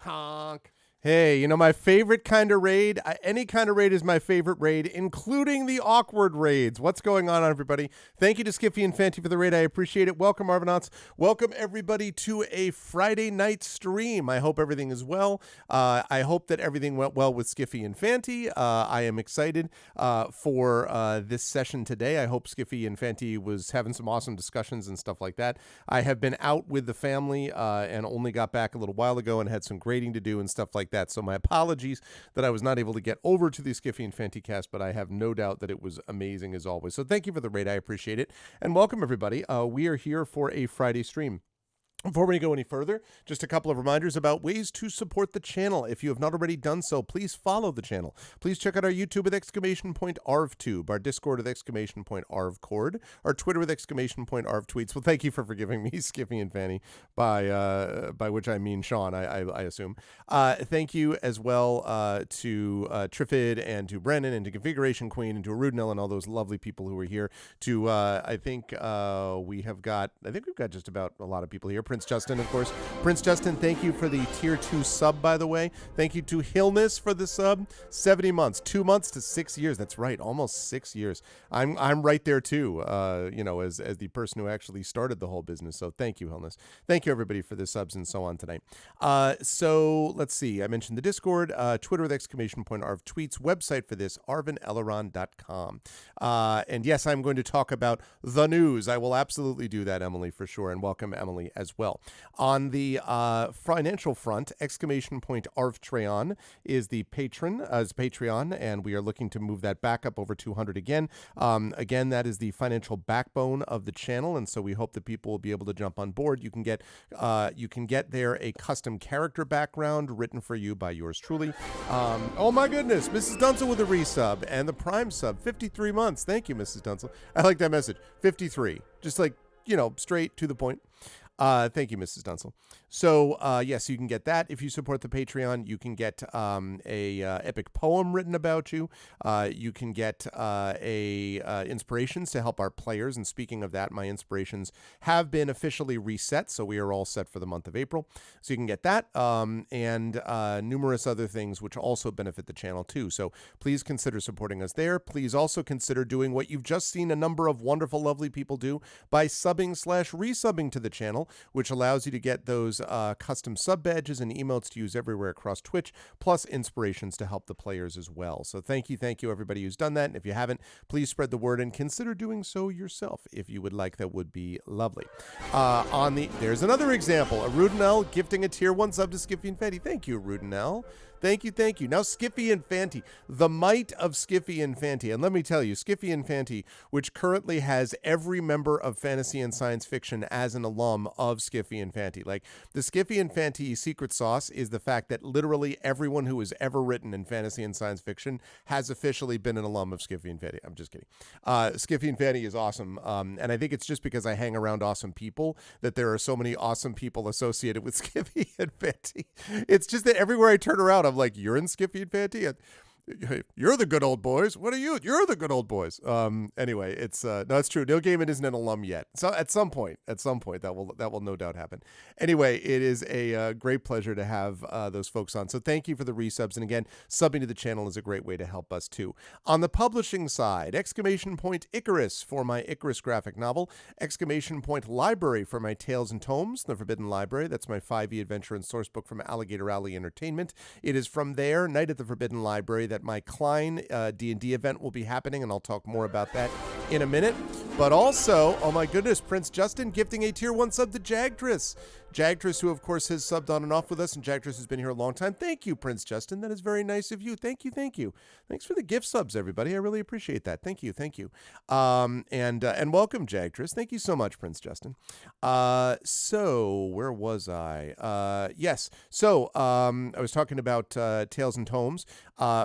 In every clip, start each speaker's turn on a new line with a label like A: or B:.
A: Honk. Hey, you know, my favorite kind of raid, any kind of raid is my favorite raid, including the awkward raids. What's going on, everybody? Thank you to Skiffy and Fanty for the raid. I appreciate it. Welcome, Arvanauts. Welcome, everybody, to a Friday night stream. I hope everything is well. I hope that everything went well with Skiffy and Fanty. I am excited for this session today. I hope Skiffy and Fanty was having some awesome discussions and stuff like that. I have been out with the family and only got back a little while ago and had some grading to do and stuff like that. So my apologies that I was not able to get over to the Skiffy and Fanty cast, but I have no doubt that it was amazing as always. So thank you for the raid. I appreciate it. And welcome, everybody. We are here for a Friday stream. Before we go any further, just a couple of reminders about ways to support the channel. If you have not already done so, please follow the channel. Please check out our YouTube with _ArvTube, our Discord with !ArvCord, our Twitter with !ArvTweets. Well, thank you for forgiving me, Skiffy and Fanny, by which I mean Sean, I assume. Thank you as well to Triffid and to Brennan and to Configuration Queen and to Arudnell and all those lovely people who are here. To I think we've got just about a lot of people here. Prince Justin, of course. Prince Justin, thank you for the tier 2 sub, by the way. Thank you to Hillness for the sub. 70 months, 2 months to 6 years. That's right, almost 6 years. I'm right there too, as the person who actually started the whole business. So thank you, Hillness. Thank you, everybody, for the subs and so on tonight. So let's see. I mentioned the Discord, Twitter with !ArvTweets, website for this, arvaneleron.com. And yes, I'm going to talk about the news. I will absolutely do that, Emily, for sure. And welcome, Emily, as well. On the financial front, !ArvTreon is the patron, as Patreon, and we are looking to move that back up over 200 again. Again, that is the financial backbone of the channel, and so we hope that people will be able to jump on board. You can get there a custom character background written for you by yours truly. Oh my goodness, Mrs. Dunsel with a resub and the Prime sub, 53 months. Thank you, Mrs. Dunsel. I like that message. 53, just like, straight to the point. Thank you, Mrs. Dunsel. So, yes, you can get that. If you support the Patreon, you can get a epic poem written about you. You can get inspirations to help our players. And speaking of that, my inspirations have been officially reset, so we are all set for the month of April. So you can get that and numerous other things which also benefit the channel too. So please consider supporting us there. Please also consider doing what you've just seen a number of wonderful, lovely people do by subbing/resubbing to the channel, which allows you to get those custom sub badges and emotes to use everywhere across Twitch, plus inspirations to help the players as well. So thank you, everybody who's done that. And if you haven't, please spread the word and consider doing so yourself if you would like. That would be lovely. There's another example. Arudnell gifting a tier 1 sub to Skiffy and Fanty. Thank you, Arudnell. Thank you. Now, Skiffy and Fanty, the might of Skiffy and Fanty. And let me tell you, Skiffy and Fanty, which currently has every member of fantasy and science fiction as an alum of Skiffy and Fanty. Like, the Skiffy and Fanty secret sauce is the fact that literally everyone who has ever written in fantasy and science fiction has officially been an alum of Skiffy and Fanty. I'm just kidding. Skiffy and Fanty is awesome. And I think it's just because I hang around awesome people that there are so many awesome people associated with Skiffy and Fanty. It's just that everywhere I turn around, I'm like, you're in Skiffy and Fanty? Hey, you're the good old boys. What are you? You're the good old boys. Anyway, it's true. Neil Gaiman isn't an alum yet. So at some point that will no doubt happen. Anyway, it is a great pleasure to have those folks on. So thank you for the resubs. And again, subbing to the channel is a great way to help us too. On the publishing side, !Icarus for my Icarus graphic novel, !Library for my Tales and Tomes, The Forbidden Library. That's my 5e adventure and sourcebook from Alligator Alley Entertainment. It is from there, Night at the Forbidden Library, that my Klein D&D event will be happening, and I'll talk more about that in a minute. But also, oh my goodness, Prince Justin gifting a tier 1 sub to Jagtris. Jagtris, who of course has subbed on and off with us, and Jagtris has been here a long time. Thank you, Prince Justin. That is very nice of you. Thank you. Thanks for the gift subs, everybody. I really appreciate that. Thank you. And welcome, Jagtris. Thank you so much, Prince Justin. So where was I? Yes. So I was talking about Tales and Tomes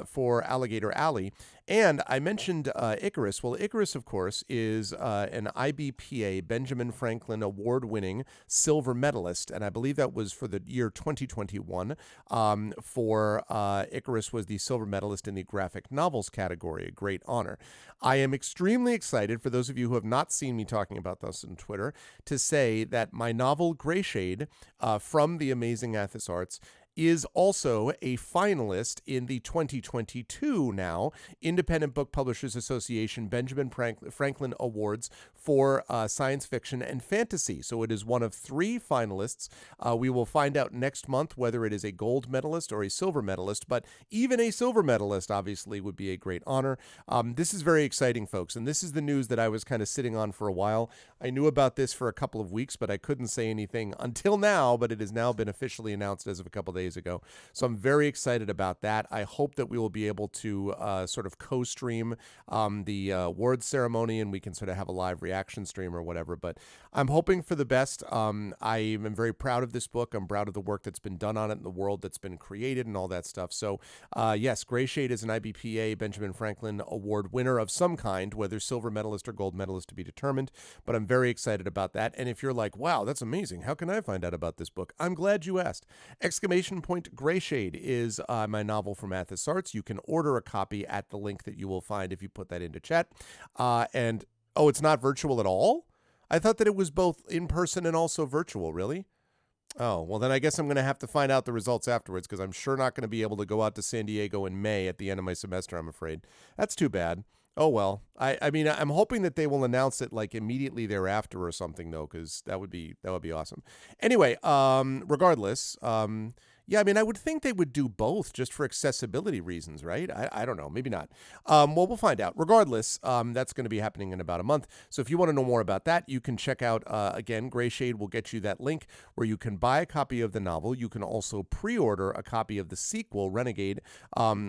A: for Alligator Alley. And I mentioned Icarus. Well, Icarus, of course, is an IBPA Benjamin Franklin award-winning silver medalist, and I believe that was for the year 2021. Icarus was the silver medalist in the graphic novels category, a great honor. I am extremely excited, for those of you who have not seen me talking about this on Twitter, to say that my novel Greyshade from the amazing Athos Arts is also a finalist in the 2022 now Independent Book Publishers Association Benjamin Franklin Awards for science fiction and fantasy. So it is one of 3 finalists. We will find out next month whether it is a gold medalist or a silver medalist, but even a silver medalist obviously would be a great honor. This is very exciting, folks, and this is the news that I was kind of sitting on for a while. I knew about this for a couple of weeks, but I couldn't say anything until now, but it has now been officially announced as of a couple of days ago. So I'm very excited about that. I hope that we will be able to sort of co-stream the awards ceremony, and we can sort of have a live reaction stream or whatever, but I'm hoping for the best. I am very proud of this book. I'm proud of the work that's been done on it in the world that's been created and all that stuff. So yes, Greyshade is an IBPA Benjamin Franklin Award winner of some kind, whether silver medalist or gold medalist to be determined, but I'm very excited about that. And if you're like, wow, that's amazing, how can I find out about this book? I'm glad you asked. Exclamation point Greyshade is my novel from Athos Arts. You can order a copy at the link that you will find if you put that into chat. And oh, it's not virtual at all? I thought that it was both in person and also virtual, really? Oh, well, then I guess I'm going to have to find out the results afterwards, because I'm sure not going to be able to go out to San Diego in May at the end of my semester, I'm afraid. That's too bad. Oh, well, I mean, I'm hoping that they will announce it like immediately thereafter or something, though, because that would be awesome. Anyway, regardless, yeah, I mean, I would think they would do both just for accessibility reasons, right? I don't know. Maybe not. Well, we'll find out. Regardless, that's going to be happening in about a month. So if you want to know more about that, you can check out, again, Greyshade will get you that link where you can buy a copy of the novel. You can also pre-order a copy of the sequel, Renegade,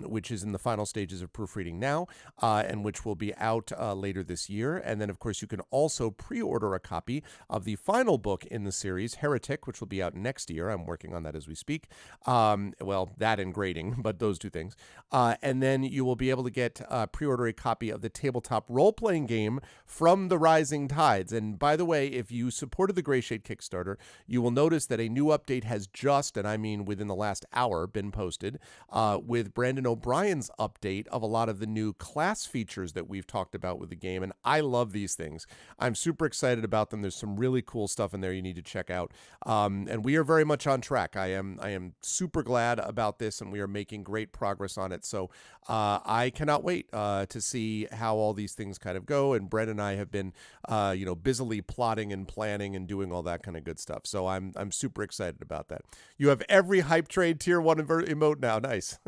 A: which is in the final stages of proofreading now, and which will be out later this year. And then, of course, you can also pre-order a copy of the final book in the series, Heretic, which will be out next year. I'm working on that as we speak. Well, that and grading, but those 2 things. And then you will be able to get pre-order a copy of the tabletop role-playing game From the Rising Tides. And by the way, if you supported the Greyshade Kickstarter, you will notice that a new update has just, and I mean within the last hour, been posted with Brandon O'Brien's update of a lot of the new class features that we've talked about with the game. And I love these things. I'm super excited about them. There's some really cool stuff in there you need to check out. And we are very much on track. I am super glad about this, and we are making great progress on it. So I cannot wait to see how all these things kind of go. And Brent and I have been, busily plotting and planning and doing all that kind of good stuff. So I'm super excited about that. You have every hype trade tier 1 emote now. Nice.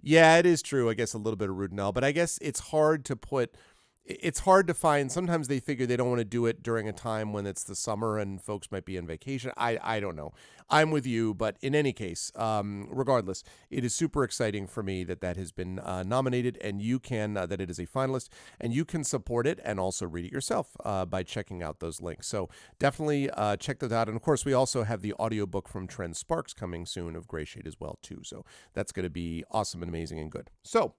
A: Yeah, it is true. I guess a little bit of Rudenell, but I guess it's hard to find. Sometimes they figure they don't want to do it during a time when it's the summer and folks might be on vacation. I don't know. I'm with you, but in any case, regardless, it is super exciting for me that has been nominated, and you can, that it is a finalist, and you can support it and also read it yourself by checking out those links. So definitely check that out. And of course, we also have the audiobook from Trent Sparks coming soon of Greyshade as well, too. So that's going to be awesome and amazing and good. So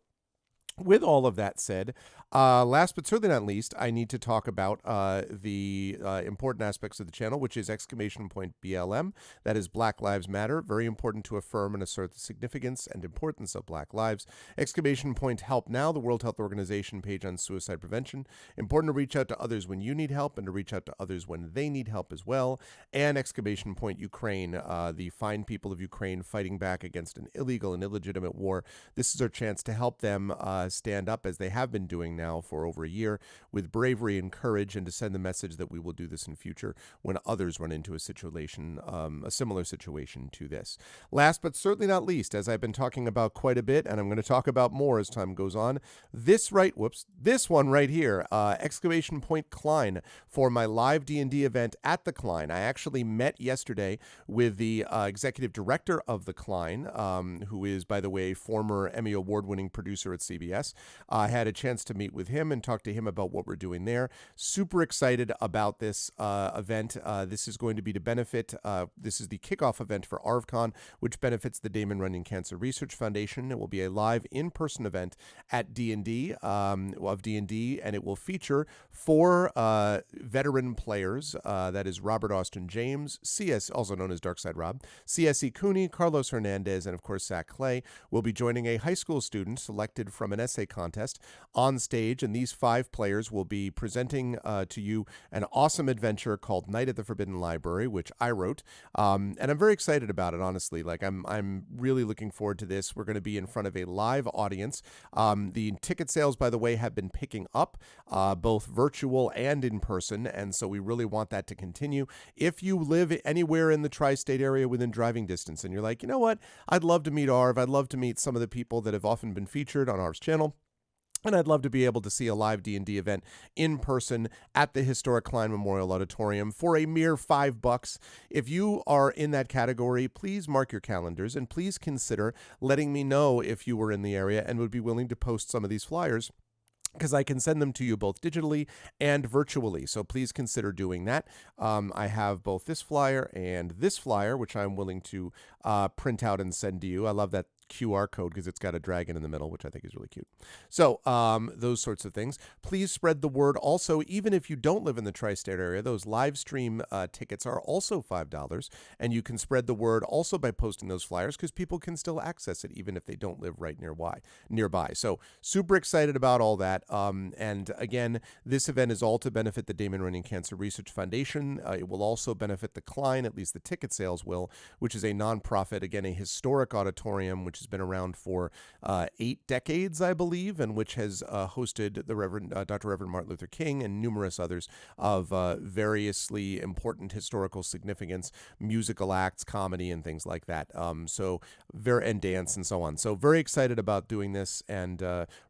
A: with all of that said, last but certainly not least, I need to talk about the important aspects of the channel, which is exclamation point BLM. That is Black Lives Matter. Very important to affirm and assert the significance and importance of Black lives. Exclamation point Help Now, the World Health Organization page on suicide prevention. Important to reach out to others when you need help and to reach out to others when they need help as well. And exclamation point Ukraine, the fine people of Ukraine fighting back against an illegal and illegitimate war. This is our chance to help them stand up, as they have been doing now for over a year, with bravery and courage, and to send the message that we will do this in future when others run into a situation, a similar situation to this. Last but certainly not least, as I've been talking about quite a bit, and I'm going to talk about more as time goes on, this one right here, exclamation point Klein, for my live D&D event at the Klein. I actually met yesterday with the executive director of the Klein, who is, by the way, former Emmy Award-winning producer at CBS. I had a chance to meet with him and talk to him about what we're doing there. Super excited about this event. This is going to be to benefit, this is the kickoff event for ARVCon, which benefits the Damon Runyon Cancer Research Foundation. It will be a live in-person event at D&D, of D&D, and it will feature 4 veteran players. That is Robert Austin James, CS, also known as Darkside Rob, CSE Cooney, Carlos Hernandez, and of course Zach Clay will be joining a high school student selected from an essay contest on stage, and these 5 players will be presenting to you an awesome adventure called Night at the Forbidden Library, which I wrote, and I'm very excited about it, honestly. Like, I'm really looking forward to this. We're going to be in front of a live audience. The ticket sales, by the way, have been picking up, both virtual and in person, and so we really want that to continue. If you live anywhere in the tri-state area within driving distance, and you're like, you know what, I'd love to meet Arv, I'd love to meet some of the people that have often been featured on Arv's channel, and I'd love to be able to see a live D&D event in person at the historic Klein Memorial Auditorium for a mere $5. If you are in that category, please mark your calendars and please consider letting me know if you were in the area and would be willing to post some of these flyers, because I can send them to you both digitally and virtually. So please consider doing that. I have both this flyer and this flyer, which I'm willing to print out and send to you. I love that QR code because it's got a dragon in the middle, which I think is really cute. So those sorts of things. Please spread the word. Also, even if you don't live in the tri-state area, those live stream tickets are also $5, and you can spread the word also by posting those flyers, because people can still access it even if they don't live right nearby. So super excited about all that. And again, this event is all to benefit the Damon Runyon Cancer Research Foundation. It will also benefit the Klein, at least the ticket sales will, which is a nonprofit, again, a historic auditorium, which has been around for 8 decades, I believe, and which has hosted the Reverend Dr. Reverend Martin Luther King and numerous others of variously important historical significance, musical acts, comedy, and things like that. And dance and so on. So very excited about doing this and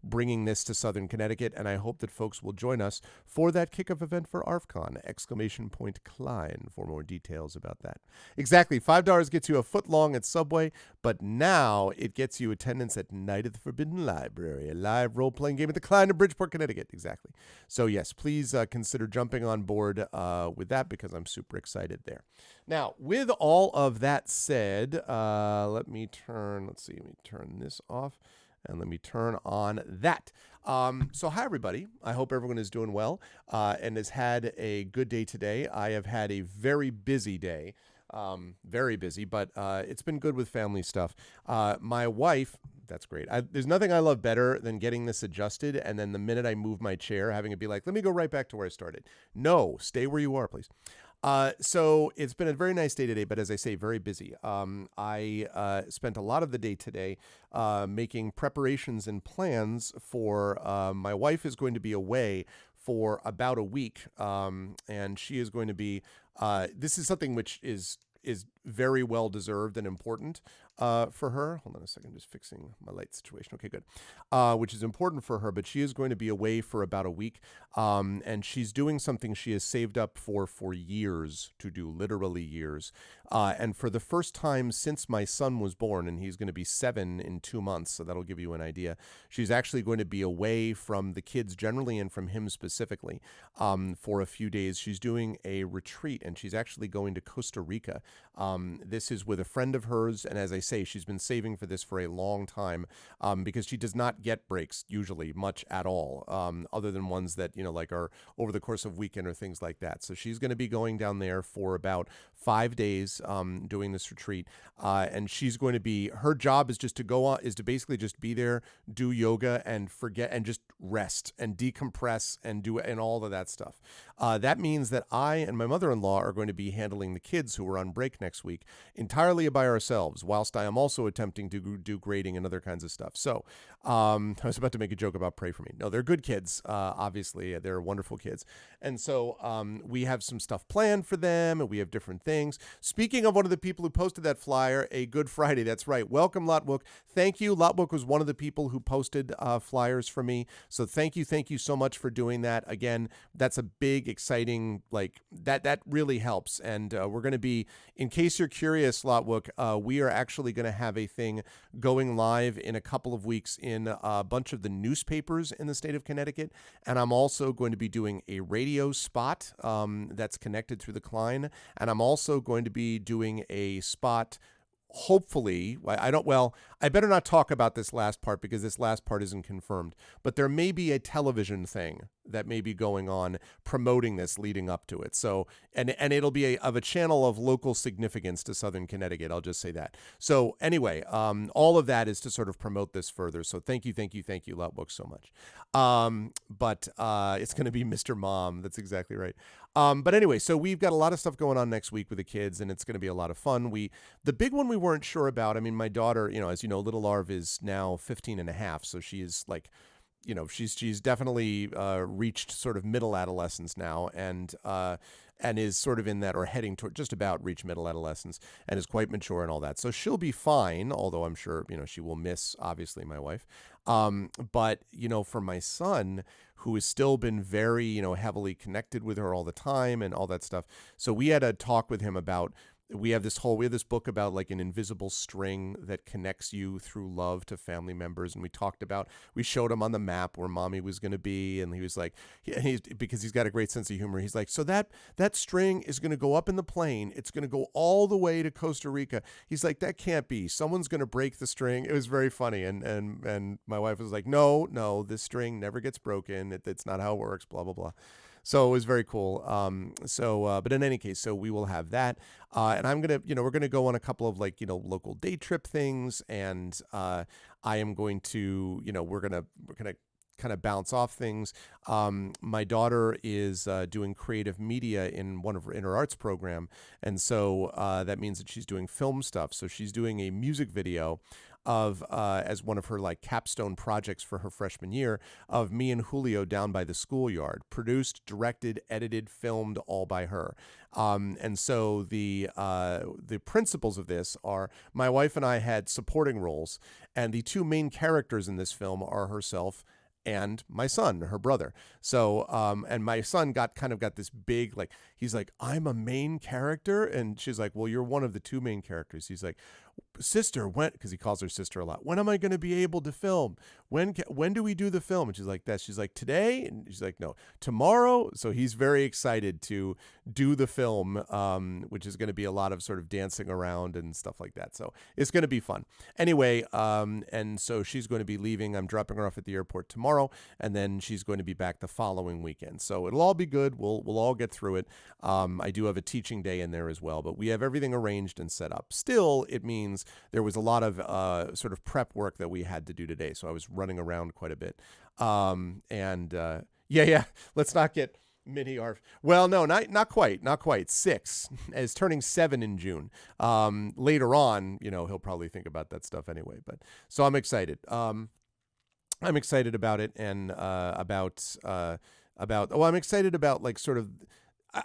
A: bringing this to Southern Connecticut, and I hope that folks will join us for that kickoff event for ArvCon, !Klein, for more details about that. Exactly, $5 gets you a foot long at Subway, but now it gets you attendance at Night at the Forbidden Library, a live role-playing game at the Klein in Bridgeport, Connecticut. Exactly. So yes, please consider jumping on board with that, because I'm super excited there. Now, with all of that said, let me turn this off, and let me turn on that. So hi, everybody. I hope everyone is doing well and has had a good day today. I have had a very busy day. Very busy, but it's been good with family stuff. My wife, that's great. There's nothing I love better than getting this adjusted, and then the minute I move my chair, having it be like, let me go right back to where I started. No, stay where you are, please. So it's been a very nice day today, but as I say, very busy. I spent a lot of the day today making preparations and plans for my wife is going to be away for about a week, and she is going to be, this is something which is very well deserved and important for her. Hold on a second, just fixing my light situation. Okay, good. Which is important for her, but she is going to be away for about a week, and she's doing something she has saved up for years to do, literally years. And for the first time since my son was born, and he's going to be 7 in 2 months, so that'll give you an idea, she's actually going to be away from the kids generally and from him specifically for a few days. She's doing a retreat, and she's actually going to Costa Rica. This is with a friend of hers, and as I say, she's been saving for this for a long time because she does not get breaks usually much at all, other than ones that, like are over the course of weekend or things like that. So she's going to be going down there for about 5 days doing this retreat, and she's going to be, her job is just to go on, is to basically just be there, do yoga and forget and just rest and decompress and do and all of that stuff. That means that I and my mother-in-law are going to be handling the kids who are on break next week entirely by ourselves, whilst I am also attempting to do grading and other kinds of stuff. So I was about to make a joke about Pray For Me. No, they're good kids. Obviously, they're wonderful kids. And so we have some stuff planned for them, and we have different things. Speaking of one of the people who posted that flyer, a Good Friday, that's right. Welcome, Lotwook. Thank you. Lotwook was one of the people who posted flyers for me. So thank you so much for doing that. Again, that's a big, exciting, like, that really helps. And we're going to be, in case you're curious, Lotwook, we are actually going to have a thing going live in a couple of weeks in a bunch of the newspapers in the state of Connecticut. And I'm also going to be doing a radio spot that's connected through the Klein. And I'm also going to be doing a spot hopefully, I don't, well, I better not talk about this last part because this last part isn't confirmed, but there may be a television thing that may be going on promoting this leading up to it. So, and it'll be of a channel of local significance to Southern Connecticut. I'll just say that. So anyway, all of that is to sort of promote this further. So thank you, thank you, thank you, Loudbooks, so much. But it's going to be Mr. Mom. That's exactly right. But anyway, so we've got a lot of stuff going on next week with the kids, and it's going to be a lot of fun. The big one we weren't sure about. I mean, my daughter, as you know, little Arv is now 15 and a half. So she is like, she's definitely reached sort of middle adolescence now, and is sort of in that, or heading toward, just about reach middle adolescence, and is quite mature and all that. So she'll be fine, although I'm sure, she will miss, obviously, my wife. But, for my son, who has still been very, heavily connected with her all the time and all that stuff. So we had a talk with him about, we have this book about like an invisible string that connects you through love to family members. And we showed him on the map where mommy was going to be. And he was like, because he's got a great sense of humor. He's like, so that string is going to go up in the plane. It's going to go all the way to Costa Rica. He's like, that can't be. Someone's going to break the string. It was very funny. And my wife was like, no, this string never gets broken. It's not how it works, blah, blah, blah. So it was very cool. But in any case, so we will have that. And I'm going to, we're going to go on a couple of local day trip things. And I am going to, we're going to kind of bounce off things. My daughter is doing creative media in her arts program. And so that means that she's doing film stuff. So she's doing a music video of as one of her like capstone projects for her freshman year, of me and Julio down by the schoolyard, produced, directed, edited, filmed, all by her. And so the principles of this are, my wife and I had supporting roles, and the two main characters in this film are herself and my son, her brother. So, and my son got this big, like, he's like, I'm a main character. And she's like, well, you're one of the two main characters. He's like, sister, when, because he calls her sister a lot, when am I going to be able to film? When do we do the film? And she's like, that. She's like, today? And she's like, no, tomorrow. So he's very excited to do the film, which is going to be a lot of sort of dancing around and stuff like that. So it's going to be fun. Anyway, and so she's going to be leaving. I'm dropping her off at the airport tomorrow, and then she's going to be back the following weekend. So it'll all be good. We'll all get through it. I do have a teaching day in there as well, but we have everything arranged and set up. Still, it means there was a lot of sort of prep work that we had to do today. So I was running around quite a bit. Yeah. Let's not get mini Arv. Well, no, not quite. 6 is turning 7 in June. Later on, he'll probably think about that stuff anyway. But so I'm excited. I'm excited about it, and I'm excited about like sort of.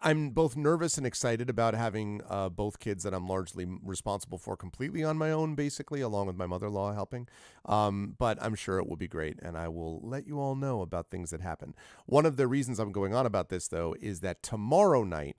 A: I'm both nervous and excited about having both kids that I'm largely responsible for completely on my own, basically, along with my mother-in-law helping. But I'm sure it will be great, and I will let you all know about things that happen. One of the reasons I'm going on about this, though, is that tomorrow night,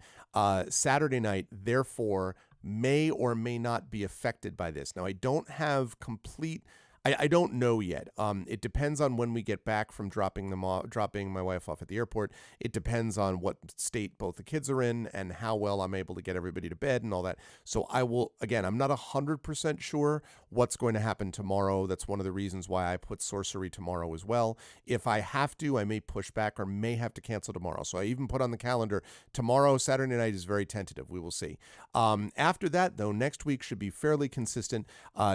A: Saturday night, therefore, may or may not be affected by this. Now, I don't have complete... I don't know yet. It depends on when we get back from dropping my wife off at the airport. It depends on what state both the kids are in and how well I'm able to get everybody to bed and all that. So I will, again, I'm not 100% sure what's going to happen tomorrow. That's one of the reasons why I put sorcery tomorrow as well. If I have to, I may push back or may have to cancel tomorrow. So I even put on the calendar tomorrow, Saturday night is very tentative. We will see. After that, though, next week should be fairly consistent.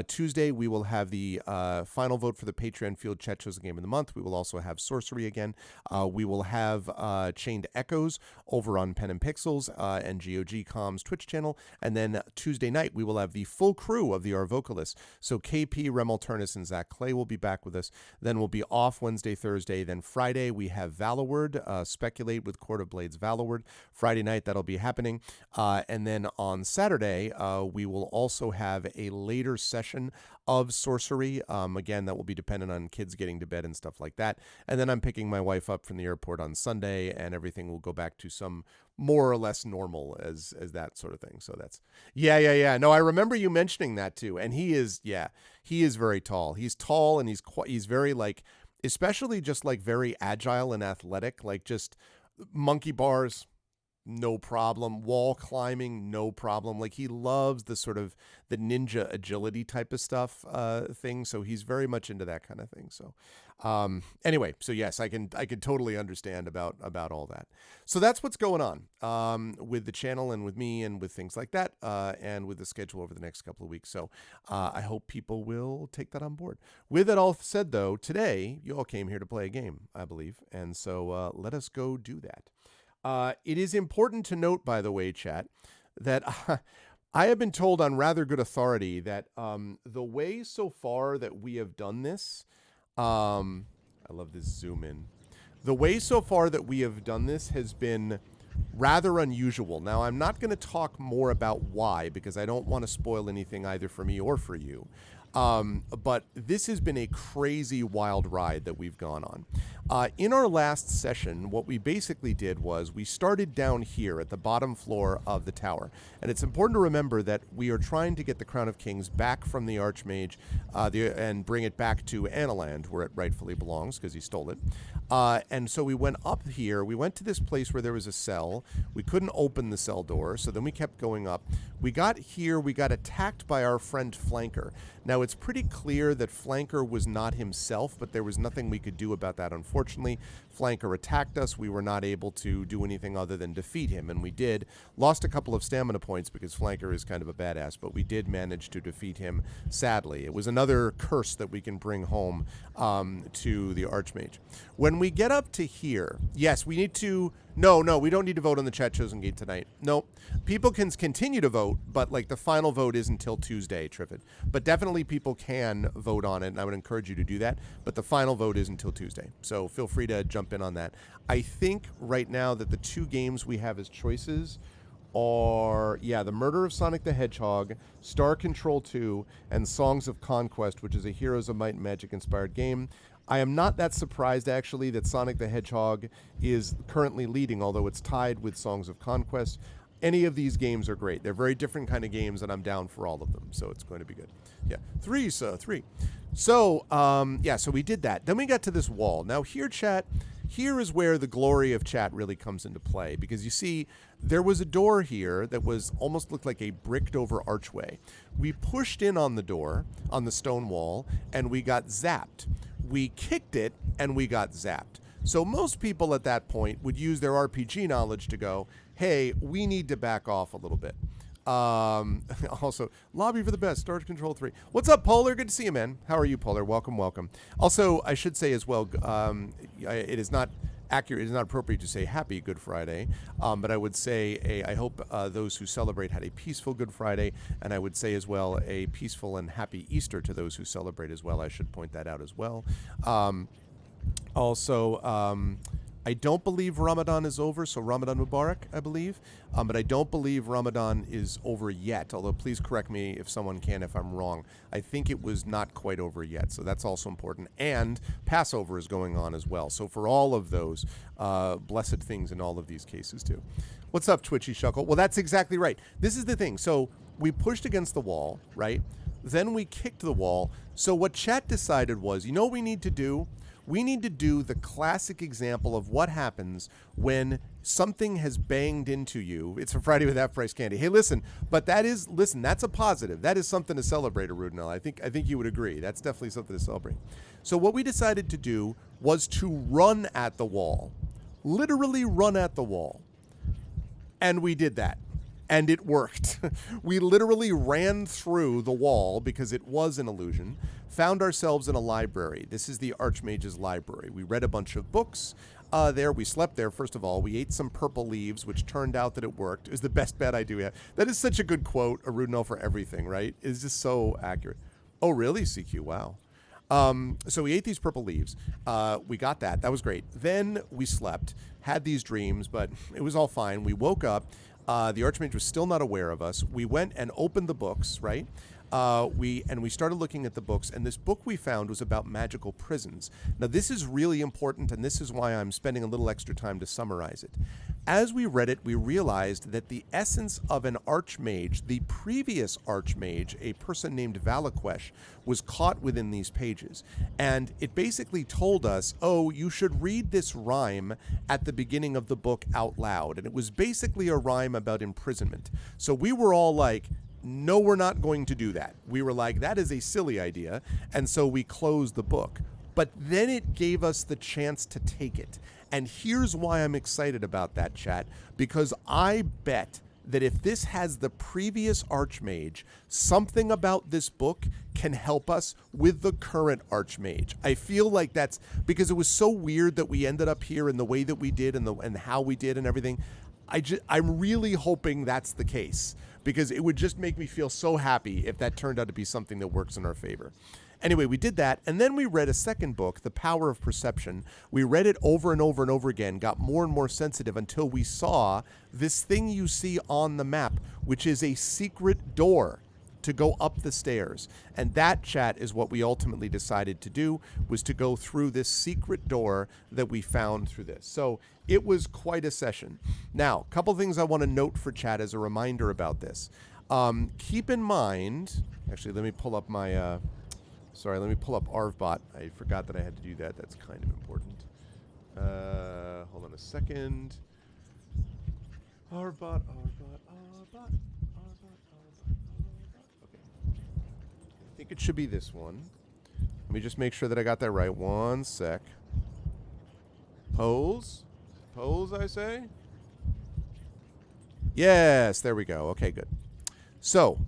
A: Tuesday, we will have the final vote for the Patreon Field Chat Chosen Game of the Month. We will also have Sorcery again. We will have Chained Echoes over on Pen and Pixels and GOG Comms Twitch channel. And then Tuesday night, we will have the full crew of the Arvocalists. So KP, Remel Turnus, and Zach Clay will be back with us. Then we'll be off Wednesday, Thursday. Then Friday, we have Valorword, Speculate with Court of Blades Valorword. Friday night, that'll be happening. And then on Saturday, we will also have a later session of Sorcery. Again, that will be dependent on kids getting to bed and stuff like that. And then I'm picking my wife up from the airport on Sunday, and everything will go back to some more or less normal as that sort of thing. So that's, yeah. No, I remember you mentioning that too. And he is very tall. He's tall, and he's very like, especially just like very agile and athletic, like just monkey bars, no problem. Wall climbing, no problem. Like, he loves the sort of the ninja agility type of stuff thing. So he's very much into that kind of thing. So anyway, so yes, I can totally understand about all that. So that's what's going on with the channel and with me and with things like that and with the schedule over the next couple of weeks. So I hope people will take that on board. With it all said, though, today you all came here to play a game, I believe. And so let us go do that. It is important to note, by the way, chat, that I have been told on rather good authority that the way so far that we have done this, I love this zoom in. The way so far that we have done this has been rather unusual. Now, I'm not going to talk more about why, because I don't want to spoil anything either for me or for you. But this has been a crazy wild ride that we've gone on. In our last session, what we basically did was we started down here at the bottom floor of the tower. And it's important to remember that we are trying to get the Crown of Kings back from the Archmage and bring it back to Analand, where it rightfully belongs, because he stole it. And so we went up here. We went to this place where there was a cell. We couldn't open the cell door, so then we kept going up. We got here. We got attacked by our friend Flanker. Now, it's pretty clear that Flanker was not himself, but there was nothing we could do about that, unfortunately. Flanker attacked us. We were not able to do anything other than defeat him, and we did. Lost a couple of stamina points because Flanker is kind of a badass, but we did manage to defeat him, sadly. It was another curse that we can bring home to the Archmage. When we get up to here, yes, we need to... No, we don't need to vote on the Chat Chosen Gate tonight. No, people can continue to vote, but like the final vote is until Tuesday, Triffid. But definitely people can vote on it, and I would encourage you to do that. But the final vote is until Tuesday, so feel free to jump in on that. I think right now that the two games we have as choices are, The Murder of Sonic the Hedgehog, Star Control 2, and Songs of Conquest, which is a Heroes of Might and Magic inspired game. I am not that surprised, actually, that Sonic the Hedgehog is currently leading, although it's tied with Songs of Conquest. Any of these games are great. They're very different kind of games, and I'm down for all of them, so it's going to be good. Yeah, three. So we did that. Then we got to this wall. Now here, chat, here is where the glory of chat really comes into play, because you see, there was a door here that was almost looked like a bricked-over archway. We pushed in on the door, on the stone wall, and we got zapped. We kicked it, and we got zapped. So most people at that point would use their RPG knowledge to go, hey, we need to back off a little bit. Also, lobby for the best, Star Control 3. What's up, Polar? Good to see you, man. How are you, Polar? Welcome. Also, I should say as well, it is not accurate, it is not appropriate to say happy Good Friday, but I would say I hope those who celebrate had a peaceful Good Friday, and I would say as well a peaceful and happy Easter to those who celebrate as well. I should point that out as well. I don't believe Ramadan is over, so Ramadan Mubarak, I believe. But I don't believe Ramadan is over yet, although please correct me if someone can if I'm wrong. I think it was not quite over yet, so that's also important. And Passover is going on as well. So for all of those, blessed things in all of these cases too. What's up, Twitchy Shuckle? Well, that's exactly right. This is the thing. So we pushed against the wall, right? Then we kicked the wall. So what chat decided was, you know what we need to do? We need to do the classic example of what happens when something has banged into you. It's a Friday with half-price candy. Hey, listen, that's a positive. That is something to celebrate, Arudinel. I think you would agree. That's definitely something to celebrate. So what we decided to do was to run at the wall. Literally run at the wall. And we did that. And it worked. We literally ran through the wall because it was an illusion, found ourselves in a library. This is the Archmage's library. We read a bunch of books there. We slept there, first of all. We ate some purple leaves, which turned out that it worked. It was the best bet I do have. That is such a good quote, Arudinel, for everything, right? It's just so accurate. Oh, really, CQ? Wow. So we ate these purple leaves. We got that. That was great. Then we slept, had these dreams, but it was all fine. We woke up. The Archmage was still not aware of us. We went and opened the books, right? We started looking at the books, and this book we found was about magical prisons. Now, this is really important, and this is why I'm spending a little extra time to summarize it. As we read it, we realized that the essence of an archmage, the previous archmage, a person named Valaquesh, was caught within these pages. And it basically told us, oh, you should read this rhyme at the beginning of the book out loud. And it was basically a rhyme about imprisonment. So we were all like, no, we're not going to do that. We were like, that is a silly idea. And so we closed the book. But then it gave us the chance to take it. And here's why I'm excited about that, chat. Because I bet that if this has the previous Archmage, something about this book can help us with the current Archmage. I feel like that's because it was so weird that we ended up here in the way that we did and how we did and everything. I'm really hoping that's the case, because it would just make me feel so happy if that turned out to be something that works in our favor. Anyway, we did that, and then we read a second book, The Power of Perception. We read it over and over and over again, got more and more sensitive until we saw this thing you see on the map, which is a secret door to go up the stairs. And that, chat, is what we ultimately decided to do, was to go through this secret door that we found through this. So it was quite a session. Now, a couple things I want to note for chat as a reminder about this. Keep in mind, actually, let me pull up my... let me pull up Arvbot. I forgot that I had to do that. That's kind of important. Hold on a second. Arvbot. Okay. I think it should be this one. Let me just make sure that I got that right. One sec. Pose, I say? Yes, there we go. Okay, good. So,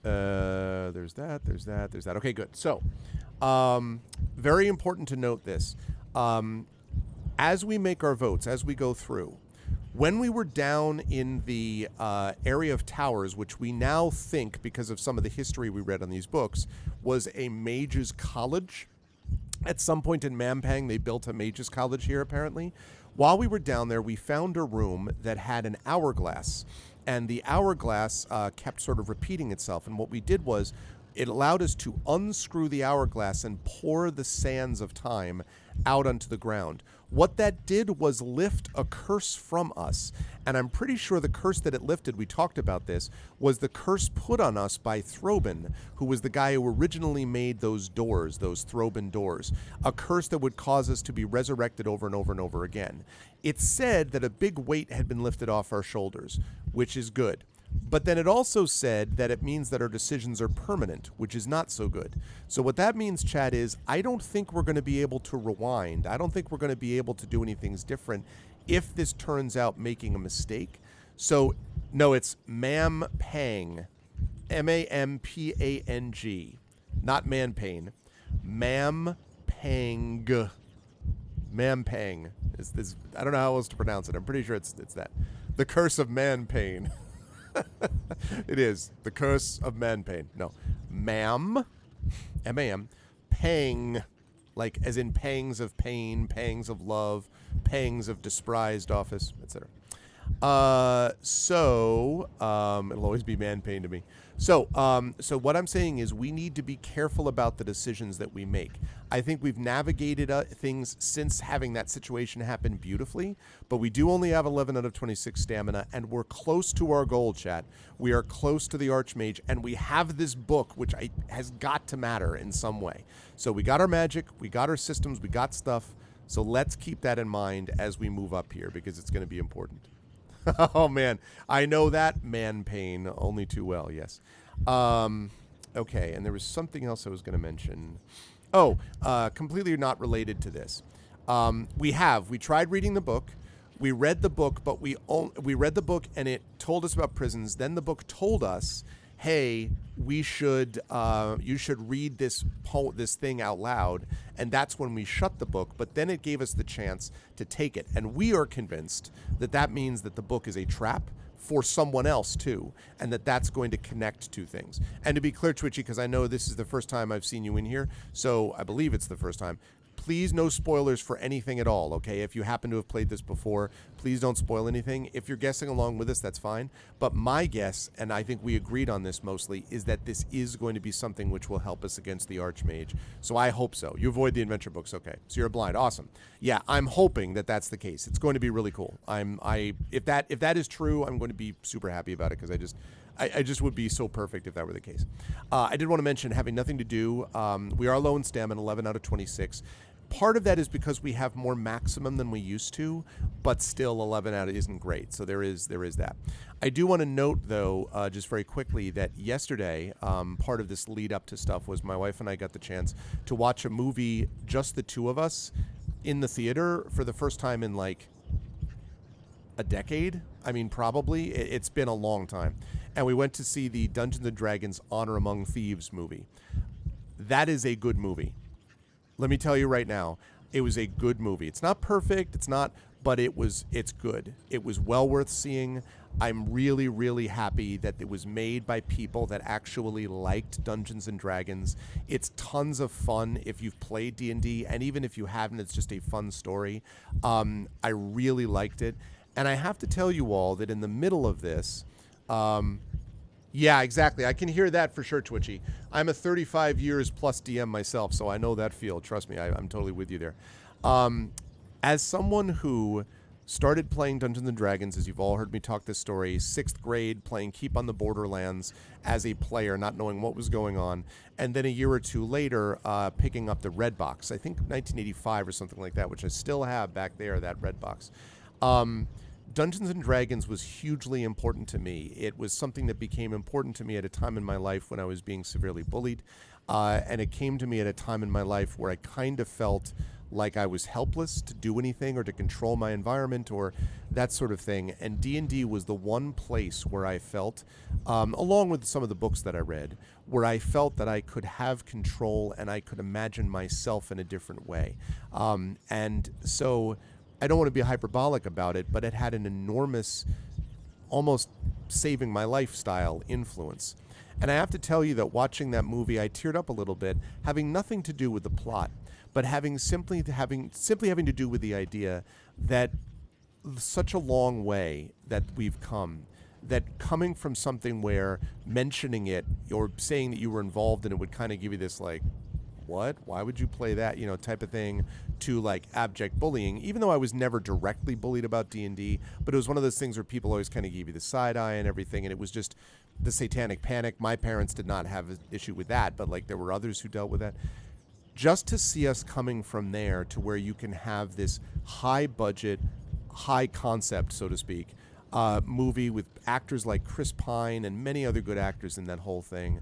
A: there's that. Okay, good. So, very important to note this. As we make our votes, as we go through, when we were down in the area of towers, which we now think, because of some of the history we read on these books, was a mage's college. At some point in Mampang, they built a mage's college here, apparently. While we were down there, we found a room that had an hourglass. And the hourglass kept sort of repeating itself. And what we did was, it allowed us to unscrew the hourglass and pour the sands of time out onto the ground. What that did was lift a curse from us. And I'm pretty sure the curse that it lifted, we talked about this, was the curse put on us by Throbin, who was the guy who originally made those doors, those Throbin doors. A curse that would cause us to be resurrected over and over and over again. It said that a big weight had been lifted off our shoulders, which is good. But then it also said that it means that our decisions are permanent, which is not so good. So what that means, chat, is I don't think we're going to be able to rewind. I don't think we're going to be able to do anything different if this turns out making a mistake. So, no, it's Mampang. Mampang. Not Manpain. Mampang. Mampang. I don't know how else to pronounce it. I'm pretty sure it's that. The Curse of Manpain. It is. The Curse of Manpain. No. M-A-M, Pang, like as in pangs of pain, pangs of love, pangs of despised office, etc. It'll always be Manpain to me. So what I'm saying is we need to be careful about the decisions that we make. I think we've navigated things since having that situation happen beautifully, but we do only have 11 out of 26 stamina, and we're close to our goal, chat. We are close to the Archmage, and we have this book, which has got to matter in some way. So we got our magic, we got our systems, we got stuff. So let's keep that in mind as we move up here, because it's going to be important. Oh, man. I know that Manpain only too well, yes. Okay, and there was something else I was going to mention. Oh, completely not related to this. We tried reading the book. We read the book, but we read the book and it told us about prisons. Then the book told us, hey, you should read this thing out loud. And that's when we shut the book. But then it gave us the chance to take it. And we are convinced that means that the book is a trap for someone else too, and that's going to connect to things. And to be clear, Twitchy, because I know this is the first time I've seen you in here, so I believe it's the first time, Please, no spoilers for anything at all, okay? If you happen to have played this before, please don't spoil anything. If you're guessing along with us, that's fine. But my guess, and I think we agreed on this mostly, is that this is going to be something which will help us against the Archmage. So I hope so. You avoid the adventure books, okay? So you're blind, awesome. Yeah, I'm hoping that that's the case. It's going to be really cool. If that is true, I'm going to be super happy about it because I just would be so perfect if that were the case. I did want to mention, having nothing to do, we are low in stamina, 11 out of 26. Part of that is because we have more maximum than we used to, but still 11 out isn't great. So there is that. I do want to note, though, just very quickly, that yesterday, part of this lead up to stuff was my wife and I got the chance to watch a movie, just the two of us, in the theater for the first time in like a decade. I mean, probably. It's been a long time. And we went to see the Dungeons & Dragons Honor Among Thieves movie. That is a good movie. Let me tell you right now, it was a good movie. It's not perfect, but it's good. It was well worth seeing. I'm really, really happy that it was made by people that actually liked Dungeons & Dragons. It's tons of fun if you've played D&D, and even if you haven't, it's just a fun story. I really liked it. And I have to tell you all that in the middle of this, yeah, exactly. I can hear that for sure, Twitchy. I'm a 35 years plus DM myself, so I know that feel. Trust me, I'm totally with you there. As someone who started playing Dungeons & Dragons, as you've all heard me talk this story, 6th grade, playing Keep on the Borderlands as a player, not knowing what was going on, and then a year or two later, picking up the Red Box, I think 1985 or something like that, which I still have back there, that Red Box. Dungeons & Dragons was hugely important to me. It was something that became important to me at a time in my life when I was being severely bullied. And it came to me at a time in my life where I kind of felt like I was helpless to do anything or to control my environment or that sort of thing. And D&D was the one place where I felt, along with some of the books that I read, where I felt that I could have control and I could imagine myself in a different way. And so I don't want to be hyperbolic about it, but it had an enormous, almost saving my lifestyle influence. And I have to tell you that watching that movie, I teared up a little bit, having nothing to do with the plot, but simply having to do with the idea that such a long way that we've come, that coming from something where mentioning it or saying that you were involved in it would kind of give you this like, what? Why would you play that? Type of thing, to like abject bullying, even though I was never directly bullied about D&D, but it was one of those things where people always kind of gave you the side eye and everything, and it was just the satanic panic. My parents did not have an issue with that, but like there were others who dealt with that. Just to see us coming from there to where you can have this high budget, high concept, so to speak, movie with actors like Chris Pine and many other good actors in that whole thing.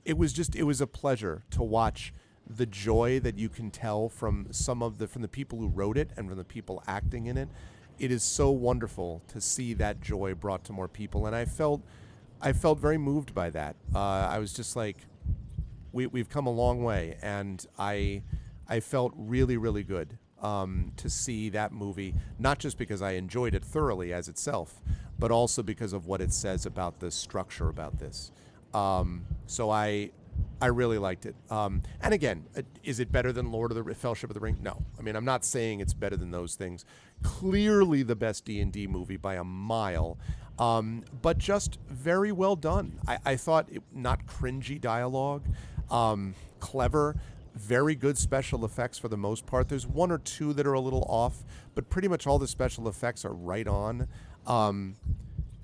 A: It was a pleasure to watch the joy that you can tell from from the people who wrote it and from the people acting in it. It is so wonderful to see that joy brought to more people, and I felt very moved by that. I was just like, we've come a long way, and I felt really, really good to see that movie, not just because I enjoyed it thoroughly as itself, but also because of what it says about the structure about this. So I really liked it. And again, is it better than Fellowship of the Ring? No. I mean, I'm not saying it's better than those things. Clearly the best D&D movie by a mile, but just very well done. I thought not cringy dialogue, clever, very good special effects for the most part. There's one or two that are a little off, but pretty much all the special effects are right on.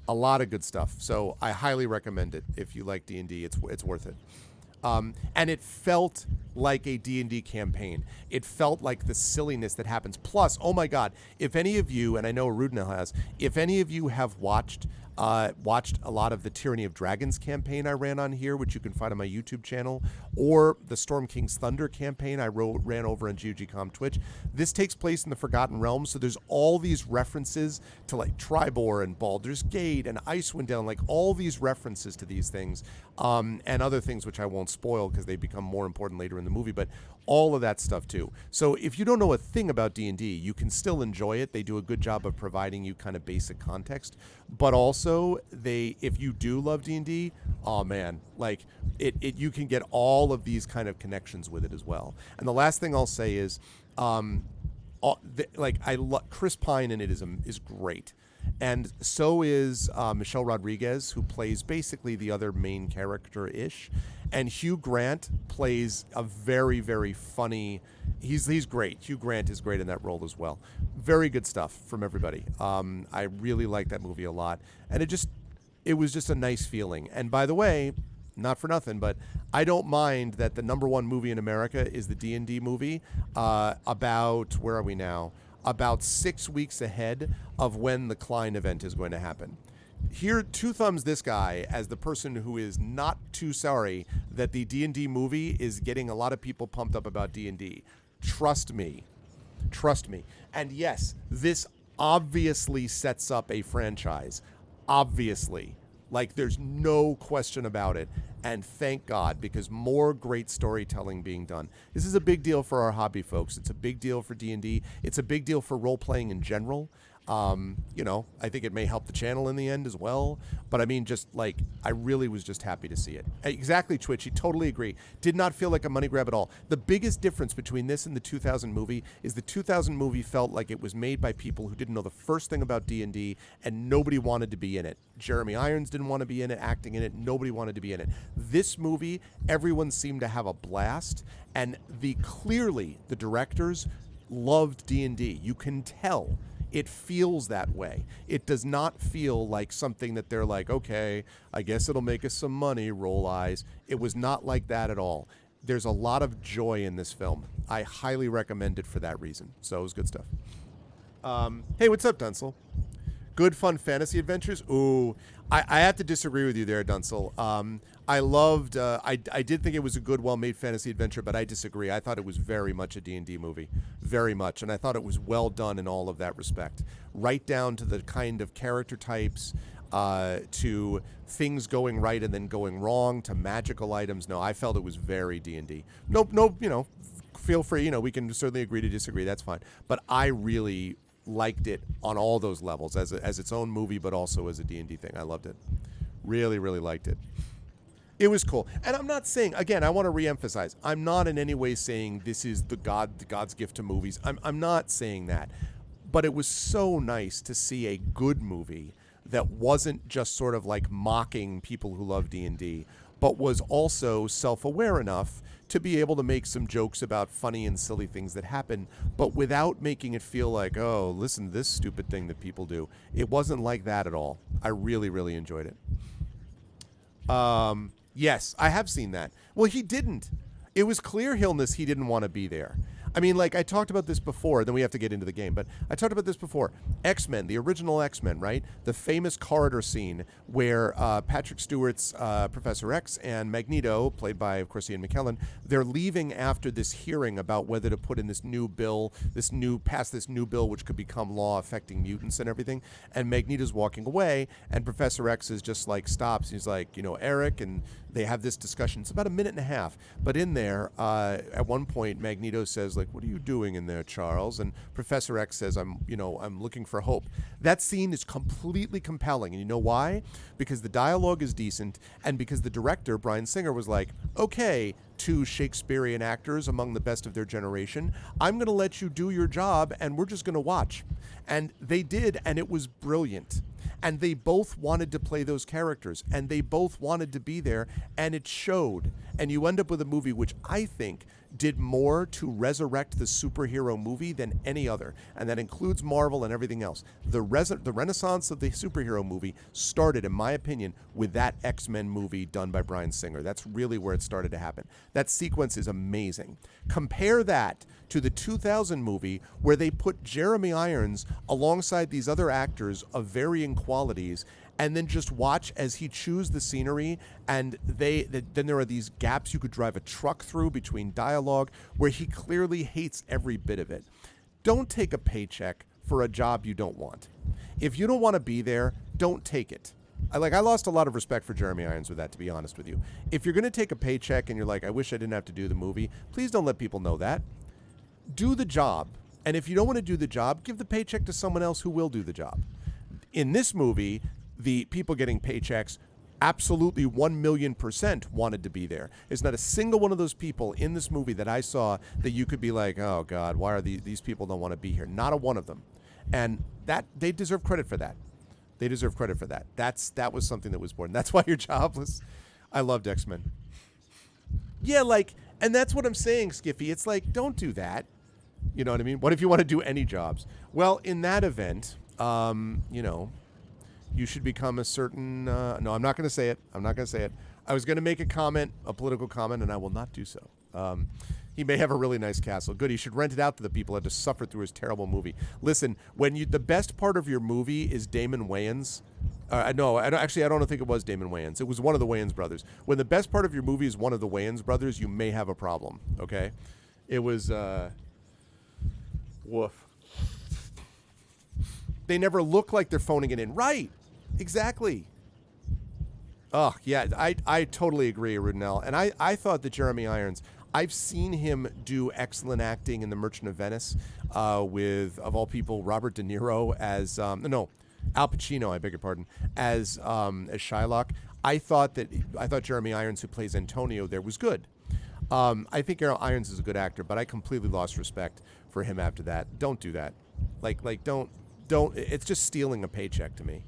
A: A lot of good stuff. So I highly recommend it. If you like D&D, it's worth it. And it felt like a D&D campaign. It felt like the silliness that happens. Plus, oh my God, if any of you, and I know Arudna has, if any of you have watched a lot of the Tyranny of Dragons campaign I ran on here, which you can find on my YouTube channel, or the Storm King's Thunder campaign I ran over on GOGcom Twitch. This takes place in the Forgotten Realms, so there's all these references to like Triboar and Baldur's Gate and Icewind Dale, like all these references to these things, and other things which I won't spoil because they become more important later in the movie, but all of that stuff too. So if you don't know a thing about D&D, you can still enjoy it. They do a good job of providing you kind of basic context, but also also, if you do love D&D, oh man, like you can get all of these kind of connections with it as well. And the last thing I'll say is, Chris Pine in it is great. And so is Michelle Rodriguez, who plays basically the other main character-ish. And Hugh Grant plays a very, very funny... He's great. Hugh Grant is great in that role as well. Very good stuff from everybody. I really like that movie a lot. And it was just a nice feeling. And by the way, not for nothing, but I don't mind that the number one movie in America is the D&D movie about... Where are we now? About 6 weeks ahead of when the Klein event is going to happen. Here, two thumbs this guy as the person who is not too sorry that the D&D movie is getting a lot of people pumped up about D&D. Trust me. And yes, this obviously sets up a franchise. Obviously. Like, there's no question about it. And thank God, because more great storytelling being done. This is a big deal for our hobby folks. It's a big deal for D&D. It's a big deal for role-playing in general. I think it may help the channel in the end as well. But I mean, I really was just happy to see it. Exactly, Twitchy. Totally agree. Did not feel like a money grab at all. The biggest difference between this and the 2000 movie is the 2000 movie felt like it was made by people who didn't know the first thing about D&D, and nobody wanted to be in it. Jeremy Irons didn't want to be in it, acting in it. Nobody wanted to be in it. This movie, everyone seemed to have a blast, and clearly the directors loved D&D. You can tell. It feels that way. It does not feel like something that they're like, okay, I guess it'll make us some money, roll eyes. It was not like that at all. There's a lot of joy in this film. I highly recommend it for that reason. So it was good stuff. Hey, what's up, Dunsel? Good, fun fantasy adventures? Ooh, I have to disagree with you there, Dunsel. I loved, I did think it was a good, well-made fantasy adventure, but I disagree. I thought it was very much a D&D movie. Very much. And I thought it was well done in all of that respect. Right down to the kind of character types, to things going right and then going wrong, to magical items. No, I felt it was very D&D. Nope, feel free. We can certainly agree to disagree. That's fine. But I really liked it on all those levels as its own movie, but also as a D&D thing. I loved it. Really, really liked it. It was cool. And I'm not saying, again, I want to reemphasize, I'm not in any way saying this is God's gift to movies. I'm not saying that. But it was so nice to see a good movie that wasn't just sort of like mocking people who love D&D, but was also self-aware enough to be able to make some jokes about funny and silly things that happen, but without making it feel like, oh, listen to this stupid thing that people do. It wasn't like that at all. I really, really enjoyed it. Yes, I have seen that. Well, he didn't. It was clear, Hillness, he didn't want to be there. I mean, like, I talked about this before, then we have to get into the game, but I talked about this before. X-Men, the original X-Men, right? The famous corridor scene where Patrick Stewart's Professor X and Magneto, played by, of course, Ian McKellen, they're leaving after this hearing about whether to put in this new bill, pass this new bill which could become law affecting mutants and everything, and Magneto's walking away, and Professor X is just like, stops, he's like, Eric, and they have this discussion. It's about a minute and a half, but in there, at one point, Magneto says, like, what are you doing in there, Charles? And Professor X says, I'm looking for hope. That scene is completely compelling. And you know why? Because the dialogue is decent, and because the director, Bryan Singer, was like, okay, two Shakespearean actors among the best of their generation, I'm going to let you do your job, and we're just going to watch. And they did, and it was brilliant. And they both wanted to play those characters, and they both wanted to be there, and it showed. And you end up with a movie which I think did more to resurrect the superhero movie than any other, and that includes Marvel and everything else. The renaissance of the superhero movie started, in my opinion, with that X-Men movie done by Bryan Singer. That's really where it started to happen. That sequence is amazing. Compare that to the 2000 movie where they put Jeremy Irons alongside these other actors of varying qualities, and then just watch as he chews the scenery, and then there are these gaps you could drive a truck through between dialogue where he clearly hates every bit of it. Don't take a paycheck for a job you don't want. If you don't want to be there, don't take it. I lost a lot of respect for Jeremy Irons with that, to be honest with you. If you're going to take a paycheck and you're like, I wish I didn't have to do the movie, please don't let people know that. Do the job. And if you don't want to do the job, give the paycheck to someone else who will do the job. In this movie, the people getting paychecks absolutely 1,000,000% wanted to be there. There's not a single one of those people in this movie that I saw that you could be like, oh God, why are these people don't want to be here? Not a one of them. And that they deserve credit for that. They deserve credit for that. That was something that was born. That's why you're jobless. I loved X-Men. Yeah, like, and that's what I'm saying, Skiffy. It's like, don't do that. You know what I mean? What if you want to do any jobs? Well, in that event, you know, you should become a certain... no, I'm not going to say it. I'm not going to say it. I was going to make a comment, a political comment, and I will not do so. He may have a really nice castle. Good. He should rent it out to the people that just suffered through his terrible movie. Listen, when the best part of your movie is Damon Wayans... no, I don't think it was Damon Wayans. It was one of the Wayans brothers. When the best part of your movie is one of the Wayans brothers, you may have a problem, okay? It was... woof. They never look like they're phoning it in. Right. Exactly. Oh, yeah, I totally agree, Rudnell. And I thought that Jeremy Irons, I've seen him do excellent acting in The Merchant of Venice with, of all people, Robert De Niro as, Al Pacino, I beg your pardon, as Shylock. I thought Jeremy Irons, who plays Antonio there, was good. I think Irons is a good actor, but I completely lost respect for him after that. Don't do that. Like don't, it's just stealing a paycheck to me.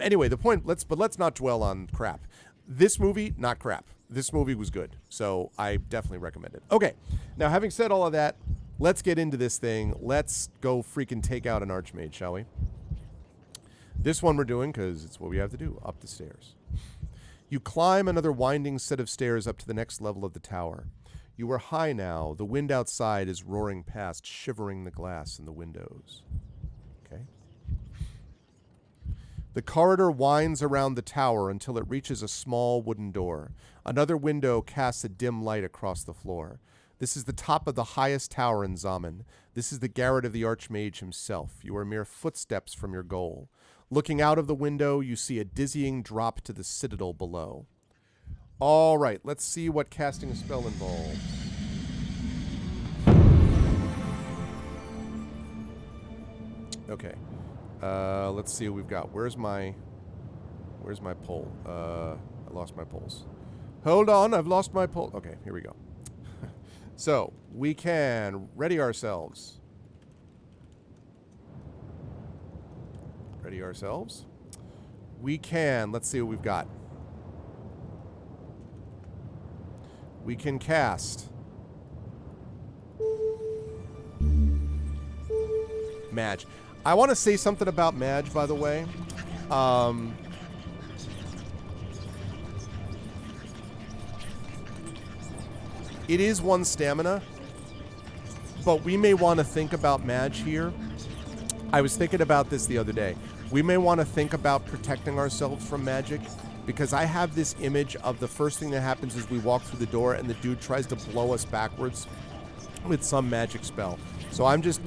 A: Anyway, the point, let's not dwell on crap. This movie, not crap. This movie was good, so I definitely recommend it. Okay, now having said all of that, let's get into this thing. Let's go freaking take out an Archmage, shall we? This one we're doing because it's what we have to do, up the stairs. You climb another winding set of stairs up to the next level of the tower. You are high now. The wind outside is roaring past, shivering the glass in the windows. Okay. The corridor winds around the tower until it reaches a small wooden door. Another window casts a dim light across the floor. This is the top of the highest tower in Zaman. This is the garret of the Archmage himself. You are mere footsteps from your goal. Looking out of the window, you see a dizzying drop to the citadel below. All right, let's see what casting a spell involves. Okay. Let's see what we've got. Where's my pole? I lost my poles. Hold on, I've lost my pole. Okay, here we go. So, we can ready ourselves. Ready ourselves. We can, let's see what we've got. We can cast Madge. I want to say something about Madge, by the way. It is 1 stamina, but we may want to think about Madge here. I was thinking about this the other day. We may want to think about protecting ourselves from magic, because I have this image of the first thing that happens is we walk through the door and the dude tries to blow us backwards with some magic spell. So I'm just...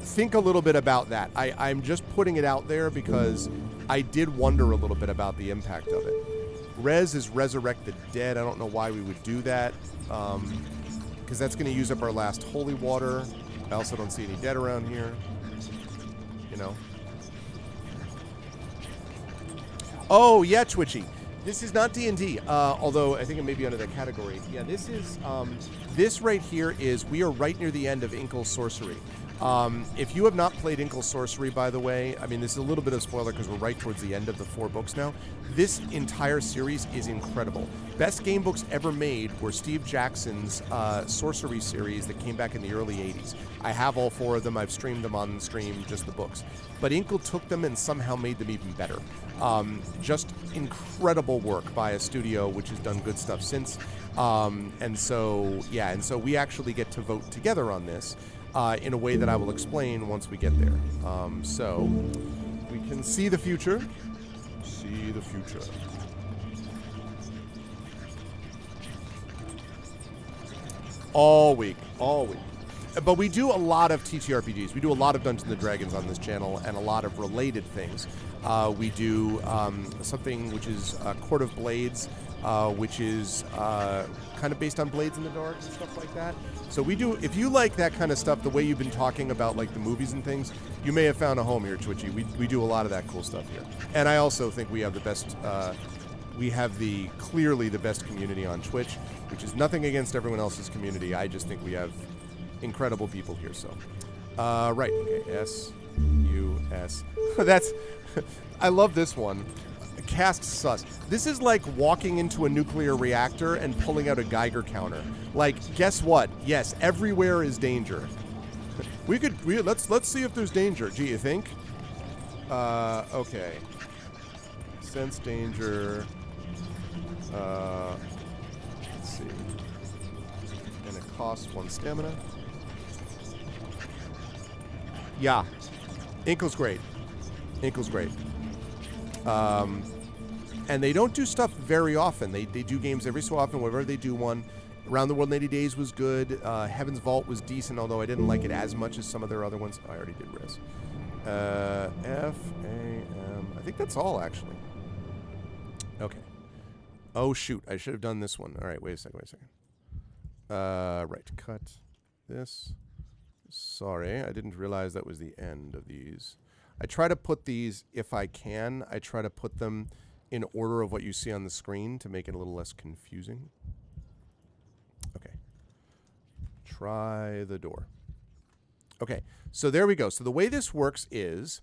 A: think a little bit about that. I'm just putting it out there because I did wonder a little bit about the impact of it. Res is resurrect the dead. I don't know why we would do that, because that's going to use up our last holy water. I also don't see any dead around here, you know. Oh yeah, Twitchy. This is not D&D, although I think it may be under that category. Yeah, this is this right here is, we are right near the end of Inkle's Sorcery. If you have not played Inkle's Sorcery, by the way, I mean, this is a little bit of a spoiler because we're right towards the end of the 4 books now. This entire series is incredible. Best game books ever made were Steve Jackson's Sorcery series that came back in the early 80s. I have all 4 of them. I've streamed them on stream, just the books. But Inkle took them and somehow made them even better. Just incredible work by a studio which has done good stuff since. And so we actually get to vote together on this. In a way that I will explain once we get there. So, we can see the future. See the future. All week. But we do a lot of TTRPGs. We do a lot of Dungeons & Dragons on this channel and a lot of related things. We do something which is Court of Blades, which is kind of based on Blades in the Dark and stuff like that. So we do, if you like that kind of stuff, the way you've been talking about like the movies and things, you may have found a home here, Twitchy. We do a lot of that cool stuff here. And I also think we have the best, clearly the best community on Twitch, which is nothing against everyone else's community. I just think we have incredible people here. So, right, okay, S-U-S. That's, I love this one. Cast sus. This is like walking into a nuclear reactor and pulling out a Geiger counter. Like, guess what? Yes, everywhere is danger. Let's see if there's danger. Do you think? Okay. Sense danger. Let's see. And it costs 1 stamina. Yeah. Inkle's great. Inkle's great. And they don't do stuff very often. They do games every so often, whenever they do one. Around the World in 80 Days was good. Heaven's Vault was decent, although I didn't like it as much as some of their other ones. I already did Riz. F-A-M. I think that's all, actually. Okay. Oh, shoot. I should have done this one. All right, wait a second. Right. Cut this. Sorry, I didn't realize that was the end of these. I try to put these, if I can, I try to put them in order of what you see on the screen to make it a little less confusing. Okay. Try the door. Okay, so there we go. So the way this works is,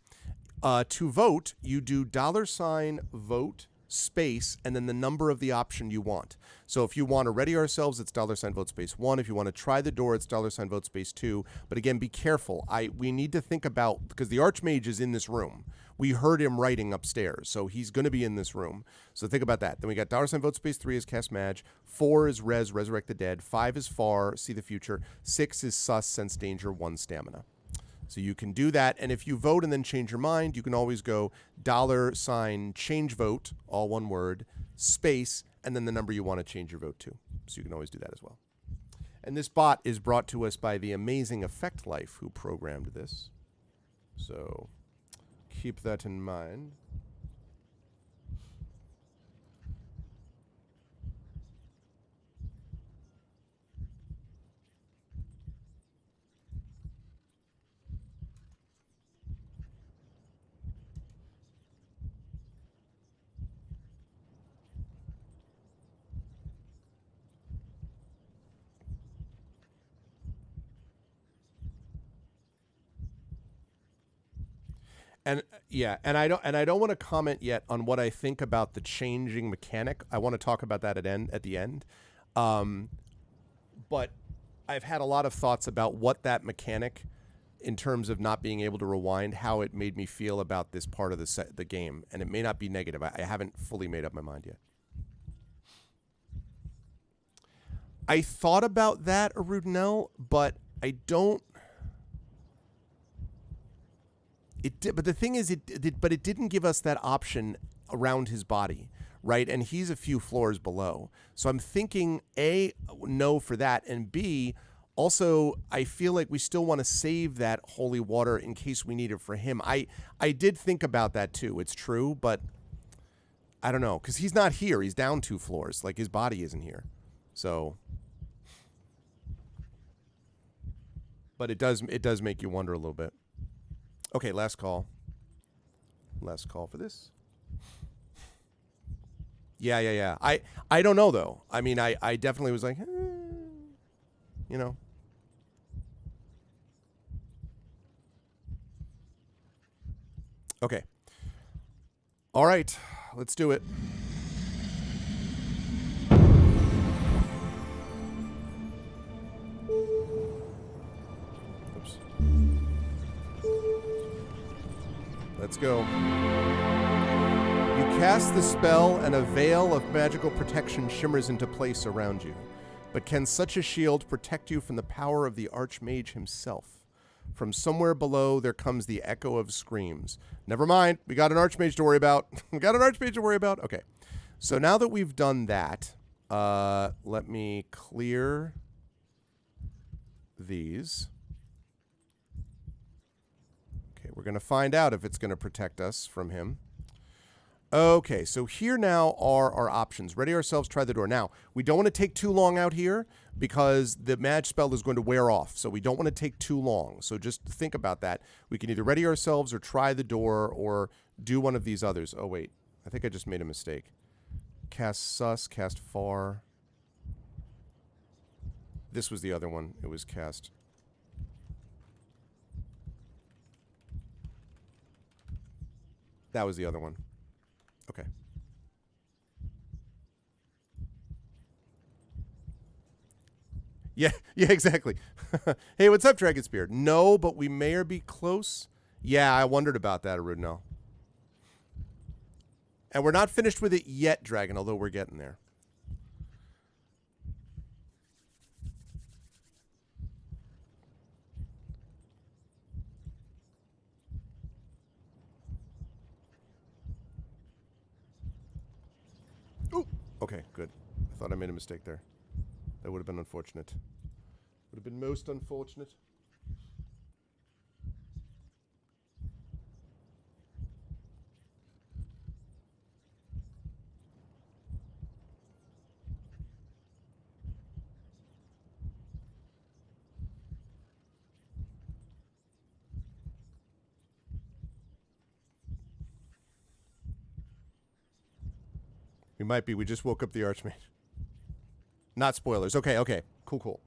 A: to vote, you do $vote space and then the number of the option you want. So if you want to ready ourselves, it's $vote space 1. If you want to try the door, it's $vote space 2. But again, be careful. We need to think about, because the Archmage is in this room. We heard him writing upstairs, so he's going to be in this room. So think about that. Then we got $vote space 3 is Cast Mage, 4 is Resurrect the Dead, 5 is Far, See the Future, 6 is Sus, Sense Danger, 1 Stamina. So you can do that, and if you vote and then change your mind, you can always go $change vote, all one word, space, and then the number you want to change your vote to. So you can always do that as well. And this bot is brought to us by the amazing Effect Life, who programmed this. So keep that in mind. And yeah, and I don't want to comment yet on what I think about the changing mechanic. I want to talk about that at the end. But I've had a lot of thoughts about what that mechanic, in terms of not being able to rewind, how it made me feel about this part of the game, and it may not be negative. I haven't fully made up my mind yet. I thought about that, Arudinel, but I don't. But the thing is, it didn't give us that option around his body, right? And he's a few floors below. So I'm thinking, A, no for that, and B, also, I feel like we still want to save that holy water in case we need it for him. I did think about that too. It's true, but I don't know, because he's not here. He's down 2 floors. Like, his body isn't here. So, but it does make you wonder a little bit. Okay, last call. Last call for this. Yeah. I don't know, though. I mean, I definitely was like, you know. Okay. All right, let's do it. Oops. Let's go. You cast the spell, and a veil of magical protection shimmers into place around you. But can such a shield protect you from the power of the Archmage himself? From somewhere below, there comes the echo of screams. Never mind, we got an Archmage to worry about. Okay. So now that we've done that, let me clear these. Okay, we're going to find out if it's going to protect us from him. Okay, so here now are our options. Ready ourselves, try the door. Now, we don't want to take too long out here because the mage spell is going to wear off. So we don't want to take too long. So just think about that. We can either ready ourselves or try the door or do one of these others. Oh, wait. I think I just made a mistake. Cast sus, cast far. This was the other one. It was cast. That was the other one. Okay. Yeah, exactly. Hey, what's up, Dragonspear? No, but we may or be close. Yeah, I wondered about that, Arudno. And we're not finished with it yet, Dragon, although we're getting there. Ooh, okay, good. I thought I made a mistake there. That would have been unfortunate. Would have been most unfortunate. We might be. We just woke up the Archmage. Not spoilers. Okay, okay. Cool.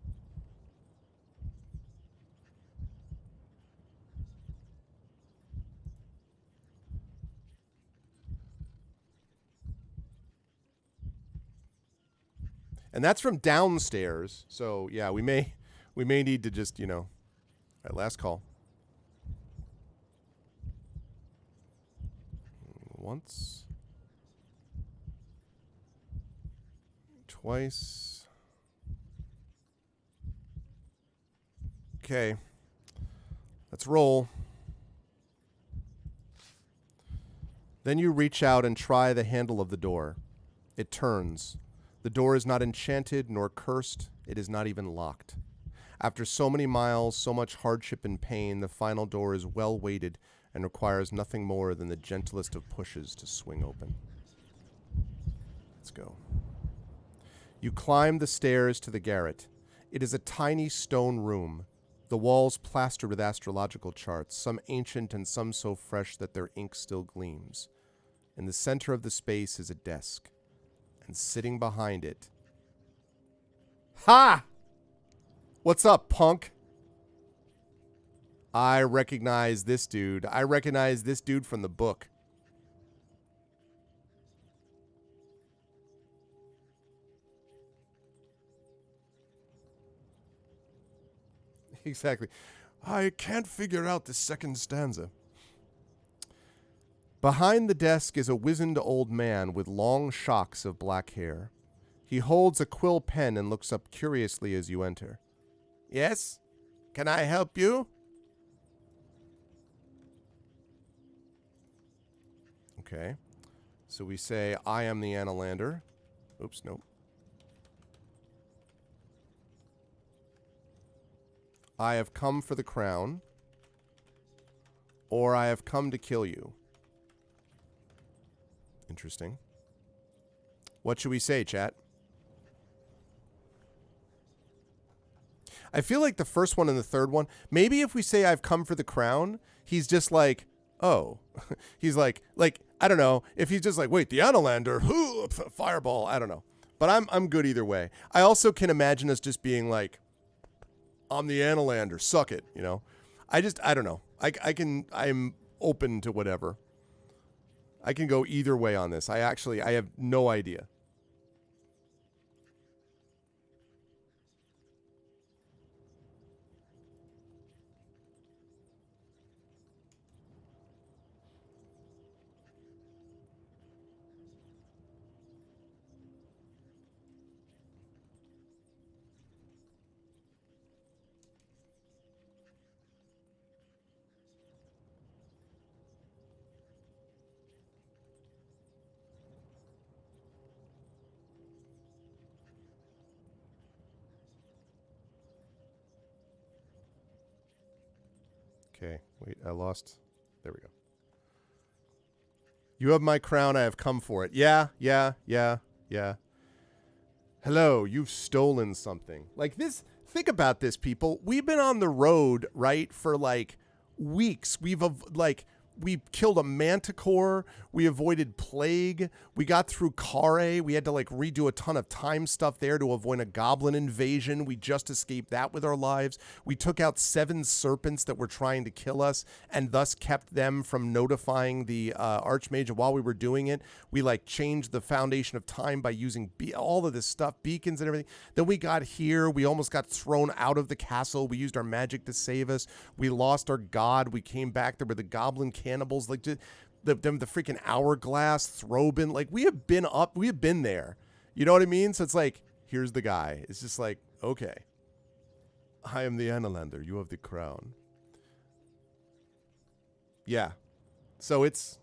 A: And that's from downstairs. So, yeah, we may need to just, you know. All right, last call. Once. Twice. Okay. Let's roll. Then you reach out and try the handle of the door. It turns. The door is not enchanted nor cursed. It is not even locked. After so many miles, so much hardship and pain, the final door is well weighted and requires nothing more than the gentlest of pushes to swing open. Let's go. You climb the stairs to the garret. It is a tiny stone room, the walls plastered with astrological charts, some ancient and some so fresh that their ink still gleams. In the center of the space is a desk, and sitting behind it... Ha! What's up, punk? I recognize this dude. I recognize this dude from the book. Exactly. I can't figure out the second stanza. Behind the desk is a wizened old man with long shocks of black hair. He holds a quill pen and looks up curiously as you enter. Yes? Can I help you? Okay. So we say, I am the Analander. Oops, nope. I have come for the crown. Or I have come to kill you. Interesting. What should we say, chat? I feel like the first one and the third one, maybe if we say I've come for the crown, he's just like, oh. He's like, I don't know. If he's just like, wait, the Analander, fireball, I don't know. But I'm good either way. I also can imagine us just being like, I'm the Analander, suck it, you know? I don't know. I'm open to whatever. I can go either way on this. I have no idea. Okay, wait, I lost. There we go. You have my crown. I have come for it. Yeah, yeah, yeah, yeah. Hello, you've stolen something. Like this, think about this, people. We've been on the road, right, for like weeks. We killed a manticore. We avoided plague. We got through Kare. We had to like redo a ton of time stuff there to avoid a goblin invasion. We just escaped that with our lives. We took out 7 serpents that were trying to kill us and thus kept them from notifying the Archmage. And while we were doing it, we like changed the foundation of time by using all of this stuff, beacons and everything. Then we got here. We almost got thrown out of the castle. We used our magic to save us. We lost our god. We came back. There were the goblin cannibals, like the freaking hourglass, Throbin. Like we have been there. You know what I mean? So it's like, here's the guy. It's just like, okay. I am the Analander. You have the crown. Yeah. So it's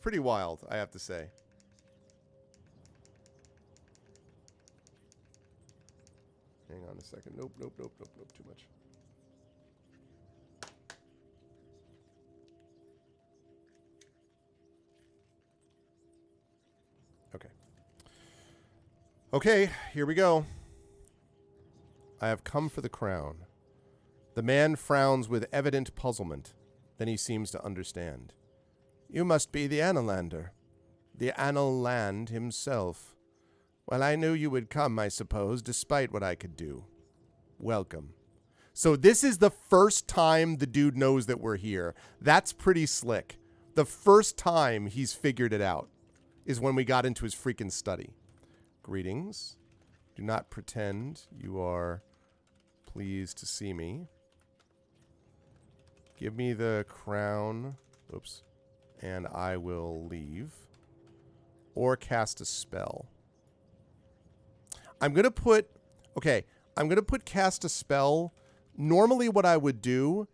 A: pretty wild, I have to say. Hang on a second. Nope, too much. Okay, here we go. I have come for the crown. The man frowns with evident puzzlement. Then he seems to understand. You must be the Analander. The Analand himself. Well, I knew you would come, I suppose, despite what I could do. Welcome. So this is the first time the dude knows that we're here. That's pretty slick. The first time he's figured it out is when we got into his freaking study. Greetings. Do not pretend you are pleased to see me. Give me the crown. Oops. And I will leave. Or cast a spell. I'm going to put cast a spell. Normally what I would do...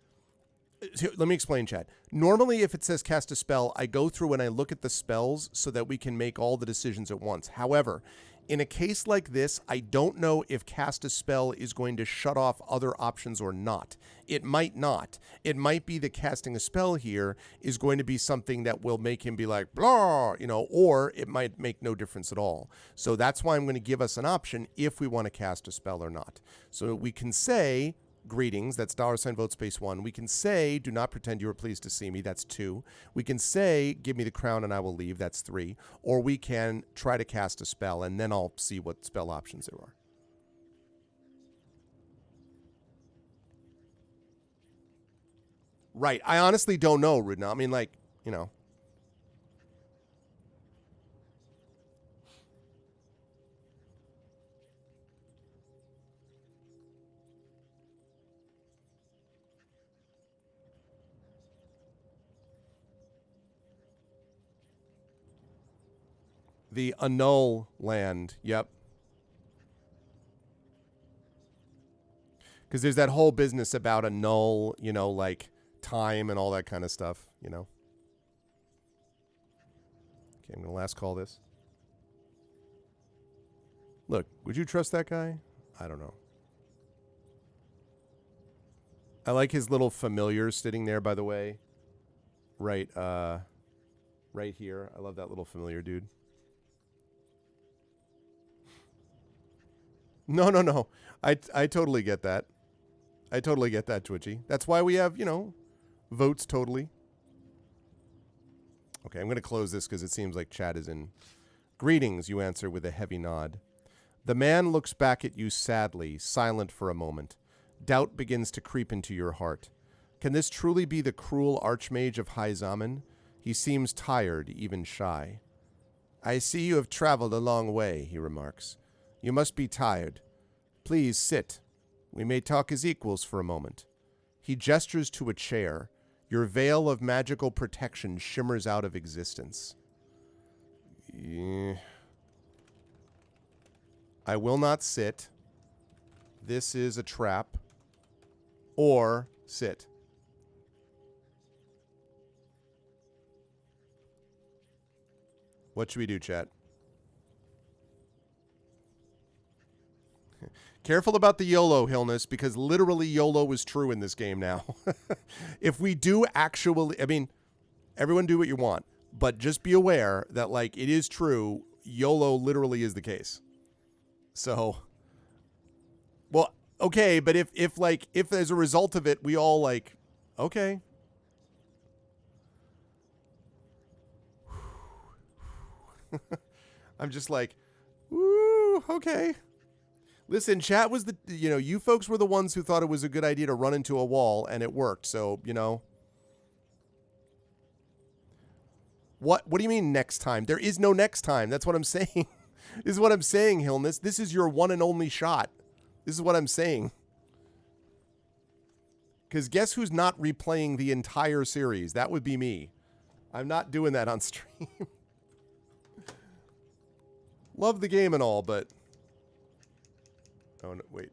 A: Let me explain, Chad. Normally, if it says cast a spell, I go through and I look at the spells so that we can make all the decisions at once. However, in a case like this, I don't know if cast a spell is going to shut off other options or not. It might not. It might be that casting a spell here is going to be something that will make him be like, blah, or it might make no difference at all. So that's why I'm going to give us an option if we want to cast a spell or not. So we can say... Greetings, that's $vote space 1. We can say, do not pretend you are pleased to see me, that's 2. We can say, give me the crown and I will leave, that's 3. Or we can try to cast a spell and then I'll see what spell options there are. Right, I honestly don't know, Rudna. I mean, like, The annul land, yep. Because there's that whole business about annul, like time and all that kind of stuff, Okay, I'm going to last call this. Look, would you trust that guy? I don't know. I like his little familiar sitting there, by the way. Right here. I love that little familiar dude. No. I totally get that. I totally get that, Twitchy. That's why we have, votes totally. Okay, I'm going to close this because it seems like chat is in. Greetings, you answer with a heavy nod. The man looks back at you sadly, silent for a moment. Doubt begins to creep into your heart. Can this truly be the cruel Archmage of High Zaman? He seems tired, even shy. I see you have traveled a long way, he remarks. You must be tired. Please sit. We may talk as equals for a moment. He gestures to a chair. Your veil of magical protection shimmers out of existence. I will not sit. This is a trap. Or sit. What should we do, chat? Careful about the YOLO, Hillness, because literally YOLO is true in this game now. If we do actually, everyone do what you want, But just be aware that, like, it is true. YOLO literally is the case. So, well, okay, but if as a result of it, we all like, okay. I'm just like, woo, okay. Listen, chat was you folks were the ones who thought it was a good idea to run into a wall, and it worked. So, What do you mean next time? There is no next time. That's what I'm saying. This is what I'm saying, Hilness. This is your one and only shot. This is what I'm saying. Because guess who's not replaying the entire series? That would be me. I'm not doing that on stream. Love the game and all, but... Oh, no, wait.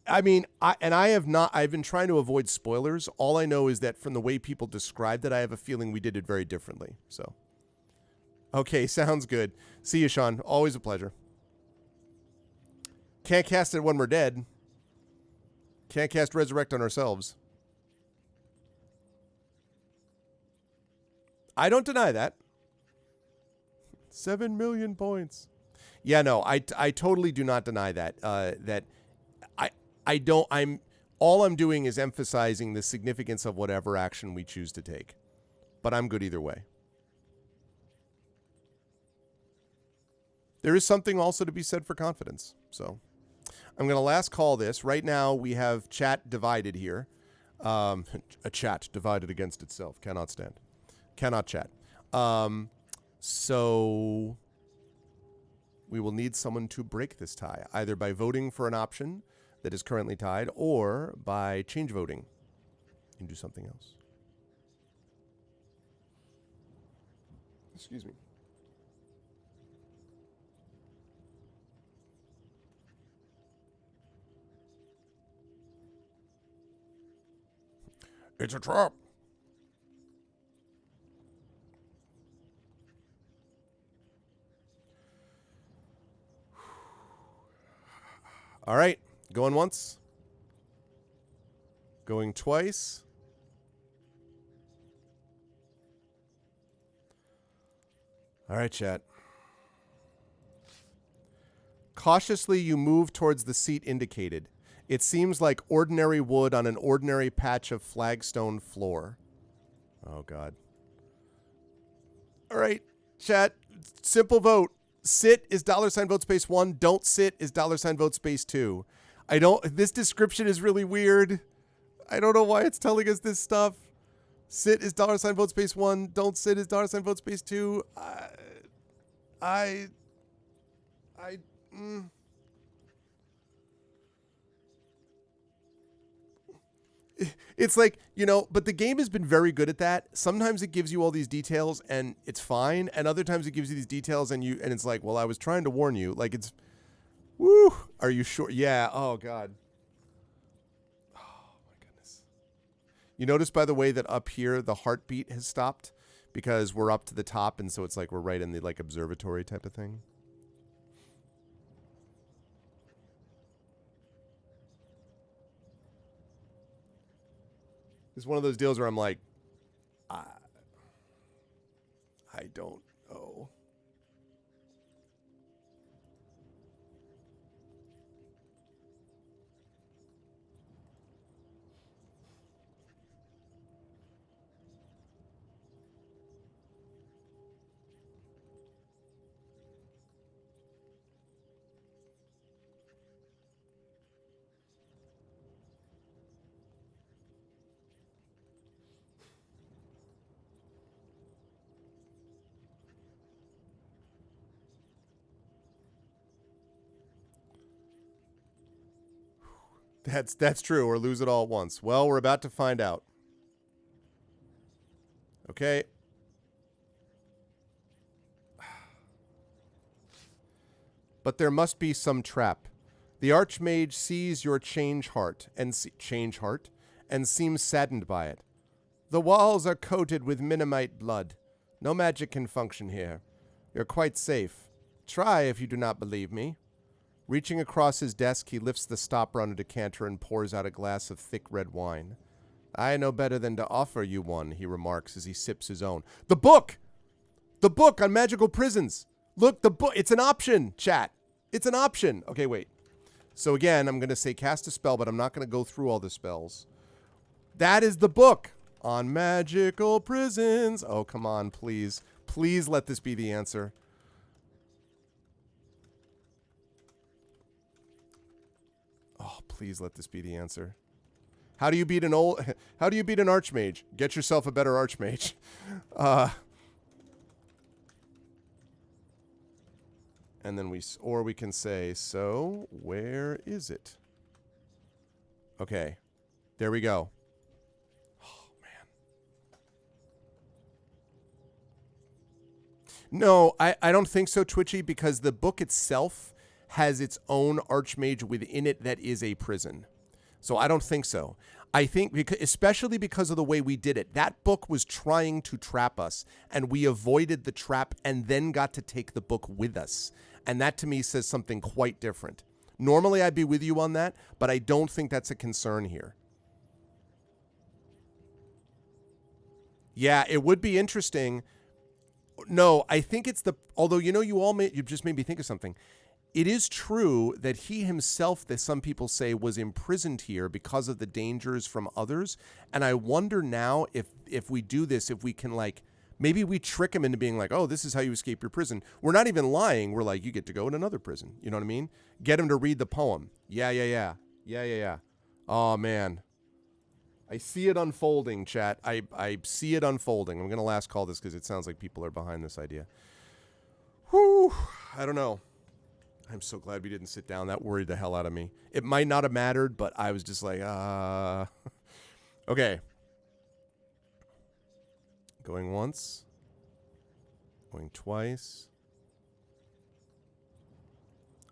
A: I mean, I've been trying to avoid spoilers. All I know is that from the way people described it, I have a feeling we did it very differently. So, okay, sounds good. See you, Sean. Always a pleasure. Can't cast it when we're dead. Can't cast Resurrect on ourselves. I don't deny that. 7 million points. Yeah, no, I totally do not deny that. All I'm doing is emphasizing the significance of whatever action we choose to take. But I'm good either way. There is something also to be said for confidence. So I'm going to last call this. Right now we have chat divided here. A chat divided against itself. Cannot stand. Cannot chat. So we will need someone to break this tie, either by voting for an option that is currently tied, or by change voting and do something else. Excuse me. It's a trap. All right. Going once. Going twice. All right, chat. Cautiously, you move towards the seat indicated. It seems like ordinary wood on an ordinary patch of flagstone floor. Oh, God. All right, chat. Simple vote. Sit is $vote space 1. Don't sit is $vote space 2. This description is really weird. I don't know why it's telling us this stuff. Sit is $vote space 1. Don't sit is $vote space 2. It's like, but the game has been very good at that. Sometimes it gives you all these details and it's fine. And other times it gives you these details and it's like, well, I was trying to warn you. Like it's, woo. Are you sure? Yeah. Oh, God. Oh, my goodness. You notice, by the way, that up here, the heartbeat has stopped because we're up to the top. And so it's like we're right in the like observatory type of thing. It's one of those deals where I'm like, I don't know. That's true, or lose it all at once. Well, we're about to find out. Okay. But there must be some trap. The Archmage sees your change heart and seems saddened by it. The walls are coated with Minimite blood. No magic can function here. You're quite safe. Try if you do not believe me. Reaching across his desk, he lifts the stopper on a decanter and pours out a glass of thick red wine. I know better than to offer you one, he remarks as he sips his own. The book! The book on magical prisons. Look, the book. It's an option, chat. It's an option. Okay, wait. So again, I'm going to say cast a spell, but I'm not going to go through all the spells. That is the book on magical prisons. Oh, come on, please. Please let this be the answer. Oh, please let this be the answer. How do you beat an archmage? Get yourself a better archmage. And then we can say, so where is it? Okay. There we go. Oh, man. No, I don't think so, Twitchy, because the book itself has its own archmage within it that is a prison. So I don't think so. I think, especially because of the way we did it, that book was trying to trap us, and we avoided the trap and then got to take the book with us. And that to me says something quite different. Normally I'd be with you on that, but I don't think that's a concern here. Yeah, it would be interesting. No, I think it's although, you just made me think of something. It is true that he himself, that some people say, was imprisoned here because of the dangers from others. And I wonder now if we do this, if we can maybe we trick him into being like, oh, this is how you escape your prison. We're not even lying. We're like, you get to go in another prison. You know what I mean? Get him to read the poem. Yeah. Oh, man. I see it unfolding, chat. I see it unfolding. I'm going to last call this because it sounds like people are behind this idea. Whew. I don't know. I'm so glad we didn't sit down. That worried the hell out of me. It might not have mattered, but I was just like, Okay. Going once. Going twice.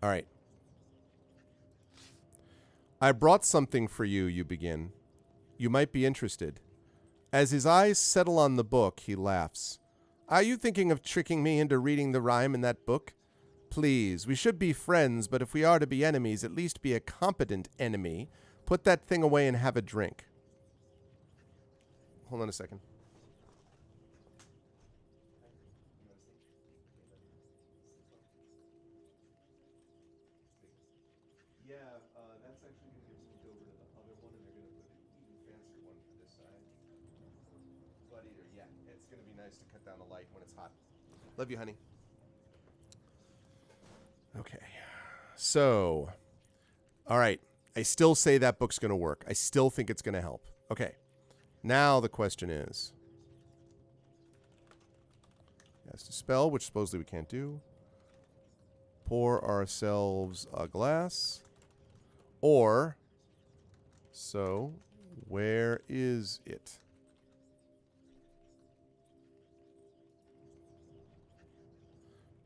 A: All right. I brought something for you, you begin. You might be interested. As his eyes settle on the book, he laughs. Are you thinking of tricking me into reading the rhyme in that book? Please, we should be friends, but if we are to be enemies, at least be a competent enemy. Put that thing away and have a drink. Hold on a second. That's actually going to get moved over to the other one, and they're going to put an even fancier one for this side. But it's going to be nice to cut down the light when it's hot. Love you, honey. Okay. So, all right. I still say that book's going to work. I still think it's going to help. Okay. Now the question is, cast a spell, which supposedly we can't do. Pour ourselves a glass. Or, so, where is it?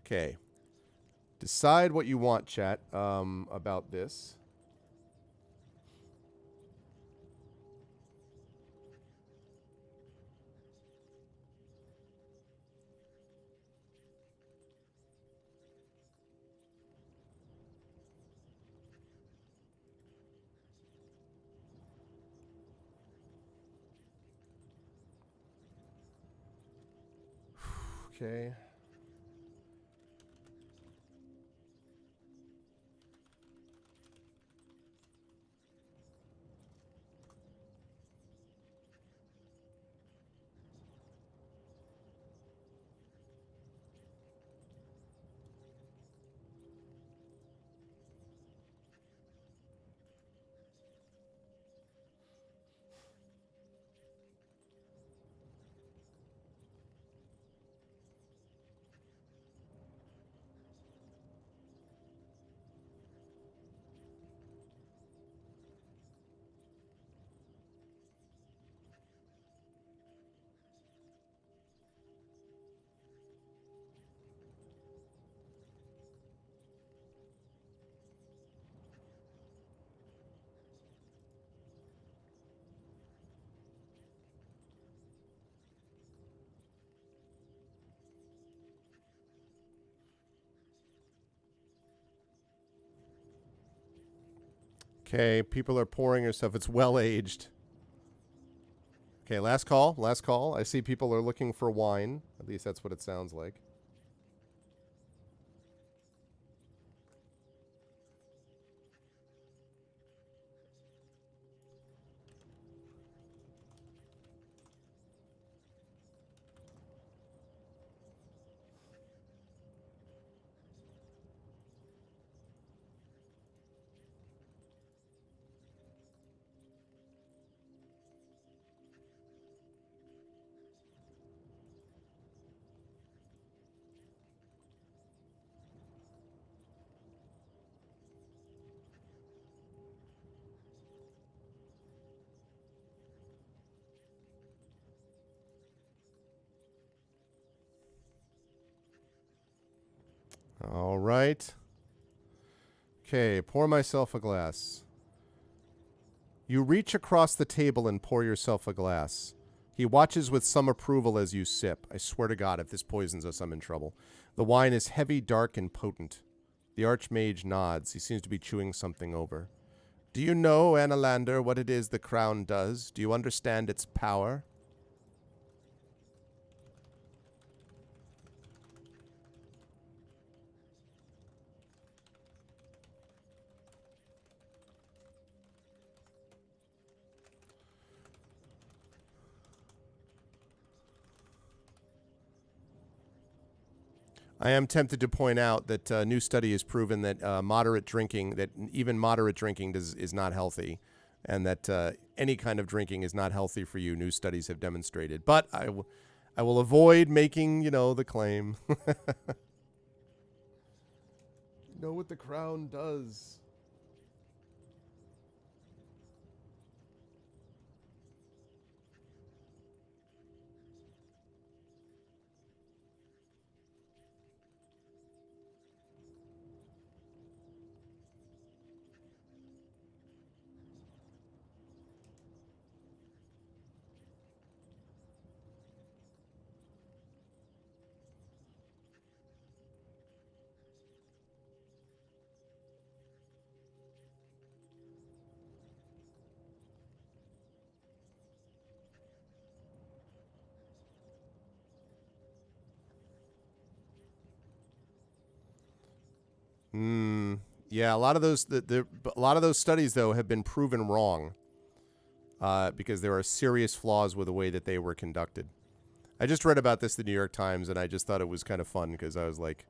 A: Okay. Decide what you want, chat, about this. Okay. Okay, people are pouring her stuff. It's well aged. Okay, last call. Last call. I see people are looking for wine. At least that's what it sounds like. All right. Okay, pour myself a glass. You reach across the table and pour yourself a glass. He watches with some approval as you sip. I swear to God, if this poisons us, I'm in trouble. The wine is heavy, dark, and potent. The Archmage nods. He seems to be chewing something over. Do you know, Annalander, what it is the crown does? Do you understand its power? I am tempted to point out that a new study has proven that moderate drinking, that even moderate drinking is not healthy, and that any kind of drinking is not healthy for you. New studies have demonstrated. But I will avoid making, the claim. Know what the crown does. Yeah, a lot of those a lot of those studies though have been proven wrong because there are serious flaws with the way that they were conducted. I just read about this in the New York Times, and I just thought it was kind of fun because I was like,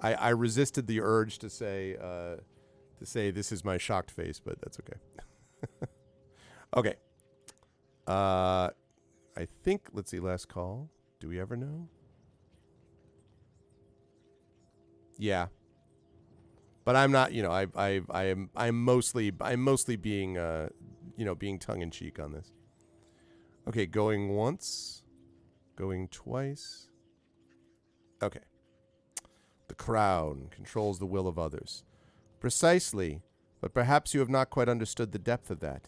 A: I resisted the urge to say this is my shocked face, but that's okay. Okay. I think, let's see, last call. Do we ever know? Yeah. But I'm not, I'm mostly being being tongue in cheek on this. Okay, going once, going twice. Okay. The crown controls the will of others. Precisely, but perhaps you have not quite understood the depth of that.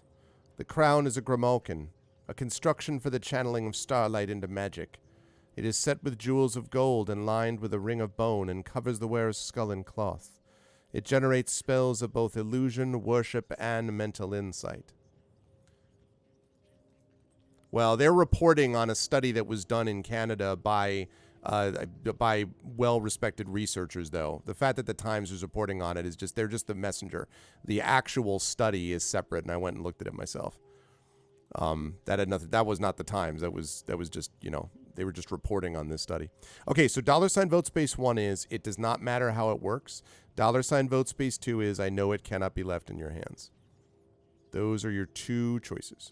A: The crown is a Grimalkin, a construction for the channeling of starlight into magic. It is set with jewels of gold and lined with a ring of bone and covers the wearer's skull in cloth. It generates spells of both illusion, worship, and mental insight. Well, they're reporting on a study that was done in Canada by well-respected researchers, though. The fact that the Times is reporting on it is just, they're just the messenger. The actual study is separate, and I went and looked at it myself. That had nothing. That was not the Times. That was just, they were just reporting on this study. Okay, so $ vote space 1 is it does not matter how it works. $ vote space 2 is I know it cannot be left in your hands. Those are your two choices.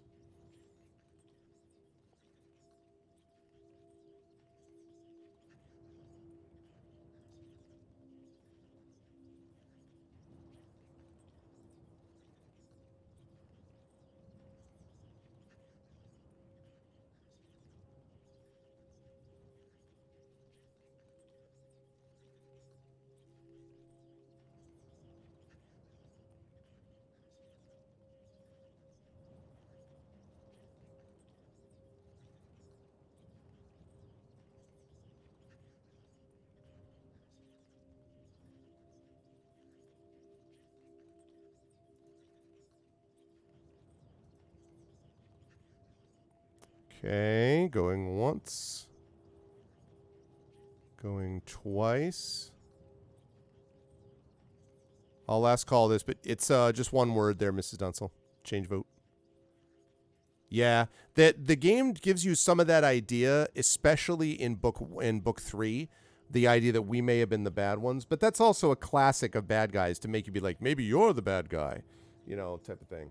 A: Okay, going once. Going twice. I'll last call this, but it's just one word there, Mrs. Dunsel. Change vote. Yeah, that the game gives you some of that idea, especially in book 3, the idea that we may have been the bad ones. But that's also a classic of bad guys to make you be like, maybe you're the bad guy, you know, type of thing.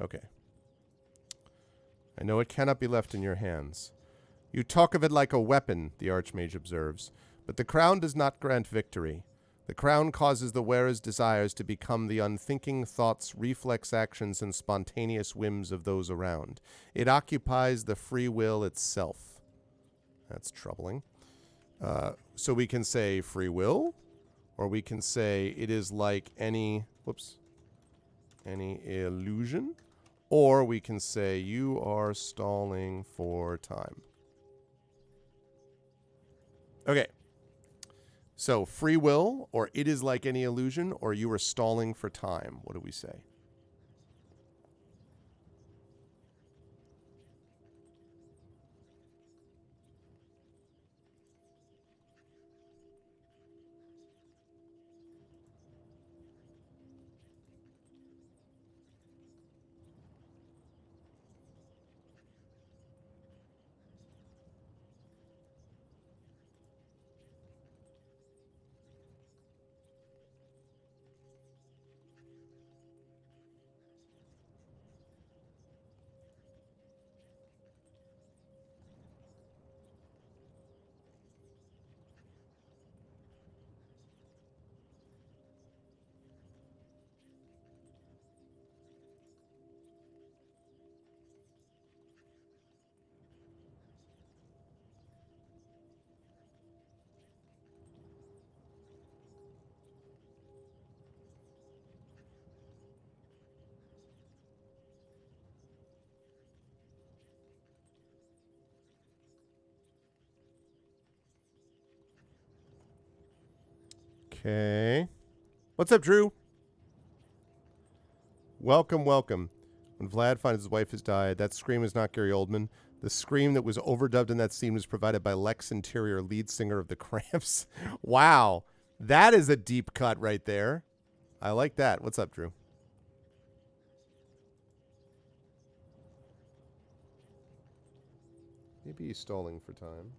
A: Okay. I know it cannot be left in your hands. You talk of it like a weapon, the Archmage observes, but the crown does not grant victory. The crown causes the wearer's desires to become the unthinking thoughts, reflex actions, and spontaneous whims of those around. It occupies the free will itself. That's troubling. So we can say free will, or we can say it is like any illusion, or we can say you are stalling for time. Okay. So free will, or it is like any illusion, or you are stalling for time. What do we say? Okay. What's up, Drew? Welcome, welcome. When Vlad finds his wife has died, that scream is not Gary Oldman. The scream that was overdubbed in that scene was provided by Lex Interior, lead singer of the Cramps. Wow. That is a deep cut right there. I like that. What's up, Drew? Maybe he's stalling for time.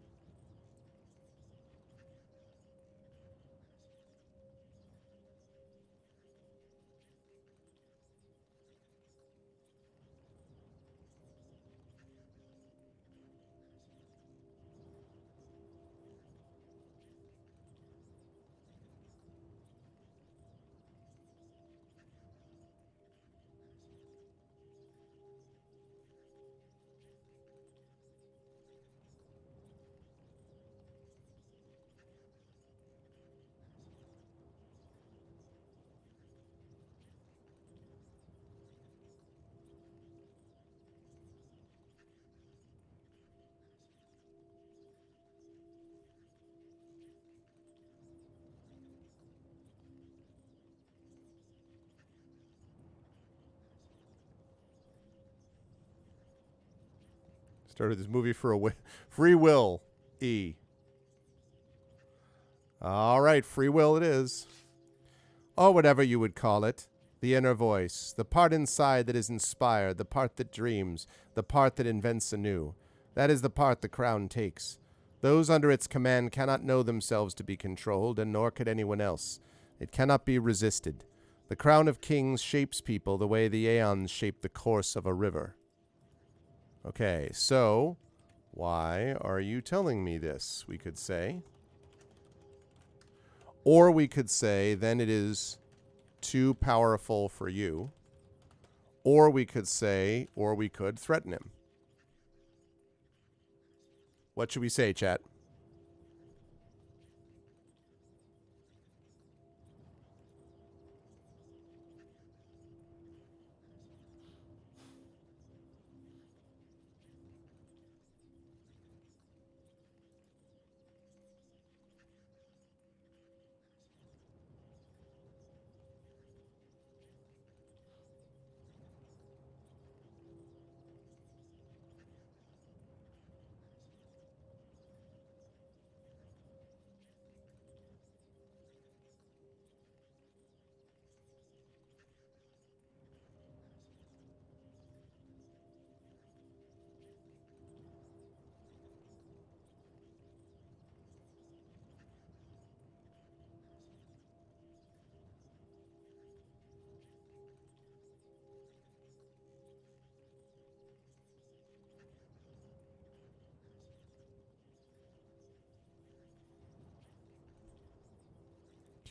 A: Started this movie for a free will. E. All right, free will it is. Or whatever you would call it. The inner voice, the part inside that is inspired, the part that dreams, the part that invents anew. That is the part the crown takes. Those under its command cannot know themselves to be controlled, and nor could anyone else. It cannot be resisted. The crown of kings shapes people the way the aeons shape the course of a river. Okay, so why are you telling me this, we could say. Or we could say, then it is too powerful for you. Or we could say, or we could threaten him. What should we say, chat?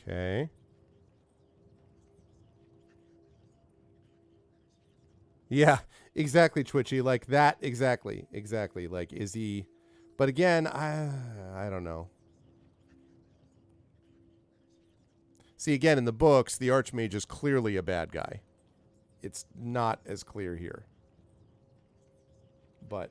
A: Okay. Yeah, exactly, Twitchy. Like that, exactly. Exactly. Like, is he. But again, I don't know. See, again, in the books, the Archmage is clearly a bad guy. It's not as clear here. But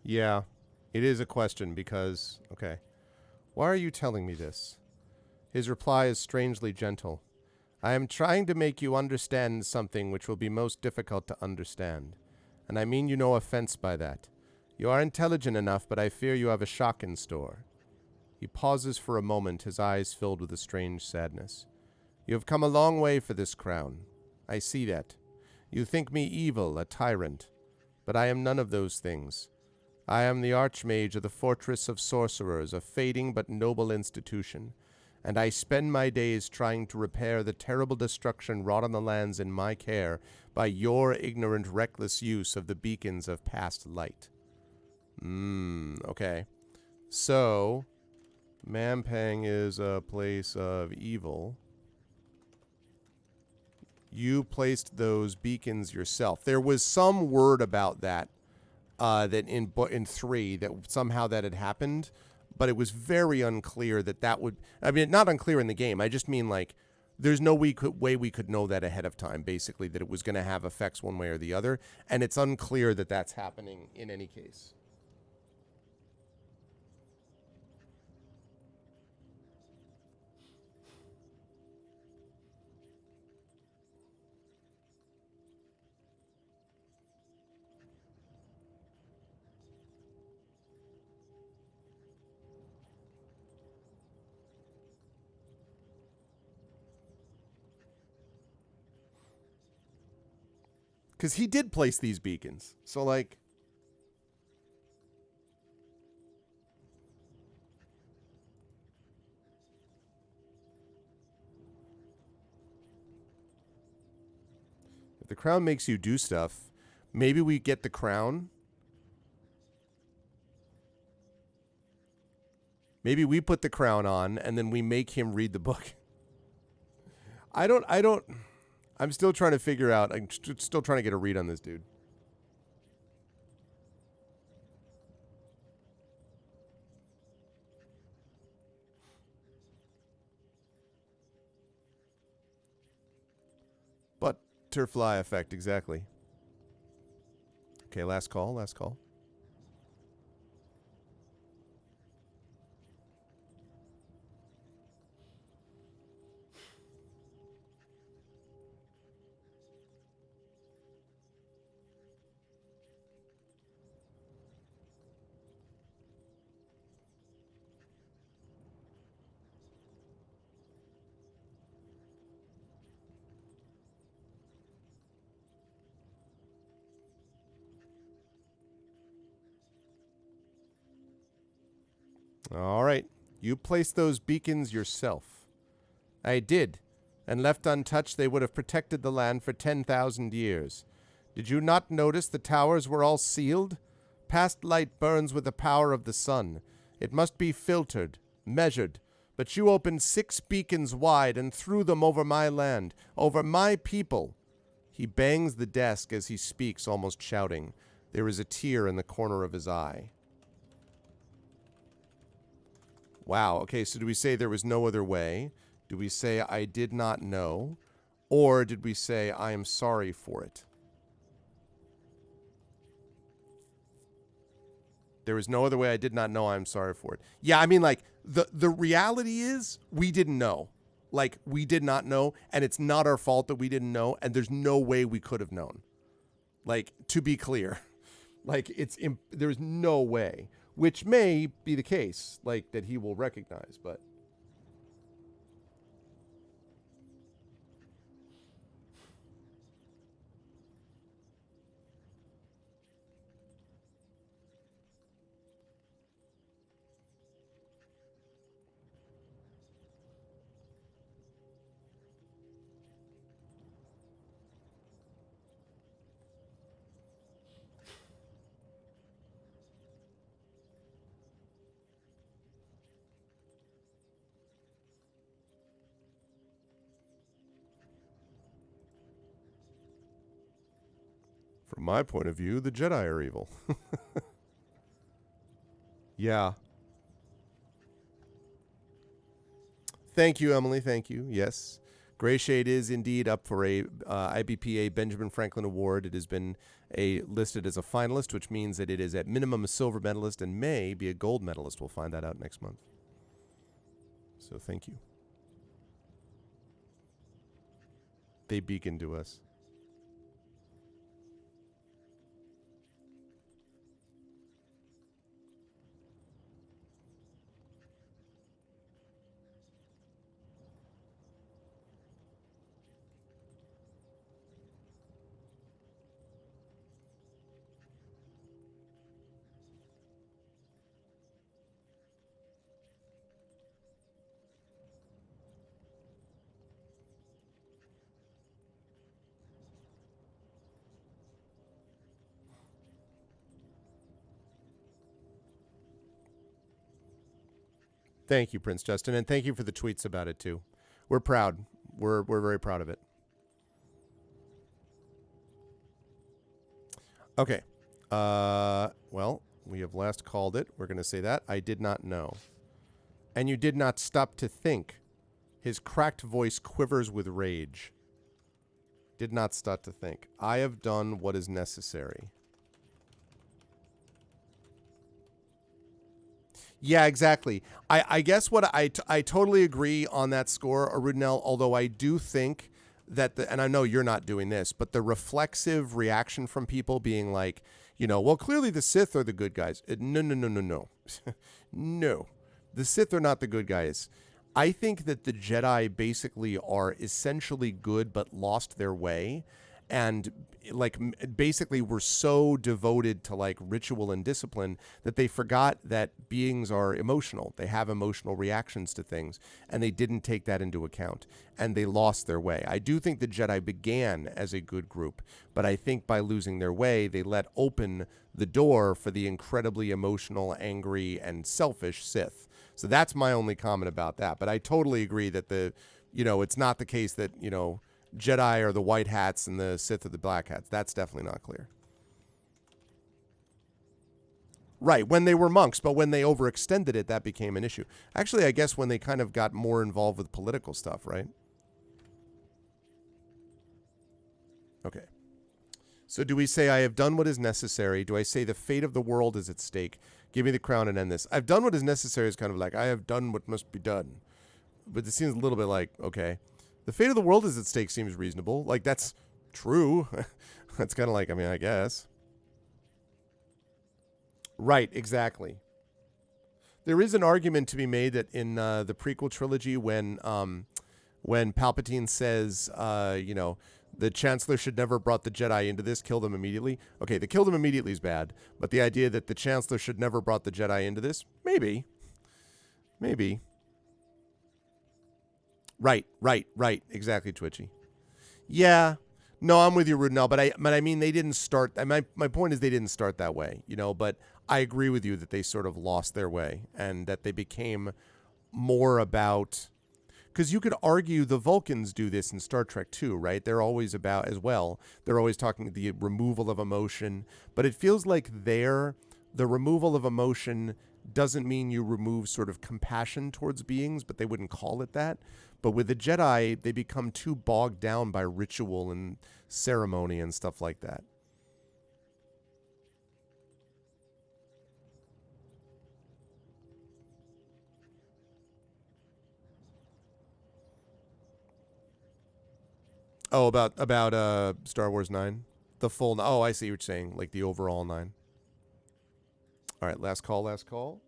A: yeah, it is a question because, okay. Why are you telling me this? His reply is strangely gentle. I am trying to make you understand something which will be most difficult to understand. And I mean you no offense by that. You are intelligent enough, but I fear you have a shock in store. He pauses for a moment, his eyes filled with a strange sadness. You have come a long way for this crown. I see that. You think me evil, a tyrant. But I am none of those things. I am the Archmage of the Fortress of Sorcerers, a fading but noble institution, and I spend my days trying to repair the terrible destruction wrought on the lands in my care by your ignorant, reckless use of the beacons of past light. Okay. So, Mampang is a place of evil. You placed those beacons yourself. There was some word about that. That in 3 that somehow that had happened, but it was very unclear that would. I mean, not unclear in the game. I just mean like there's no way we could know that ahead of time. Basically, that it was going to have effects one way or the other, and it's unclear that that's happening in any case. Because he did place these beacons, so like. If the crown makes you do stuff, maybe we get the crown. Maybe we put the crown on and then we make him read the book. I don't. I'm still trying to figure out. I'm still trying to get a read on this dude. Butterfly effect, exactly. Okay, last call, last call. All right. You placed those beacons yourself. I did. And left untouched, they would have protected the land for 10,000 years. Did you not notice the towers were all sealed? Past light burns with the power of the sun. It must be filtered, measured. But you opened 6 beacons wide and threw them over my land, over my people. He bangs the desk as he speaks, almost shouting. There is a tear in the corner of his eye. Wow. Okay, so do we say there was no other way? Do we say I did not know? Or did we say I am sorry for it? There was no other way. I did not know. I'm sorry for it. Yeah, I mean, like, the reality is we didn't know. Like, we did not know, and it's not our fault that we didn't know, and there's no way we could have known. Like, to be clear. Like, there's no way. Which may be the case, like, that he will recognize, but... From my point of view, the Jedi are evil. Yeah. Thank you, Emily. Thank you. Yes. Greyshade is indeed up for a IBPA Benjamin Franklin Award. It has been listed as a finalist, which means that it is at minimum a silver medalist and may be a gold medalist. We'll find that out next month. So thank you. They beacon to us. Thank you, Prince Justin, and thank you for the tweets about it too. We're proud. We're very proud of it. Okay. Well, we have last called it. We're going to say that. I did not know. And you did not stop to think. His cracked voice quivers with rage. Did not stop to think. I have done what is necessary. Yeah, exactly. I guess what I totally agree on that score, Arudinel, although I do think that, and I know you're not doing this, but the reflexive reaction from people being like, you know, well, clearly the Sith are the good guys. No. No. The Sith are not the good guys. I think that the Jedi basically are essentially good but lost their way. And like basically were so devoted to like ritual and discipline that they forgot that beings are emotional. They have emotional reactions to things, and they didn't take that into account, and they lost their way. I do think the Jedi began as a good group, but I think by losing their way, they let open the door for the incredibly emotional, angry, and selfish Sith. So that's my only comment about that. But I totally agree that it's not the case that, Jedi are the white hats and the Sith are the black hats. That's definitely not clear. Right, when they were monks, but when they overextended it, that became an issue. Actually, I guess when they kind of got more involved with political stuff, right? Okay. So do we say I have done what is necessary? Do I say the fate of the world is at stake? Give me the crown and end this. I've done what is necessary is kind of like I have done what must be done. But it seems a little bit like, okay. The fate of the world is at stake seems reasonable. Like, that's true. That's kind of like, I guess. Right, exactly. There is an argument to be made that in the prequel trilogy when Palpatine says, the Chancellor should never have brought the Jedi into this, kill them immediately. Okay, the kill them immediately is bad, but the idea that the Chancellor should never have brought the Jedi into this, maybe. Right. Exactly, Twitchy. Yeah. No, I'm with you, Rudnell, but I mean, they didn't start. My point is they didn't start that way, but I agree with you that they sort of lost their way and that they became more about, Because you could argue the Vulcans do this in Star Trek too, right? They're always about, as well, they're always talking the removal of emotion. But it feels like the removal of emotion doesn't mean you remove sort of compassion towards beings, but they wouldn't call it that. But with the Jedi, they become too bogged down by ritual and ceremony and stuff like that. Oh, about Star Wars 9? The full. Oh, I see what you're saying. Like the overall 9. All right, last call, last call.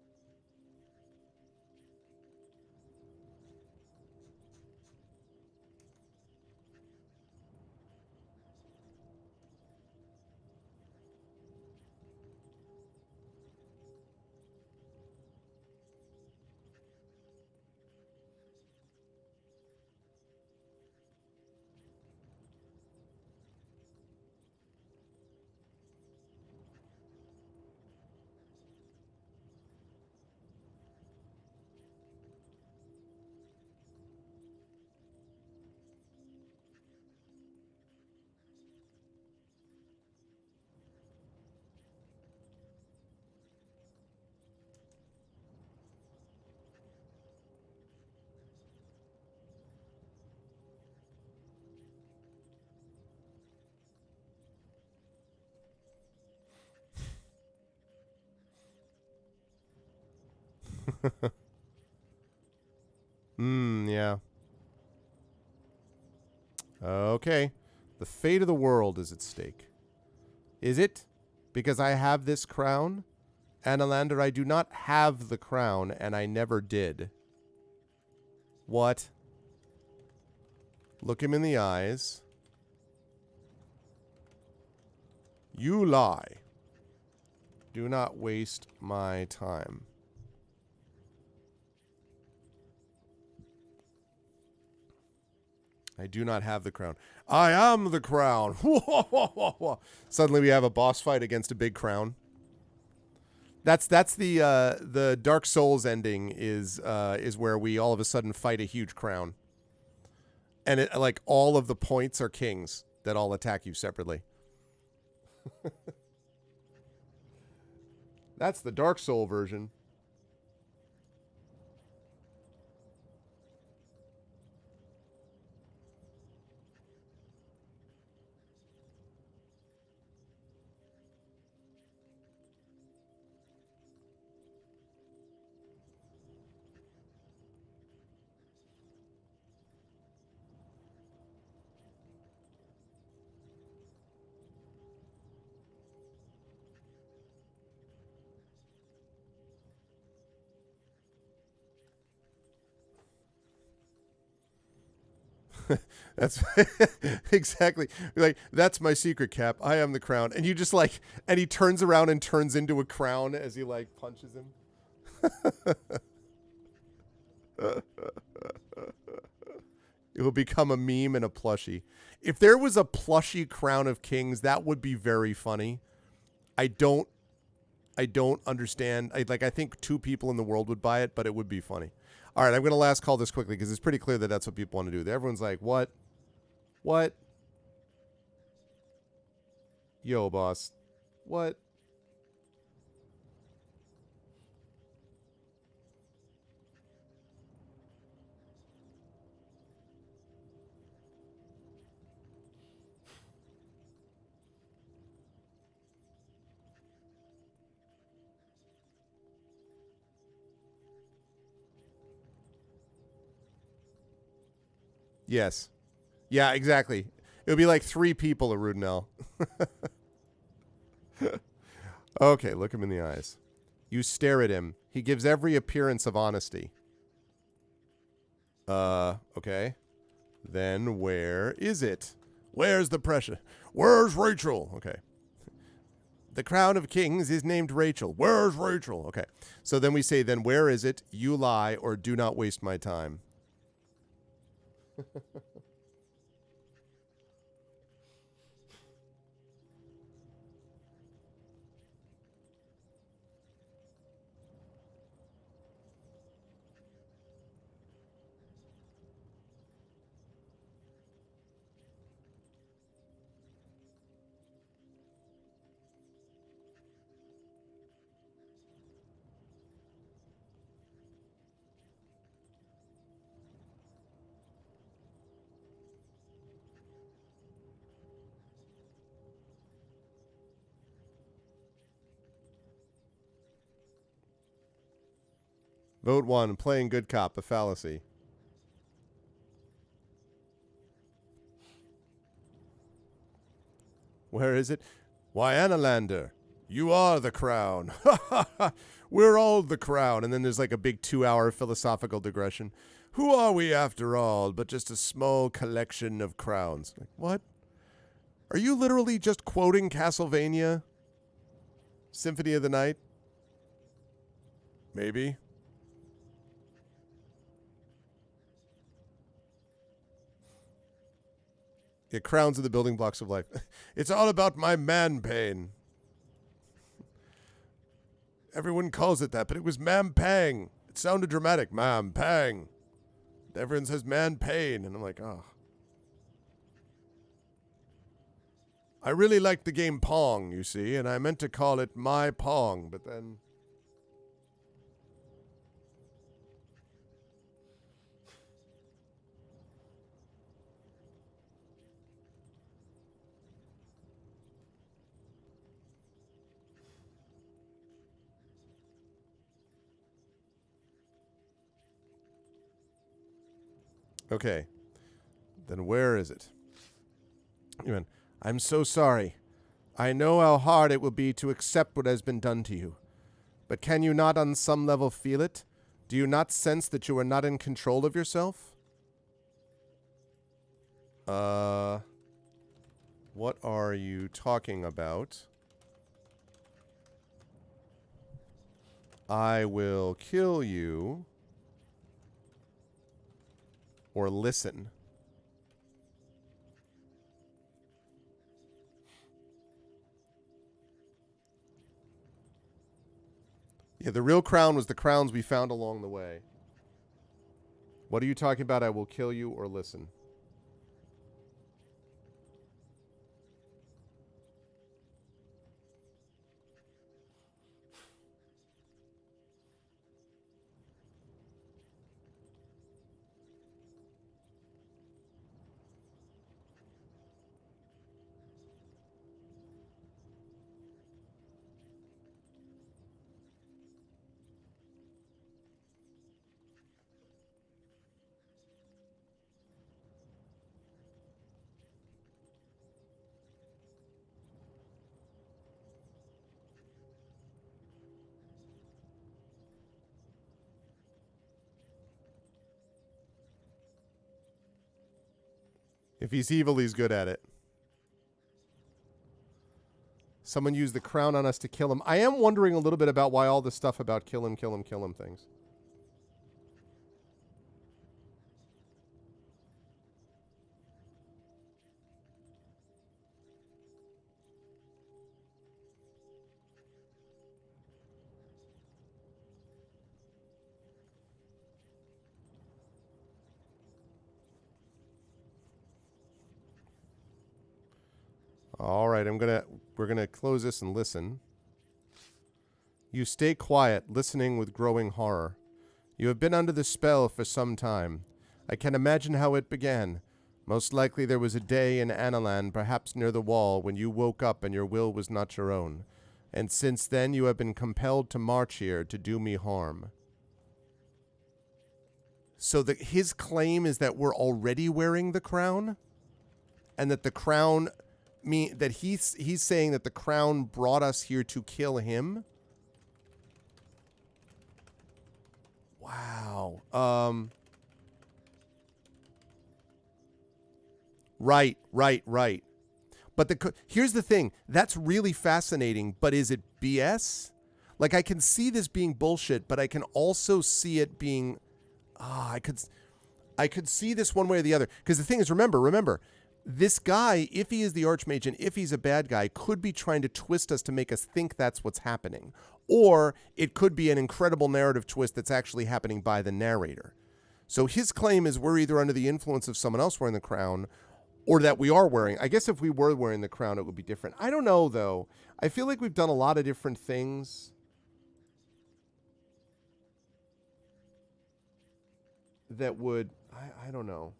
A: Yeah. Okay. The fate of the world is at stake. Is it? Because I have this crown? Analander, I do not have the crown, and I never did. What? Look him in the eyes. You lie. Do not waste my time. I do not have the crown. I am the crown. Suddenly we have a boss fight against a big crown. That's the Dark Souls ending is where we all of a sudden fight a huge crown. And it, like, all of the points are kings that all attack you separately. That's the Dark Soul version. That's exactly like, that's my secret, Cap. I am the crown. And you just like, and he turns around and turns into a crown as he like punches him. It will become a meme and a plushie. If there was a plushie crown of kings, that would be very funny. I don't understand. I think 2 people in the world would buy it, but it would be funny. All right, I'm going to last call this quickly because it's pretty clear that that's what people want to do. Everyone's like, what? What? Yo, boss. What? Yes. Yeah, exactly. It would be like 3 people at Rudenell. Okay, look him in the eyes. You stare at him. He gives every appearance of honesty. Okay. Then where is it? Where's the pressure? Where's Rachel? Okay. The crown of kings is named Rachel. Where's Rachel? Okay. So then we say, then where is it? You lie or do not waste my time. Vote 1, playing good cop, a fallacy. Where is it? Why, Annalander, you are the crown. We're all the crown. And then there's like a big 2-hour philosophical digression. Who are we after all but just a small collection of crowns? Like, what? Are you literally just quoting Castlevania? Symphony of the Night? Maybe. Yeah, crowns are the building blocks of life. It's all about my man pain. Everyone calls it that, but it was mam pang. It sounded dramatic. Mam pang. Everyone says man pain, and I'm like, oh. I really liked the game Pong, you see, and I meant to call it My Pong, but then... Okay. Then where is it? Even, I'm so sorry. I know how hard it will be to accept what has been done to you. But can you not on some level feel it? Do you not sense that you are not in control of yourself? What are you talking about? I will kill you. Or listen. Yeah, the real crown was the crowns we found along the way. What are you talking about? I will kill you or listen. If he's evil, he's good at it. Someone used the crown on us to kill him. I am wondering a little bit about why all this stuff about kill him things. All right, we're gonna close this and listen. You stay quiet, listening with growing horror. You have been under the spell for some time. I can imagine how it began. Most likely there was a day in Analand, perhaps near the wall, when you woke up and your will was not your own. And since then you have been compelled to march here to do me harm. So his claim is that we're already wearing the crown? And that the crown... that he's saying that the crown brought us here to kill him? Wow. Right. But here's the thing. That's really fascinating, but is it BS? Like, I can see this being bullshit, but I can also see it being... I could see this one way or the other. Because the thing is, remember, this guy, if he is the Archmage and if he's a bad guy, could be trying to twist us to make us think that's what's happening. Or it could be an incredible narrative twist that's actually happening by the narrator. So his claim is we're either under the influence of someone else wearing the crown or that we are wearing. I guess if we were wearing the crown, it would be different. I don't know, though. I feel like we've done a lot of different things that would... I don't know.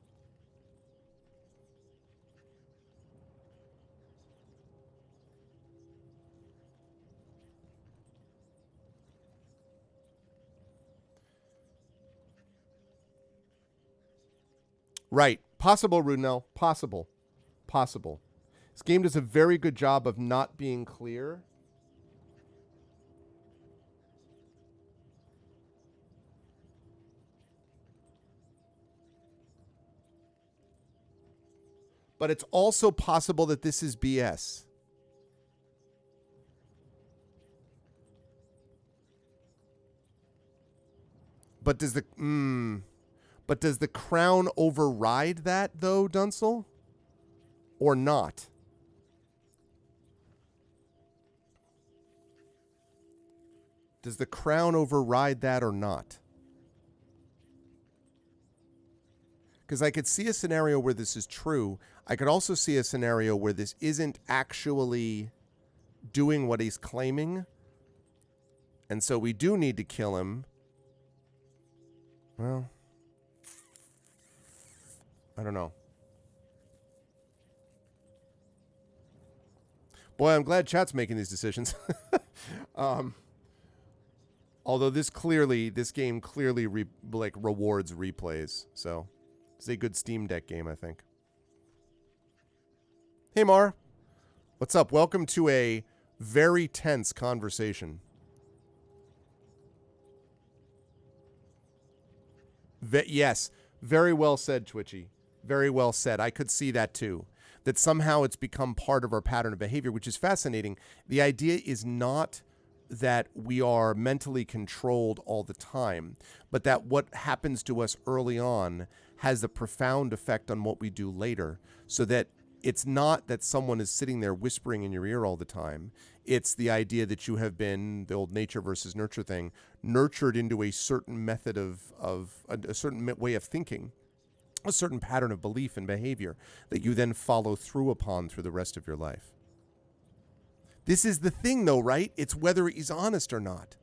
A: Right. Possible, Runel. Possible. Possible. This game does a very good job of not being clear. But it's also possible that this is BS. But does the crown override that though, Dunsel? Or not? Does the crown override that or not? Because I could see a scenario where this is true. I could also see a scenario where this isn't actually doing what he's claiming. And so we do need to kill him. Well, I don't know. Boy, I'm glad chat's making these decisions. Although this game clearly rewards replays. So it's a good Steam Deck game, I think. Hey, Mar. What's up? Welcome to a very tense conversation. Yes, very well said, Twitchy. Very well said. I could see that too. That somehow it's become part of our pattern of behavior, which is fascinating. The idea is not that we are mentally controlled all the time, but that what happens to us early on has a profound effect on what we do later, so that it's not that someone is sitting there whispering in your ear all the time. It's the idea that you have been, the old nature versus nurture thing, nurtured into a certain method of a certain way of thinking, a certain pattern of belief and behavior that you then follow through upon through the rest of your life. This is the thing, though, right? It's whether he's honest or not.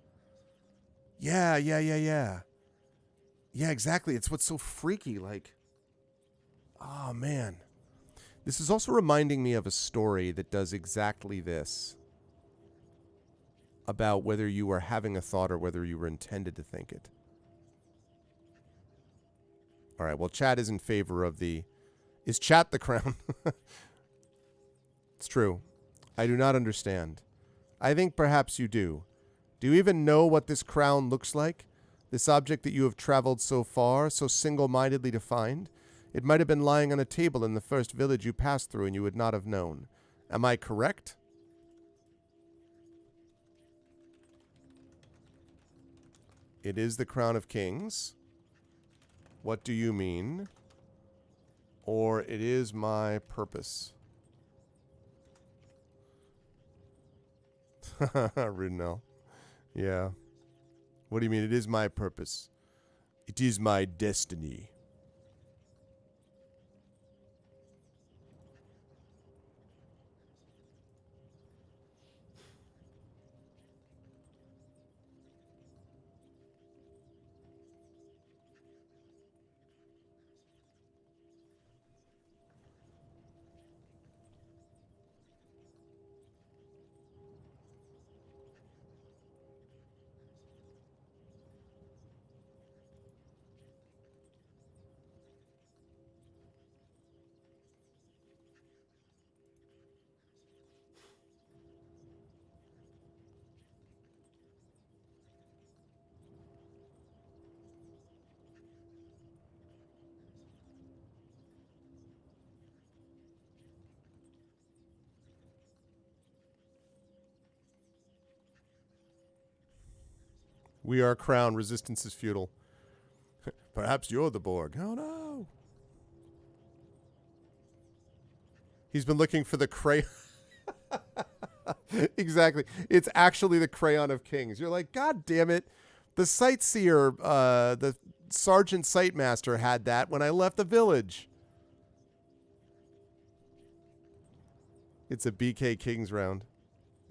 A: Yeah. Yeah, exactly. It's what's so freaky. Like, oh, man. This is also reminding me of a story that does exactly this, about whether you were having a thought or whether you were intended to think it. All right, well, chat is in favor of the... Is chat the crown? It's true. I do not understand. I think perhaps you do. Do you even know what this crown looks like? This object that you have traveled so far, so single-mindedly to find? It might have been lying on a table in the first village you passed through and you would not have known. Am I correct? It is the crown of kings. What do you mean? Or it is my purpose. Rudnell. Yeah. What do you mean? It is my purpose. It is my destiny. We are crown. Resistance is futile. Perhaps you're the Borg. Oh, no. He's been looking for the crayon. Exactly. It's actually the crayon of kings. You're like, God damn it. The sightseer, the sergeant sightmaster had that when I left the village. It's a BK Kings round.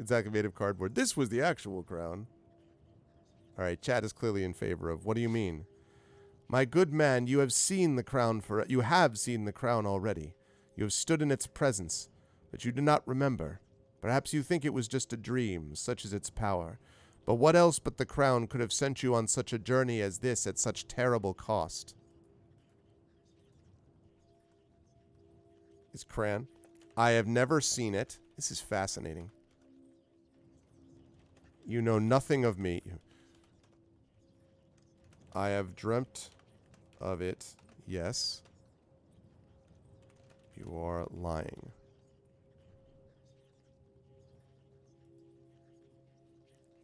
A: It's activated cardboard. This was the actual crown. All right, chat is clearly in favor of. What do you mean? My good man, you have seen the crown already. You have stood in its presence, but you do not remember. Perhaps you think it was just a dream, such is its power. But what else but the crown could have sent you on such a journey as this at such terrible cost? is Cran. I have never seen it. This is fascinating. You know nothing of me. I have dreamt of it. Yes. You are lying.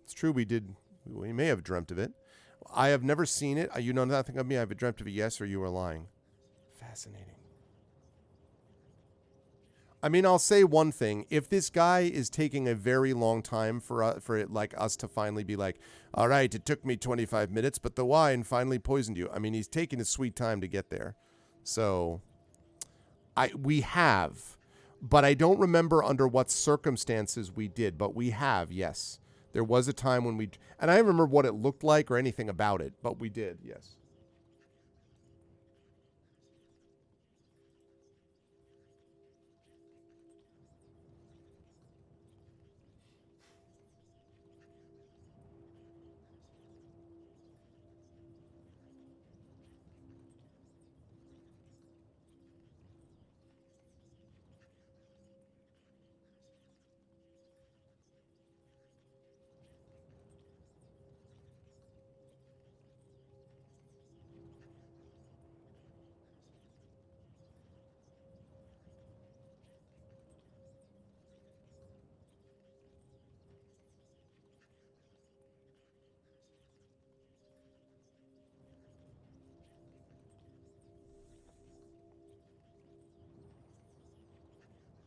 A: It's true, we may have dreamt of it. I have never seen it. You know nothing of me. I have dreamt of it. Yes, or you are lying. Fascinating. I mean, I'll say one thing. If this guy is taking a very long time for it, like us to finally be like, all right, it took me 25 minutes, but the wine finally poisoned you. I mean, he's taking his sweet time to get there. So we have, but I don't remember under what circumstances we did, but we have, yes. There was a time when and I don't remember what it looked like or anything about it, but we did, yes.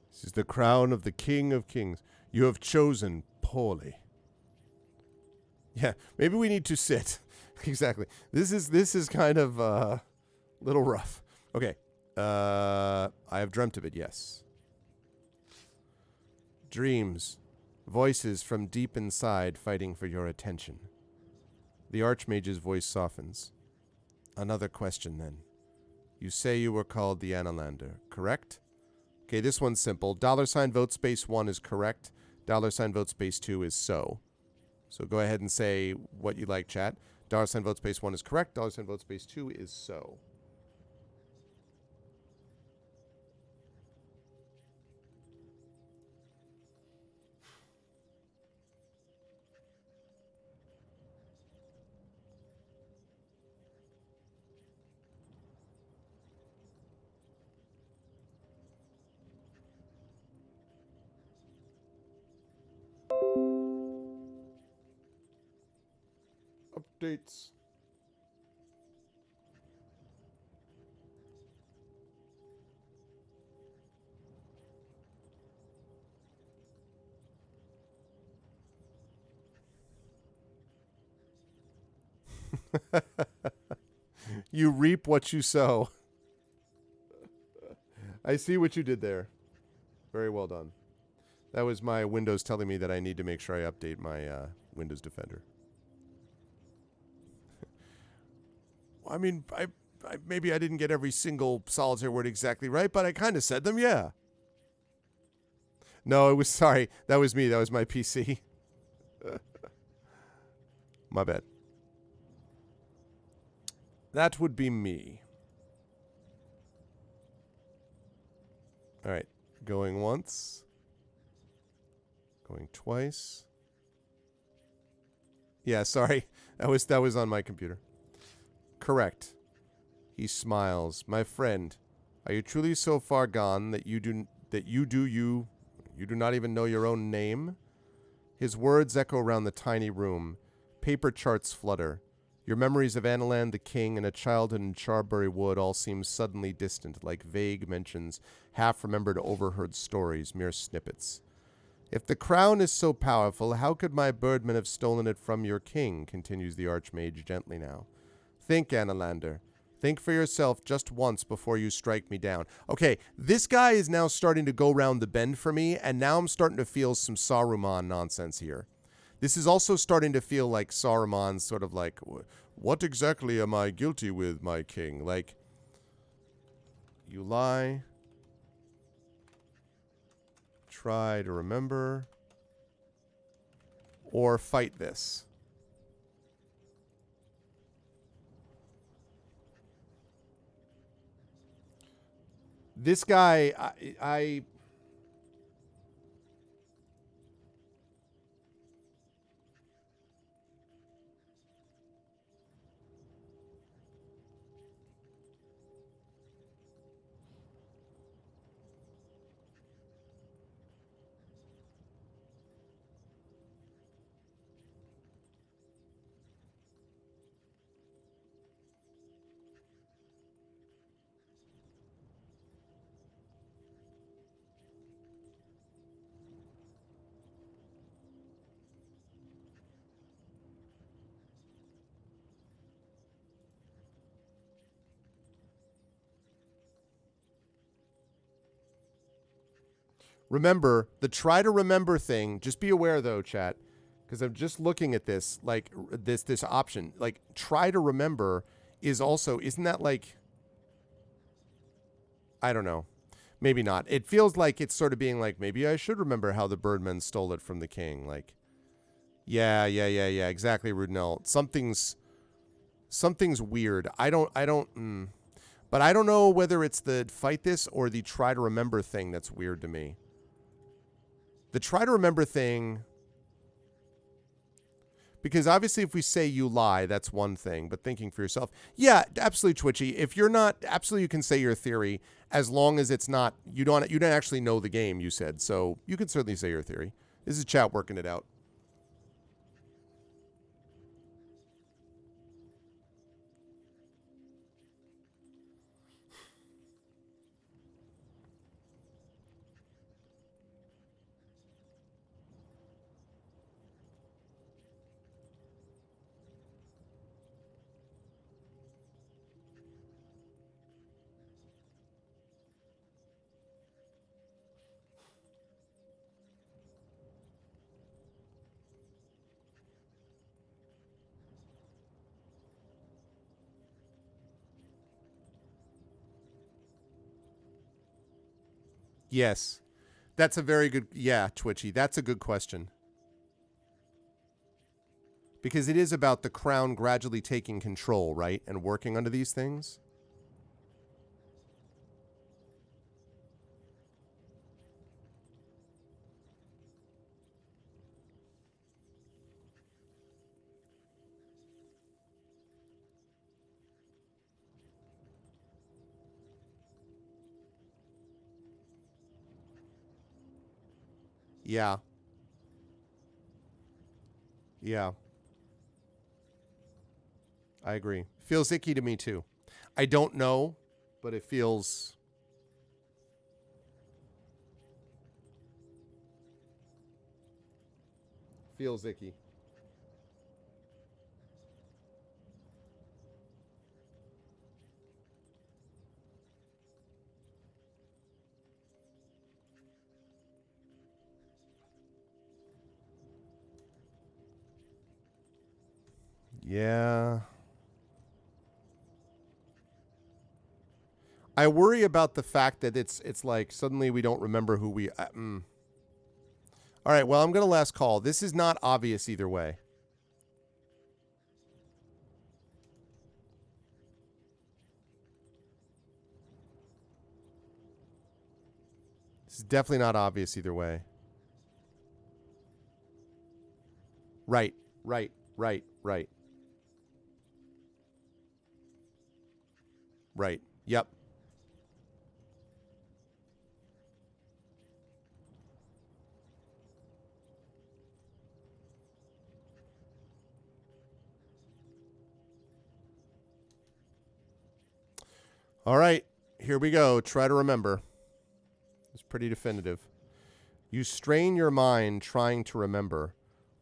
A: This is the crown of the King of Kings. You have chosen poorly. Yeah, maybe we need to sit. Exactly. This is kind of a little rough. Okay. I have dreamt of it, yes. Dreams. Voices from deep inside fighting for your attention. The Archmage's voice softens. Another question, then. You say you were called the Analander, correct? Okay, this one's simple. $ vote space 1 is correct. $ vote space 2 is so. So go ahead and say what you like, chat. $ vote space 1 is correct. $ vote space 2 is so. Updates. You reap what you sow. I see what you did there. Very well done. That was my Windows telling me that I need to make sure I update my Windows Defender. I mean, maybe I didn't get every single solitary word exactly right, but I kind of said them, yeah. No, it was, sorry. That was me. That was my PC. My bad. That would be me. All right. Going once. Going twice. Yeah, sorry. That was on my computer. Correct. He smiles. My friend, are you truly so far gone that you do not even know your own name? His words echo around the tiny room. Paper charts flutter. Your memories of Analand the King and a childhood in Charbury Wood all seem suddenly distant, like vague mentions, half-remembered overheard stories, mere snippets. If the crown is so powerful, how could my birdmen have stolen it from your king? Continues the Archmage gently now. Think, Analander. Think for yourself just once before you strike me down. Okay, this guy is now starting to go round the bend for me, and now I'm starting to feel some Saruman nonsense here. This is also starting to feel like Saruman's sort of like, what exactly am I guilty with, my king? Like, you lie. Try to remember. Or fight this. This guy, I remember the try to remember thing. Just be aware though, chat, because I'm just looking at this, like this option, like try to remember is also, isn't that like, I don't know. Maybe not. It feels like it's sort of being like, maybe I should remember how the birdmen stole it from the king. Like, yeah. Exactly, Rudnell. Something's weird. But I don't know whether it's the fight this or the try to remember thing that's weird to me. The try to remember thing, because obviously if we say you lie, that's one thing, but thinking for yourself, yeah, absolutely, Twitchy. If you're not, absolutely you can say your theory as long as it's not, you don't actually know the game, you said, so you can certainly say your theory. This is chat working it out. Yes. That's a very good, yeah, Twitchy. That's a good question. Because it is about the crown gradually taking control, right? And working under these things. Yeah. Yeah. I agree. Feels icky to me too. I don't know, but it feels icky. Yeah. I worry about the fact that it's like suddenly we don't remember who we. All right. Well, I'm gonna last call. This is not obvious either way. This is definitely not obvious either way. Right. Right. Right. Right. Right. Yep. All right. Here we go. Try to remember. It's pretty definitive. You strain your mind trying to remember,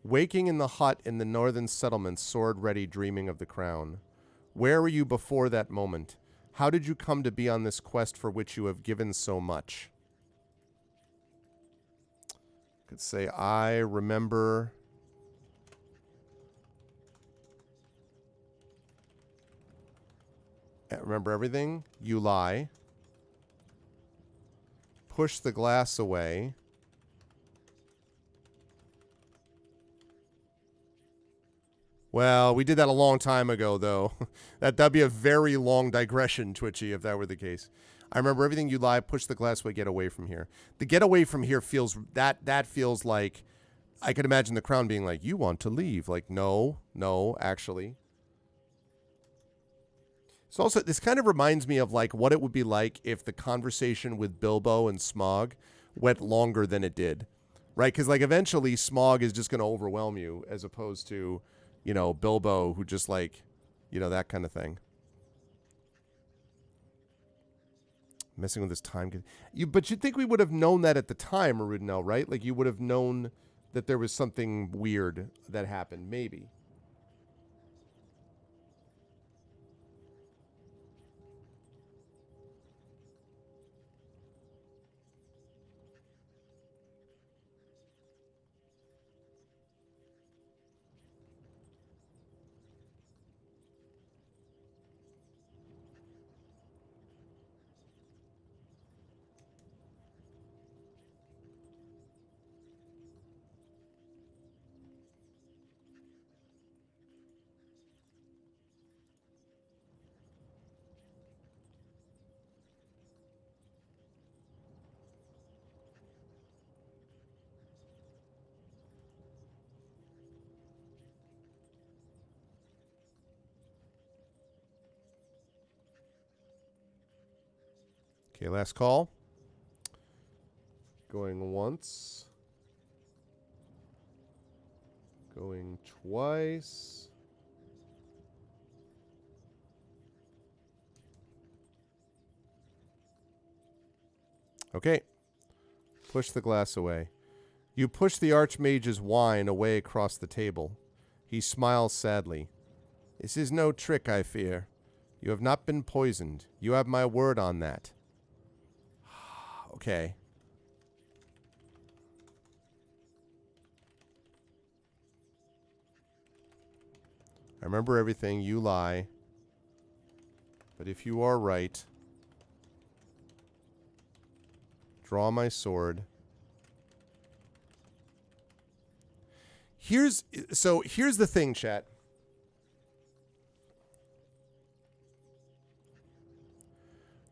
A: waking in the hut in the northern settlement, sword ready, dreaming of the crown. Where were you before that moment? How did you come to be on this quest for which you have given so much? Could say, I remember. Remember everything? You lie. Push the glass away. Well, we did that a long time ago, though. That'd be a very long digression, Twitchy, if that were the case. I remember everything you lie, push the glass away, get away from here. The get away from here feels, that feels like, I could imagine the crown being like, you want to leave. Like, no, actually. So also, this kind of reminds me of like what it would be like if the conversation with Bilbo and Smaug went longer than it did, right? Because like eventually Smaug is just going to overwhelm you as opposed to, Bilbo who just like, that kind of thing. Messing with this time. But you'd think we would have known that at the time, Arudinel, right? Like you would have known that there was something weird that happened, maybe. Okay, last call. Going once. Going twice. Okay. Push the glass away. You push the Archmage's wine away across the table. He smiles sadly. This is no trick, I fear. You have not been poisoned. You have my word on that. Okay. I remember everything. You lie. But if you are right, draw my sword. Here's the thing, chat.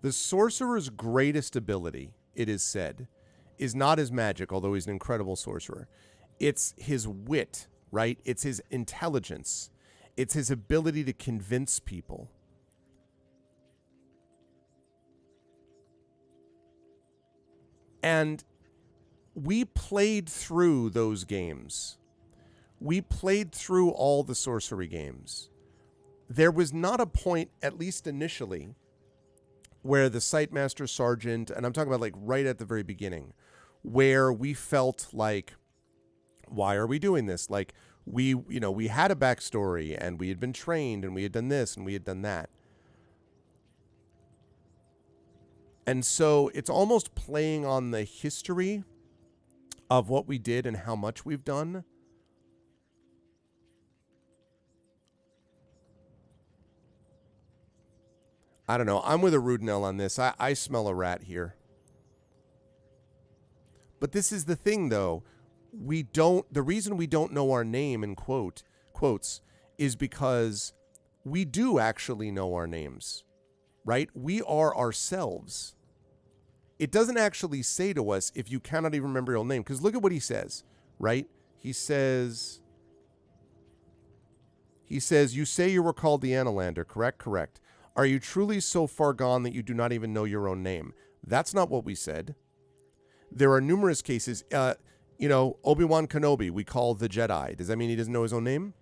A: The sorcerer's greatest ability, it is said, is not his magic, although he's an incredible sorcerer. It's his wit, right? It's his intelligence. It's his ability to convince people. And we played through those games. We played through all the sorcery games. There was not a point, at least initially, where the Sightmaster Sergeant, and I'm talking about like right at the very beginning, where we felt like, why are we doing this? Like we had a backstory and we had been trained and we had done this and we had done that. And so it's almost playing on the history of what we did and how much we've done. I don't know. I'm with Arudinel on this. I smell a rat here. But this is the thing, though. The reason we don't know our name in quotes is because we do actually know our names, right? We are ourselves. It doesn't actually say to us if you cannot even remember your name, because look at what he says, right? He says, you say you were called the Analander, correct? Correct. Are you truly so far gone that you do not even know your own name? That's not what we said. There are numerous cases. Obi-Wan Kenobi, we call the Jedi. Does that mean he doesn't know his own name?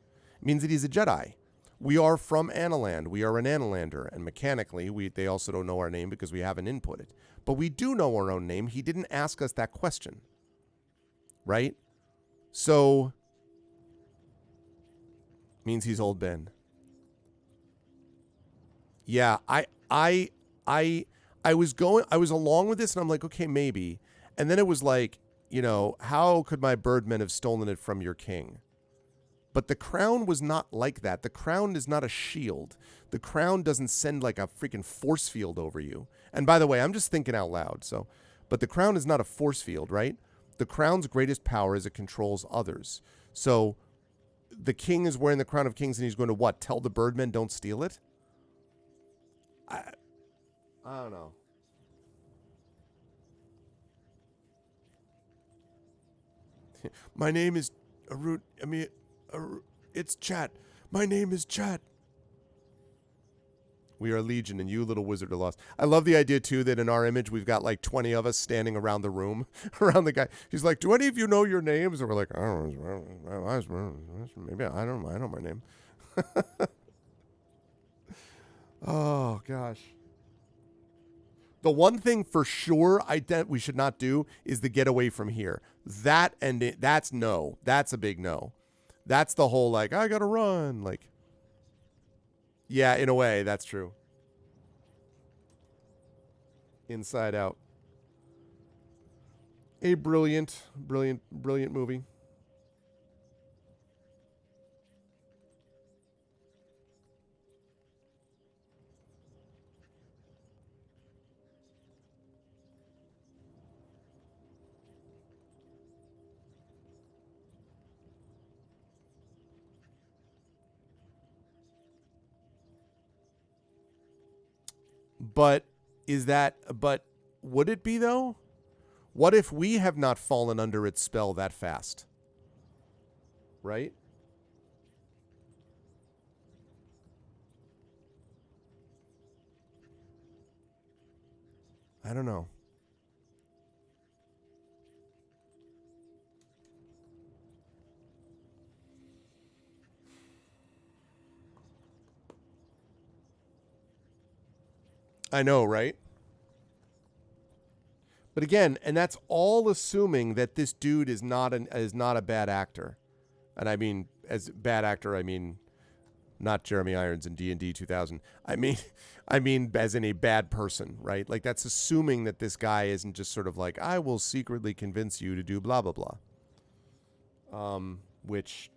A: It means that he's a Jedi. We are from Analand. We are an Analander. And mechanically, they also don't know our name because we haven't inputted. But we do know our own name. He didn't ask us that question. Right? So, means he's Old Ben. Yeah, I was along with this and I'm like, okay, maybe. And then it was like, how could my birdmen have stolen it from your king? But the crown was not like that. The crown is not a shield. The crown doesn't send like a freaking force field over you. And by the way, I'm just thinking out loud. But the crown is not a force field, right? The crown's greatest power is it controls others. So the king is wearing the crown of kings and he's going to what? Tell the birdmen don't steal it? I don't know. My name is Arut. It's Chat. My name is Chat. We are Legion, and you, little wizard, are lost. I love the idea, too, that in our image, we've got like 20 of us standing around the room, around the guy. He's like, do any of you know your names? And we're like, I don't know. Maybe I know my name. Oh, gosh. The one thing for sure we should not do is the get away from here. That's no. That's a big no. That's the whole, like, I gotta run. Like, yeah, in a way, that's true. Inside Out. A brilliant movie. But would it be though? What if we have not fallen under its spell that fast? Right? I don't know. I know, right? But again, and that's all assuming that this dude is not a bad actor. And I mean, as bad actor, I mean not Jeremy Irons in D&D 2000. I mean as in a bad person, right? Like that's assuming that this guy isn't just sort of like, I will secretly convince you to do blah blah blah. Which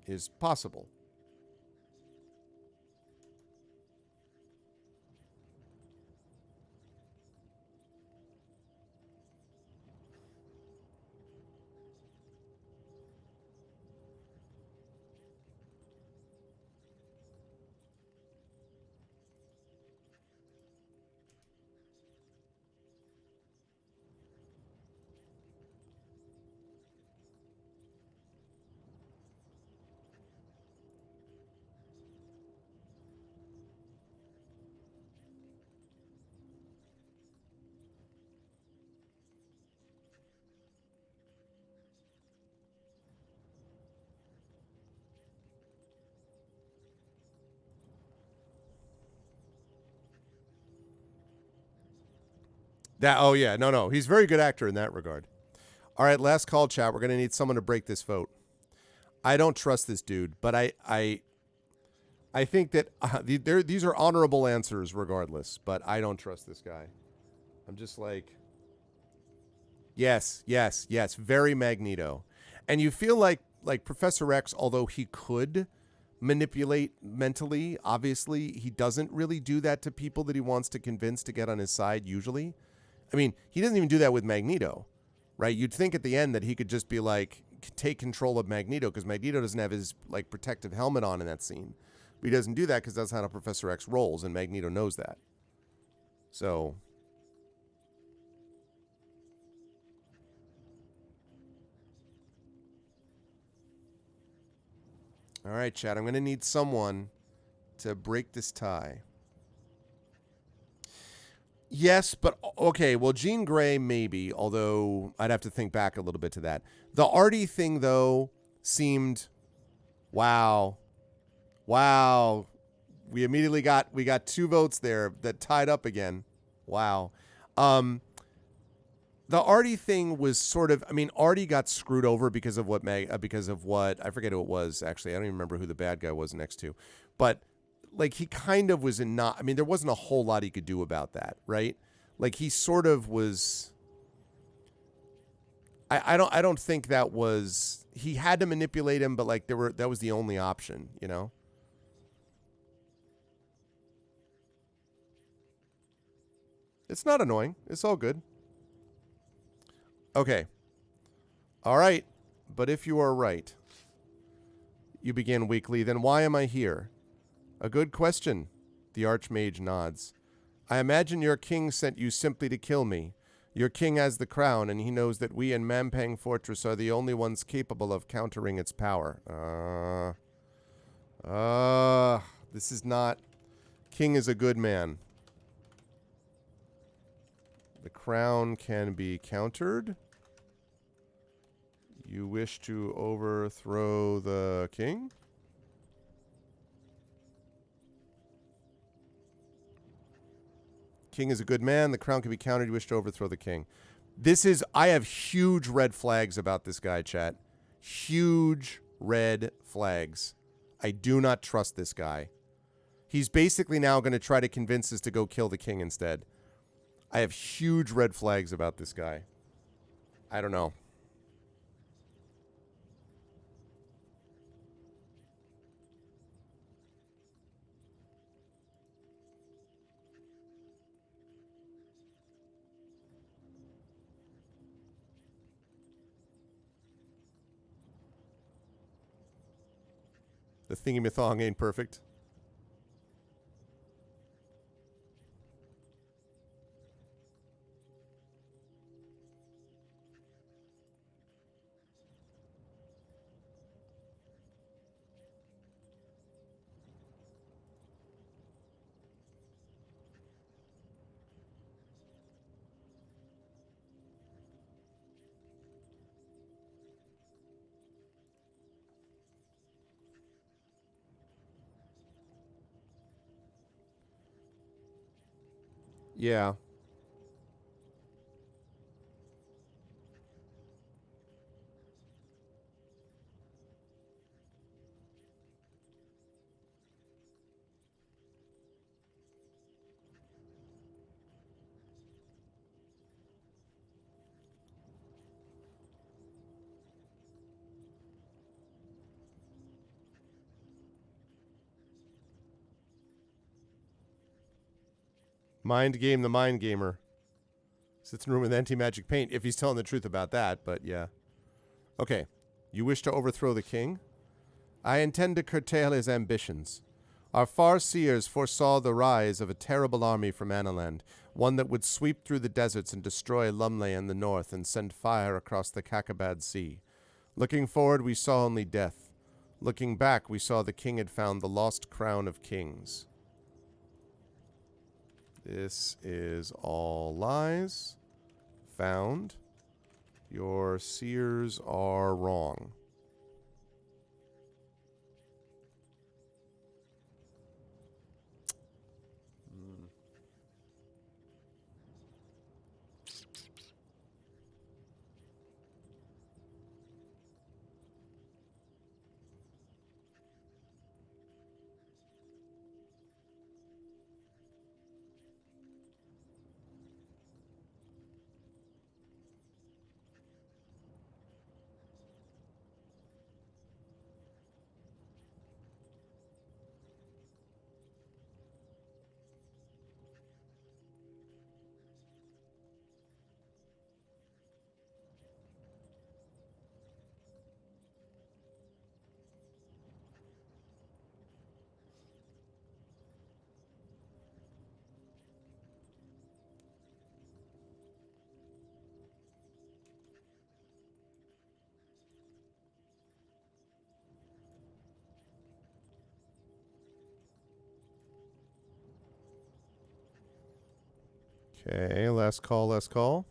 A: is possible. Oh yeah, no, he's a very good actor in that regard. All right, last call, chat. We're gonna need someone to break this vote. I don't trust this dude, but I think that these are honorable answers regardless. But I don't trust this guy. I'm just like, yes, very Magneto, and you feel like Professor X, although he could manipulate mentally, obviously he doesn't really do that to people that he wants to convince to get on his side. Usually. I mean, he doesn't even do that with Magneto, right? You'd think at the end that he could just be like, take control of Magneto because Magneto doesn't have his like protective helmet on in that scene. But he doesn't do that because that's how Professor X rolls, and Magneto knows that. So, all right, Chad, I'm going to need someone to break this tie. Yes, but okay. Well, Jean Grey maybe, although I'd have to think back a little bit to that. The Artie thing though seemed, wow. We immediately got 2 votes there that tied up again. Wow. The Artie thing was sort of, I mean, Artie got screwed over because of what I forget who it was actually. I don't even remember who the bad guy was next to, but. Like he kind of was I mean, there wasn't a whole lot he could do about that, right? Like he sort of was. I don't think that was, he had to manipulate him, but like that was the only option, you know? It's not annoying. It's all good. Okay. All right. But if you are right, you begin weekly, then why am I here? A good question. The Archmage nods. I imagine your king sent you simply to kill me. Your king has the crown, and he knows that we in Mampang Fortress are the only ones capable of countering its power. This is not... King is a good man. The crown can be countered. You wish to overthrow the king? King is a good man. The crown can be countered. You wish to overthrow the king. This is... I have huge red flags about this guy, chat. Huge red flags. I do not trust this guy. He's basically now going to try to convince us to go kill the king instead. I have huge red flags about this guy. I don't know. The thingy-mathong ain't perfect. Yeah. Mind game the mind gamer. Sits in room with anti-magic paint, if he's telling the truth about that, but yeah. Okay. You wish to overthrow the king? I intend to curtail his ambitions. Our far seers foresaw the rise of a terrible army from Analand, one that would sweep through the deserts and destroy Lumley in the north and send fire across the Kakabad Sea. Looking forward, we saw only death. Looking back, we saw the king had found the lost crown of kings. This is all lies. Found. Your seers are wrong. Okay, last call, last call.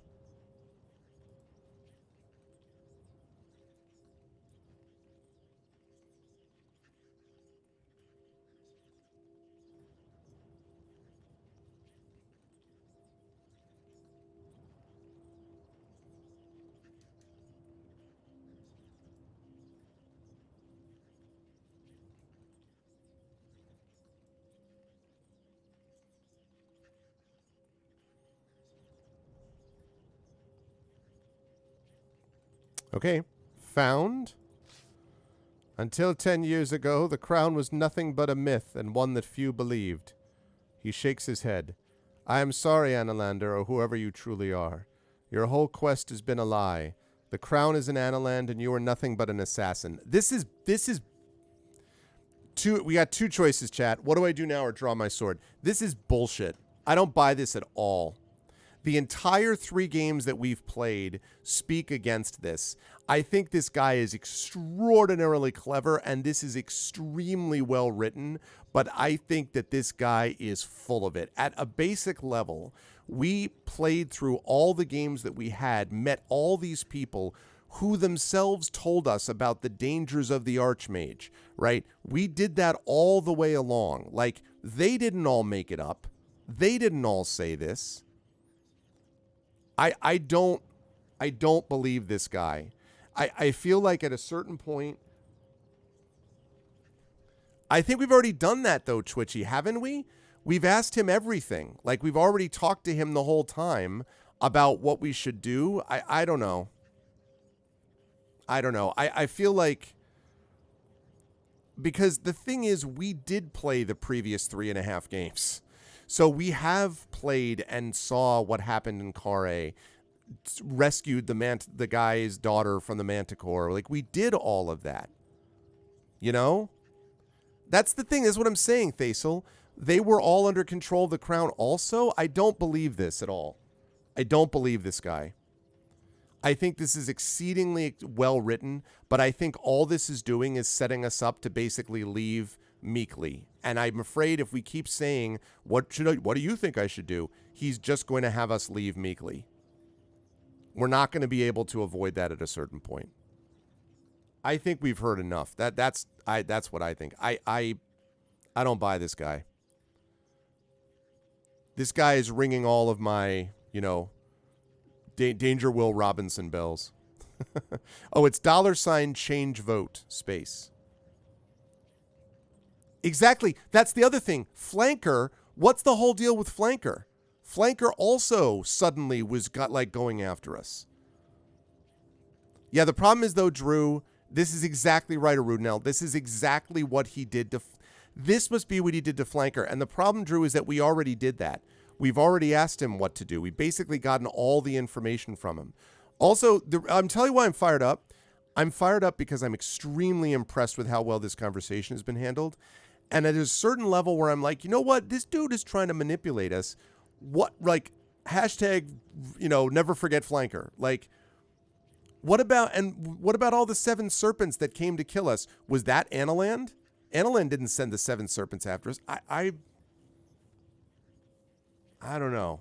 A: Okay, found. Until 10 years ago, the crown was nothing but a myth and one that few believed. He shakes his head. I am sorry, Analander, or whoever you truly are. Your whole quest has been a lie. The crown is in Analand, and you are nothing but an assassin. This is two. We got two choices, chat. What do I do now or draw my sword? This is bullshit. I don't buy this at all. The entire 3 games that we've played speak against this. I think this guy is extraordinarily clever, and this is extremely well written, but I think that this guy is full of it. At a basic level, we played through all the games that we had, met all these people who themselves told us about the dangers of the Archmage, right? We did that all the way along. Like, they didn't all make it up. They didn't all say this. I don't believe this guy. I feel like at a certain point, I think we've already done that though, Twitchy, haven't we? We've asked him everything. Like, we've already talked to him the whole time about what we should do. I don't know. I don't know. I feel like, because the thing is, we did play the previous 3.5 games. So we have played and saw what happened in Carre, rescued the guy's daughter from the Manticore. Like, we did all of that. You know? That's the thing. That's what I'm saying, Thaisel. They were all under control of the crown also. I don't believe this at all. I don't believe this guy. I think this is exceedingly well written, but I think all this is doing is setting us up to basically leave meekly. And I'm afraid if we keep saying, what do you think I should do? He's just going to have us leave meekly. We're not going to be able to avoid that at a certain point. I think we've heard enough. That's what I think. I don't buy this guy. This guy is ringing all of my, Danger Will Robinson bells. Oh, it's $change vote space. Exactly. That's the other thing. Flanker. What's the whole deal with Flanker? Flanker also suddenly going after us. Yeah, the problem is though, Drew, this is exactly right, Arudnell. This is exactly what he did to. This must be what he did to Flanker. And the problem, Drew, is that we already did that. We've already asked him what to do. We've basically gotten all the information from him. Also, I'm telling you why I'm fired up. I'm fired up because I'm extremely impressed with how well this conversation has been handled. And at a certain level where I'm like, you know what? This dude is trying to manipulate us. Hashtag, never forget Flanker. Like, what about all the 7 serpents that came to kill us? Was that Analand? Analand didn't send the 7 serpents after us. I don't know.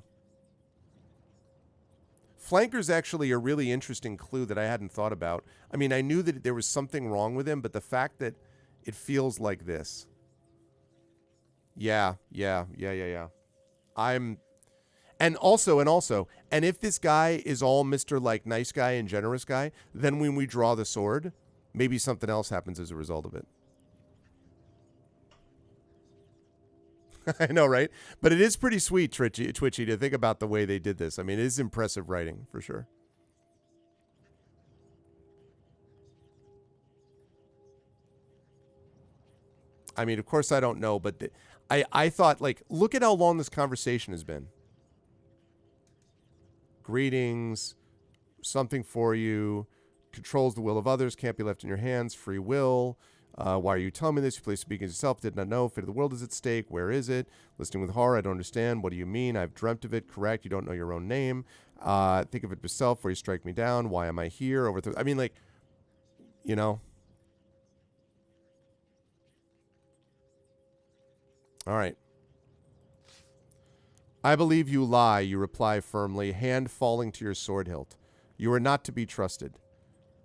A: Flanker's actually a really interesting clue that I hadn't thought about. I mean, I knew that there was something wrong with him, but the fact that it feels like this. Yeah. And if this guy is all Mr. Nice guy and generous guy, then when we draw the sword, maybe something else happens as a result of it. I know, right? But it is pretty sweet, Twitchy, to think about the way they did this. I mean, it is impressive writing, for sure. I mean, of course I don't know, but I thought, look at how long this conversation has been. Greetings, something for you, controls the will of others, can't be left in your hands, free will. Why are you telling me this? You please speak as yourself. Did not know. Fate of the world is at stake. Where is it? Listening with horror. I don't understand. What do you mean? I've dreamt of it. Correct. You don't know your own name. Think of it yourself. Where you strike me down. Why am I here? All right. I believe you lie, you reply firmly, hand falling to your sword hilt. You are not to be trusted.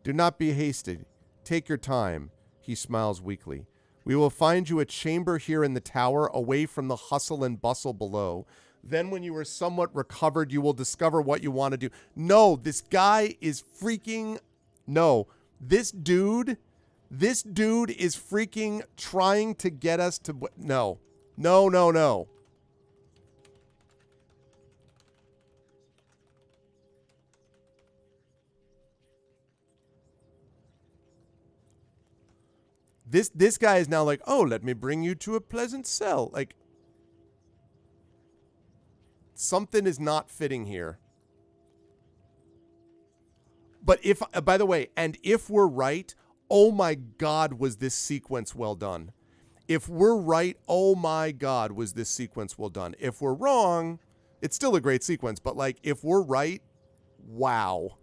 A: Do not be hasty. Take your time. He smiles weakly. We will find you a chamber here in the tower, away from the hustle and bustle below. Then when you are somewhat recovered, you will discover what you want to do. No, this guy is freaking... No. This dude is freaking trying to get us to... No. No. This guy is now like, oh, let me bring you to a pleasant cell. Like, something is not fitting here. But by the way, and if we're right, oh my God, was this sequence well done. If we're right, oh my God, was this sequence well done. If we're wrong, It's still a great sequence, but like if we're right, wow.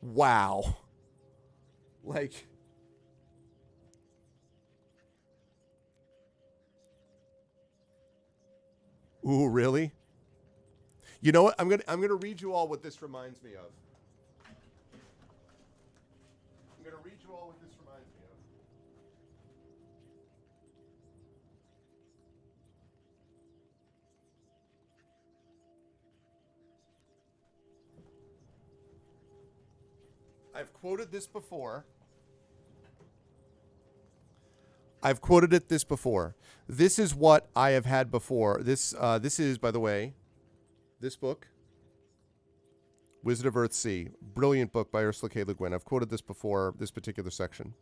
A: Wow. Like ooh, really? You know what? I'm gonna read you all what this reminds me of. I'm gonna read you all what this reminds me of. I've quoted this before. I've quoted this before. This is what I have had before. This is, by the way, this book, Wizard of Earthsea, brilliant book by Ursula K. Le Guin. I've quoted this before, this particular section.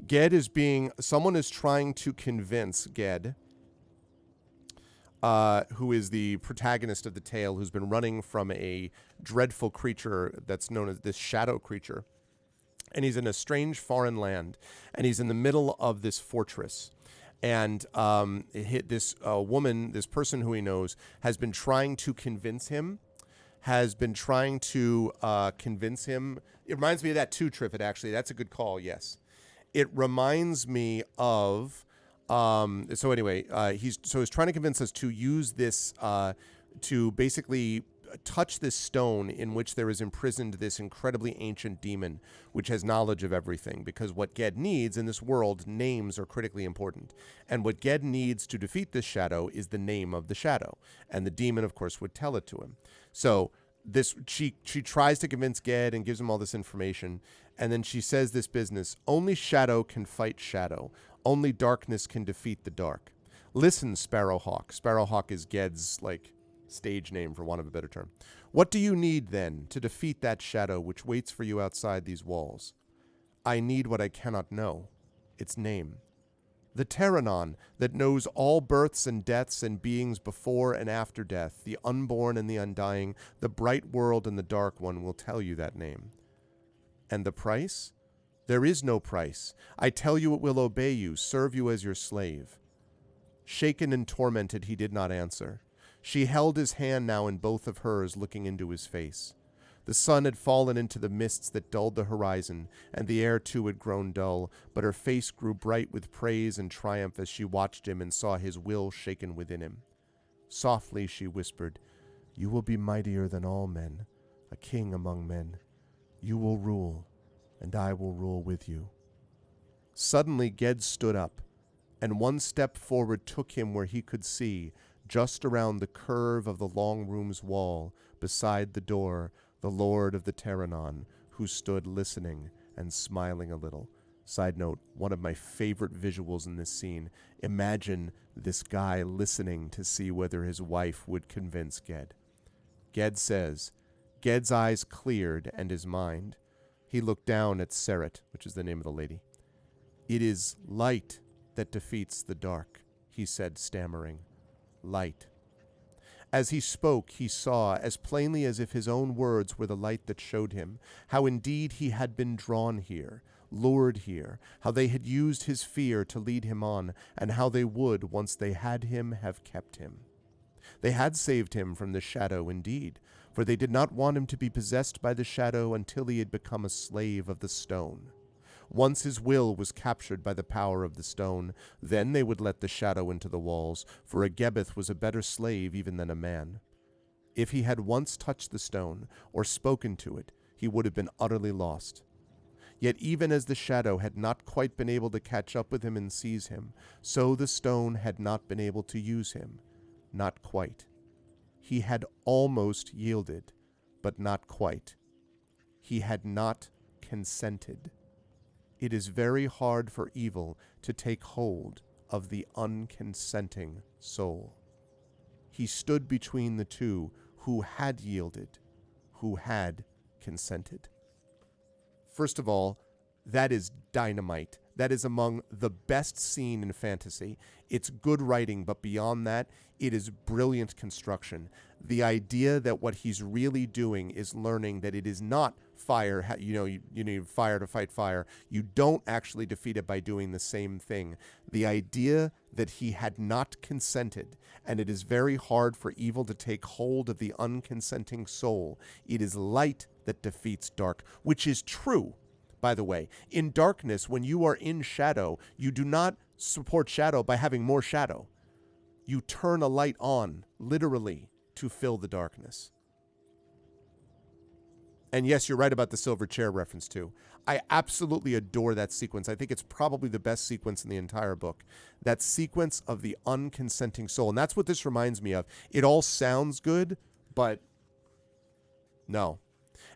A: Ged is someone is trying to convince Ged, who is the protagonist of the tale, who's been running from a dreadful creature that's known as this shadow creature. And he's in a strange foreign land, and he's in the middle of this fortress. And this woman, this person who he knows, has been trying to convince him. It reminds me of that too, Triffid, actually. That's a good call, yes. It reminds me of... so anyway, he's trying to convince us to use this, to basically touch this stone in which there is imprisoned this incredibly ancient demon, which has knowledge of everything. Because what Ged needs in this world, names are critically important. And what Ged needs to defeat this shadow is the name of the shadow. And the demon, of course, would tell it to him. So she tries to convince Ged and gives him all this information. And then she says this business: only shadow can fight shadow. Only darkness can defeat the dark. Listen, Sparrowhawk. Sparrowhawk is Ged's, stage name, for want of a better term. What do you need, then, to defeat that shadow which waits for you outside these walls? I need what I cannot know. Its name. The Terranon, that knows all births and deaths and beings before and after death, the unborn and the undying, the bright world and the dark one, will tell you that name. And the price? There is no price. I tell you it will obey you, serve you as your slave. Shaken and tormented, he did not answer. She held his hand now in both of hers, looking into his face. The sun had fallen into the mists that dulled the horizon, and the air too had grown dull, but her face grew bright with praise and triumph as she watched him and saw his will shaken within him. Softly she whispered, "You will be mightier than all men, a king among men. You will rule, and I will rule with you." Suddenly Ged stood up, and one step forward took him where he could see, just around the curve of the long room's wall, beside the door, the Lord of the Terranon, who stood listening and smiling a little. Side note, one of my favorite visuals in this scene. Imagine this guy listening to see whether his wife would convince Ged. Ged says, Ged's eyes cleared and his mind. He looked down at Seret, which is the name of the lady. "It is light that defeats the dark," he said, stammering. Light. As he spoke, he saw, as plainly as if his own words were the light that showed him, how indeed he had been drawn here, lured here, how they had used his fear to lead him on, and how they would, once they had him, have kept him. They had saved him from the shadow indeed, for they did not want him to be possessed by the shadow until he had become a slave of the stone. Once his will was captured by the power of the stone, then they would let the shadow into the walls, for a Gebeth was a better slave even than a man. If he had once touched the stone, or spoken to it, he would have been utterly lost. Yet even as the shadow had not quite been able to catch up with him and seize him, so the stone had not been able to use him. Not quite. He had almost yielded, but not quite. He had not consented. It is very hard for evil to take hold of the unconsenting soul. He stood between the two who had yielded, who had consented. First of all, that is dynamite. that is among the best scene in fantasy. It's good writing, but beyond that, it is brilliant construction. The idea that what he's really doing is learning that it is not fire, you need fire to fight fire. You don't actually defeat it by doing the same thing. The idea that he had not consented, and it is very hard for evil to take hold of the unconsenting soul. It is light that defeats dark, which is true. By the way, in darkness, when you are in shadow, you do not support shadow by having more shadow. You turn a light on, literally, to fill the darkness. And yes, you're right about the silver chair reference, too. I absolutely adore that sequence. I think it's probably the best sequence in the entire book. That sequence of the unconsenting soul. And that's what this reminds me of. It all sounds good, but no.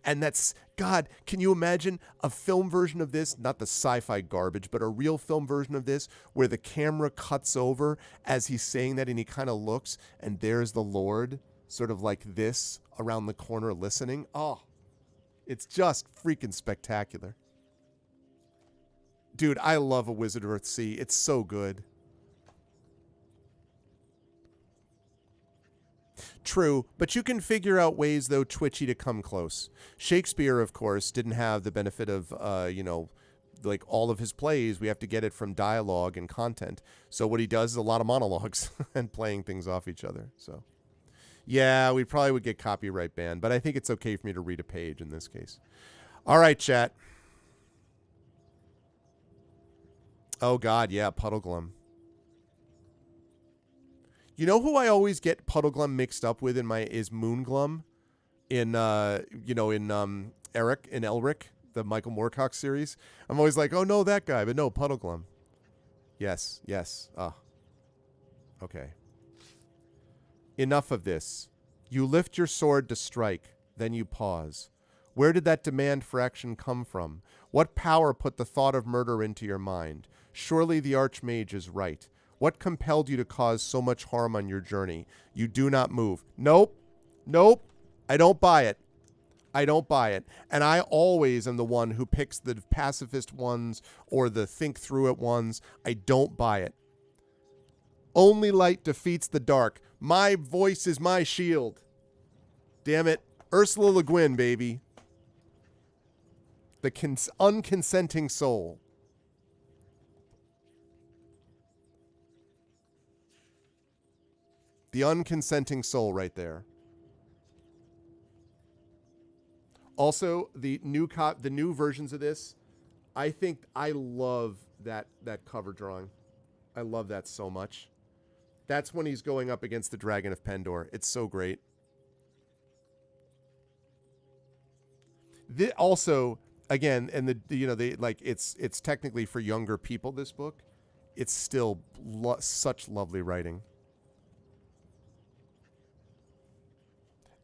A: And that's, God, can you imagine a film version of this? Not the sci-fi garbage, but a real film version of this where the camera cuts over as he's saying that and he kind of looks and there's the Lord sort of like this around the corner listening. Oh, it's just freaking spectacular. Dude, I love A Wizard of Earthsea. It's so good. True, but you can figure out ways, though, twitchy to come close. Shakespeare, of course, didn't have the benefit of, like all of his plays. We have to get it from dialogue and content. So what he does is a lot of monologues and playing things off each other. So, yeah, we probably would get copyright banned, but I think it's okay for me to read a page in this case. All right, chat. Oh, God, yeah, Puddleglum. You know who I always get Puddleglum mixed up with is Moonglum in Elric, the Michael Moorcock series. I'm always like, oh no, that guy, but no, Puddleglum. Yes. Ah. Okay. Enough of this. You lift your sword to strike, then you pause. Where did that demand for action come from? What power put the thought of murder into your mind? Surely the Archmage is right. What compelled you to cause so much harm on your journey? You do not move. Nope. I don't buy it. And I always am the one who picks the pacifist ones or the think through it ones. I don't buy it. Only light defeats the dark. My voice is my shield. Damn it. Ursula Le Guin, baby. The unconsenting soul. The unconsenting soul right there. Also, the new versions of this, I love that cover drawing. I love that so much. That's when he's going up against the Dragon of Pendor. It's so great. Also, again, and it's technically for younger people, this book. It's still such lovely writing.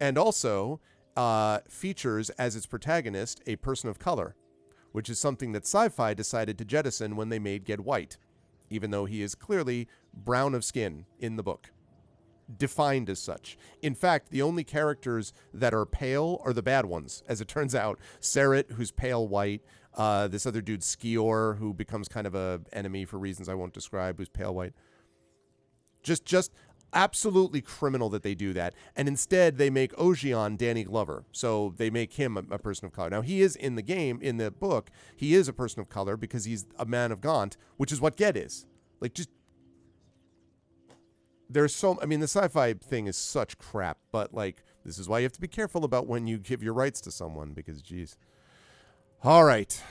A: And also features as its protagonist a person of color, which is something that Sci-Fi decided to jettison when they made Get White, even though he is clearly brown of skin in the book, defined as such. In fact, the only characters that are pale are the bad ones, as it turns out. Serret, who's pale white, this other dude, Skior, who becomes kind of a enemy for reasons I won't describe, who's pale white. Just absolutely criminal that they do that. And instead, they make Ogion Danny Glover. So they make him a person of color. Now, he is in the book, he is a person of color because he's a man of Gaunt, which is what Get is. Like, just... the Sci-Fi thing is such crap, but, like, this is why you have to be careful about when you give your rights to someone, because, geez. All right.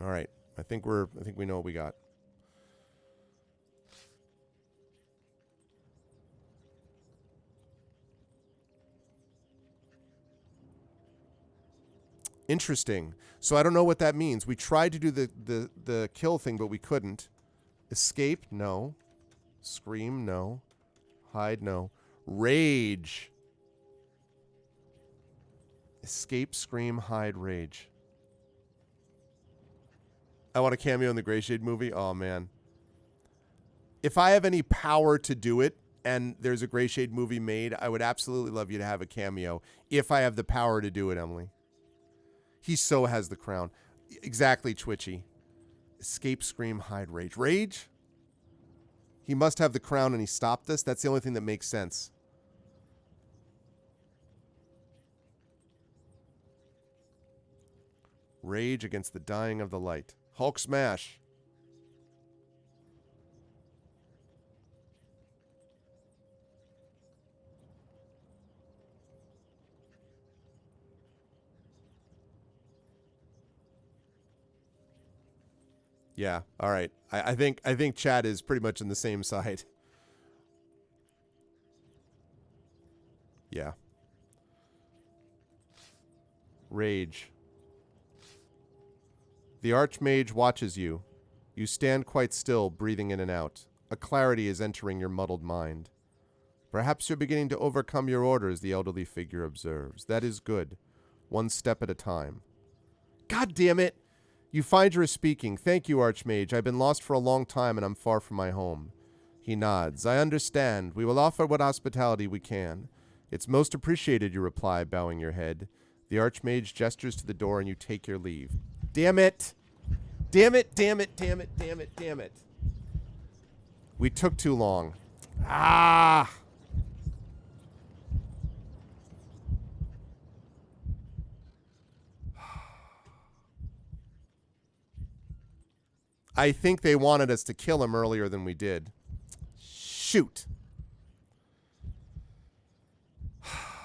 A: All right. I think we know what we got. Interesting. So I don't know what that means. We tried to do the kill thing, but we couldn't. Escape? No. Scream? No. Hide? No. Rage. Escape, scream, hide, rage. I want a cameo in the Grey Shade movie. Oh, man. If I have any power to do it, and there's a Gray Shade movie made, I would absolutely love you to have a cameo if I have the power to do it, Emily. He so has the crown. Exactly, Twitchy. Escape, scream, hide, rage. Rage? He must have the crown and he stopped this? That's the only thing that makes sense. Rage against the dying of the light. Hulk smash. Yeah, all right. I think Chad is pretty much on the same side. Yeah. Rage. The Archmage watches you. You stand quite still, breathing in and out. A clarity is entering your muddled mind. Perhaps you're beginning to overcome your orders, the elderly figure observes. That is good. One step at a time. God damn it! You find you're speaking. Thank you, Archmage. I've been lost for a long time and I'm far from my home. He nods. I understand. We will offer what hospitality we can. It's most appreciated, you reply, bowing your head. The Archmage gestures to the door and you take your leave. Damn it! Damn it, damn it, damn it, damn it, damn it. We took too long. Ah! I think they wanted us to kill him earlier than we did. Shoot.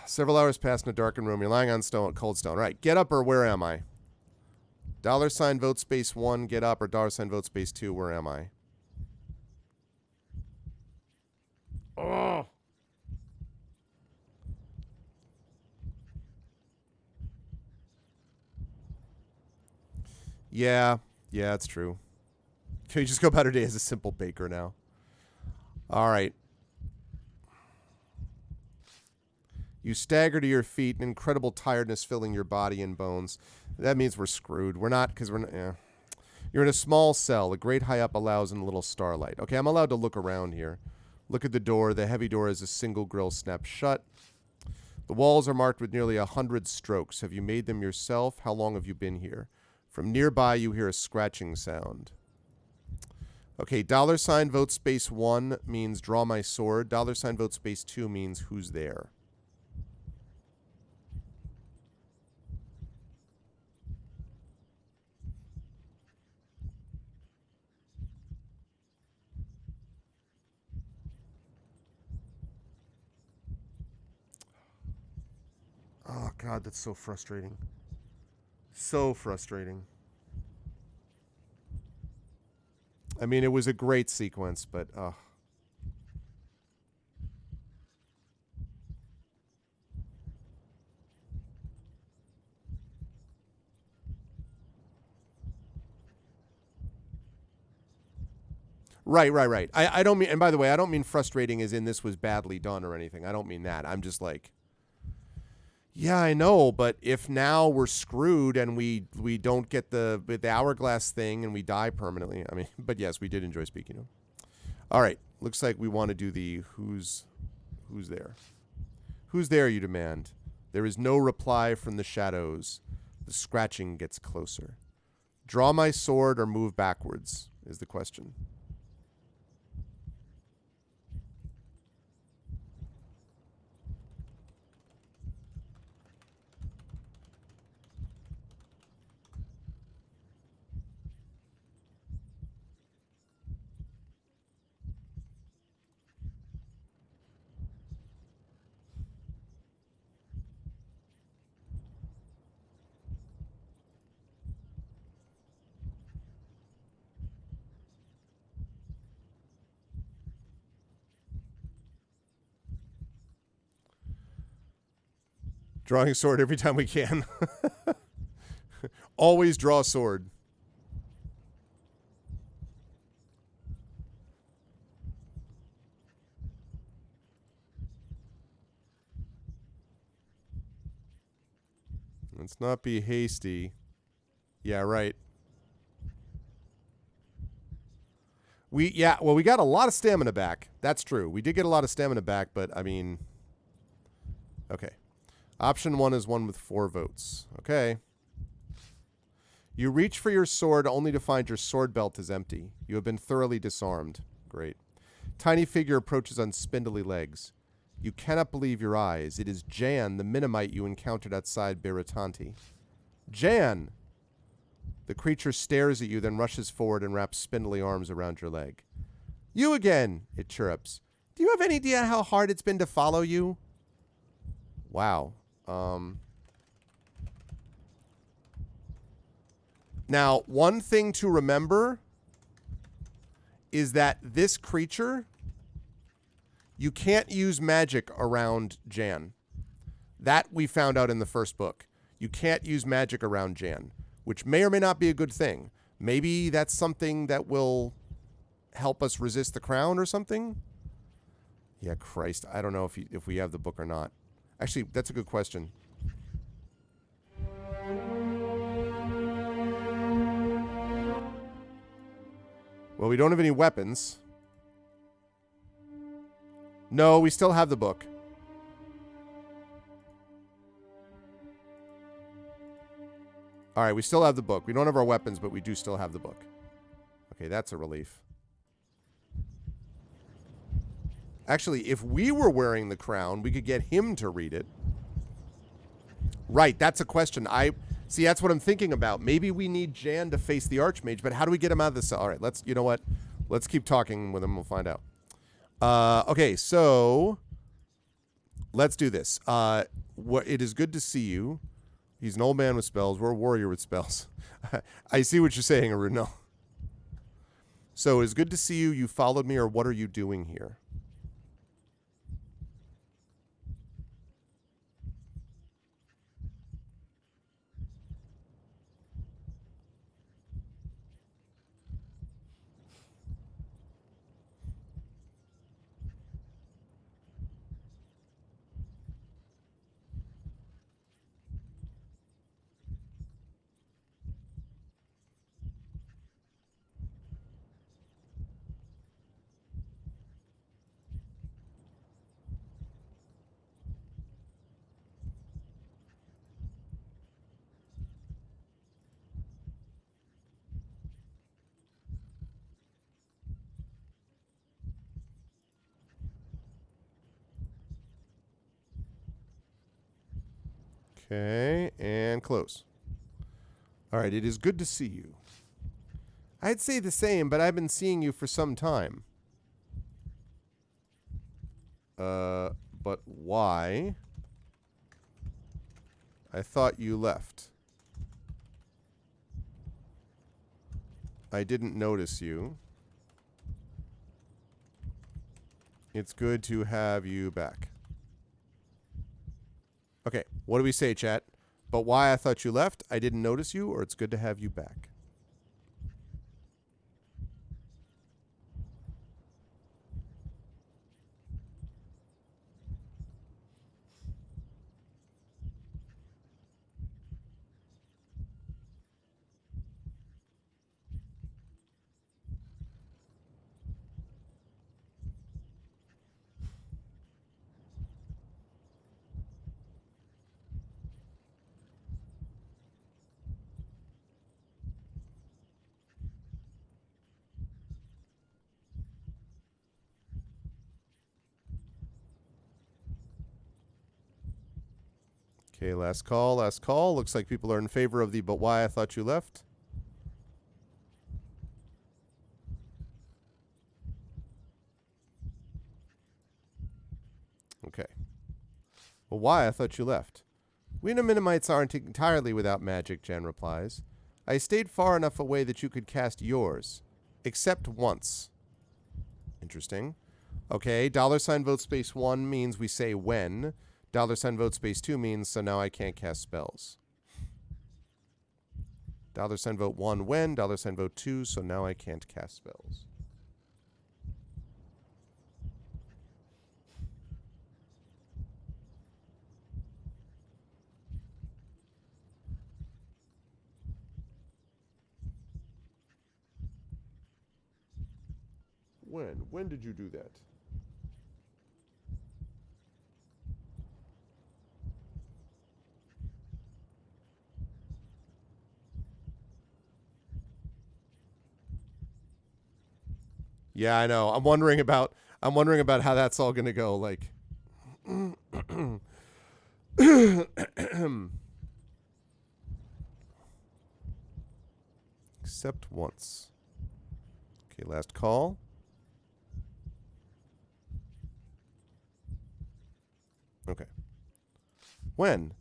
A: Several hours pass in a darkened room. You're lying on cold stone. Right. Get up or where am I? $ vote space 1, get up, or $ vote space 2, where am I? Oh. Yeah, it's true. Can you just go about her day as a simple baker now? All right. You stagger to your feet, an incredible tiredness filling your body and bones. That means we're screwed. We're not, because we're not, yeah. You're in a small cell. A great high up allows in a little starlight. Okay, I'm allowed to look around here. Look at the door. The heavy door has a single grill snapped shut. The walls are marked with nearly 100 strokes. Have you made them yourself? How long have you been here? From nearby, you hear a scratching sound. Okay, $ vote space 1 means draw my sword. $ vote space 2 means who's there. Oh, God, that's so frustrating. So frustrating. I mean, it was a great sequence, but... Right. I don't mean... And by the way, I don't mean frustrating as in this was badly done or anything. I don't mean that. I'm just like... Yeah, I know, but if now we're screwed and we don't get the hourglass thing and we die permanently, I mean, but yes, we did enjoy speaking to him. All right, looks like we want to do the who's there. Who's there, you demand. There is no reply from the shadows. The scratching gets closer. Draw my sword or move backwards is the question. Drawing a sword every time we can. Always draw a sword. Let's not be hasty. Yeah, right. Well, we got a lot of stamina back. That's true. We did get a lot of stamina back, but I mean, okay. Option 1 is one with 4 votes. Okay. You reach for your sword only to find your sword belt is empty. You have been thoroughly disarmed. Great. Tiny figure approaches on spindly legs. You cannot believe your eyes. It is Jan, the Minimite you encountered outside Biratanti. Jan! The creature stares at you, then rushes forward and wraps spindly arms around your leg. You again, it chirrups. Do you have any idea how hard it's been to follow you? Wow. Now, one thing to remember is that this creature, you can't use magic around Jan. That we found out in the first book. You can't use magic around Jan, which may or may not be a good thing. Maybe that's something that will help us resist the crown or something? Yeah, Christ. I don't know if we have the book or not. Actually, that's a good question. Well, we don't have any weapons. No, we still have the book. All right, we still have the book. We don't have our weapons, but we do still have the book. Okay, that's a relief. Actually, if we were wearing the crown, we could get him to read it. Right, that's a question. See, that's what I'm thinking about. Maybe we need Jan to face the Archmage, but how do we get him out of the cell? All right, you know what? Let's keep talking with him. We'll find out. Okay, so let's do this. It is good to see you. He's an old man with spells. We're a warrior with spells. I see what you're saying, Arun. No. So it's good to see you. You followed me, or what are you doing here? Okay, and close. All right, it is good to see you. I'd say the same, but I've been seeing you for some time. But why? I thought you left. I didn't notice you. It's good to have you back. Okay, what do we say, chat? But why I thought you left, I didn't notice you, or it's good to have you back? Okay, last call, last call. Looks like people are in favor of the but why I thought you left. Okay. Well, why I thought you left. We Minimites aren't entirely without magic, Jan replies. I stayed far enough away that you could cast yours. Except once. Interesting. Okay, $ vote space 1 means we say when. $ vote space 2 means so now I can't cast spells. $ vote 1 when, $ vote 2 so now I can't cast spells. When? When did you do that? Yeah, I know. I'm wondering about how that's all going to go. Like, except once. Okay, last call. Okay. When?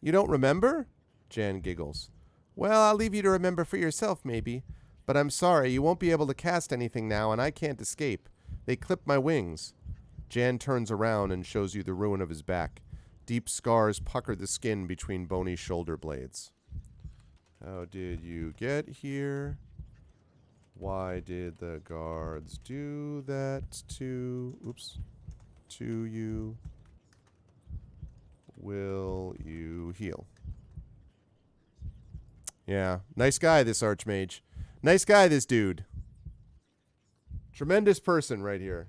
A: You don't remember? Jan giggles. Well, I'll leave you to remember for yourself, maybe. But I'm sorry, you won't be able to cast anything now, and I can't escape. They clipped my wings. Jan turns around and shows you the ruin of his back. Deep scars pucker the skin between bony shoulder blades. How did you get here? Why did the guards do that to you? Will you heal? Yeah, nice guy, this Archmage. Nice guy, this dude. Tremendous person right here.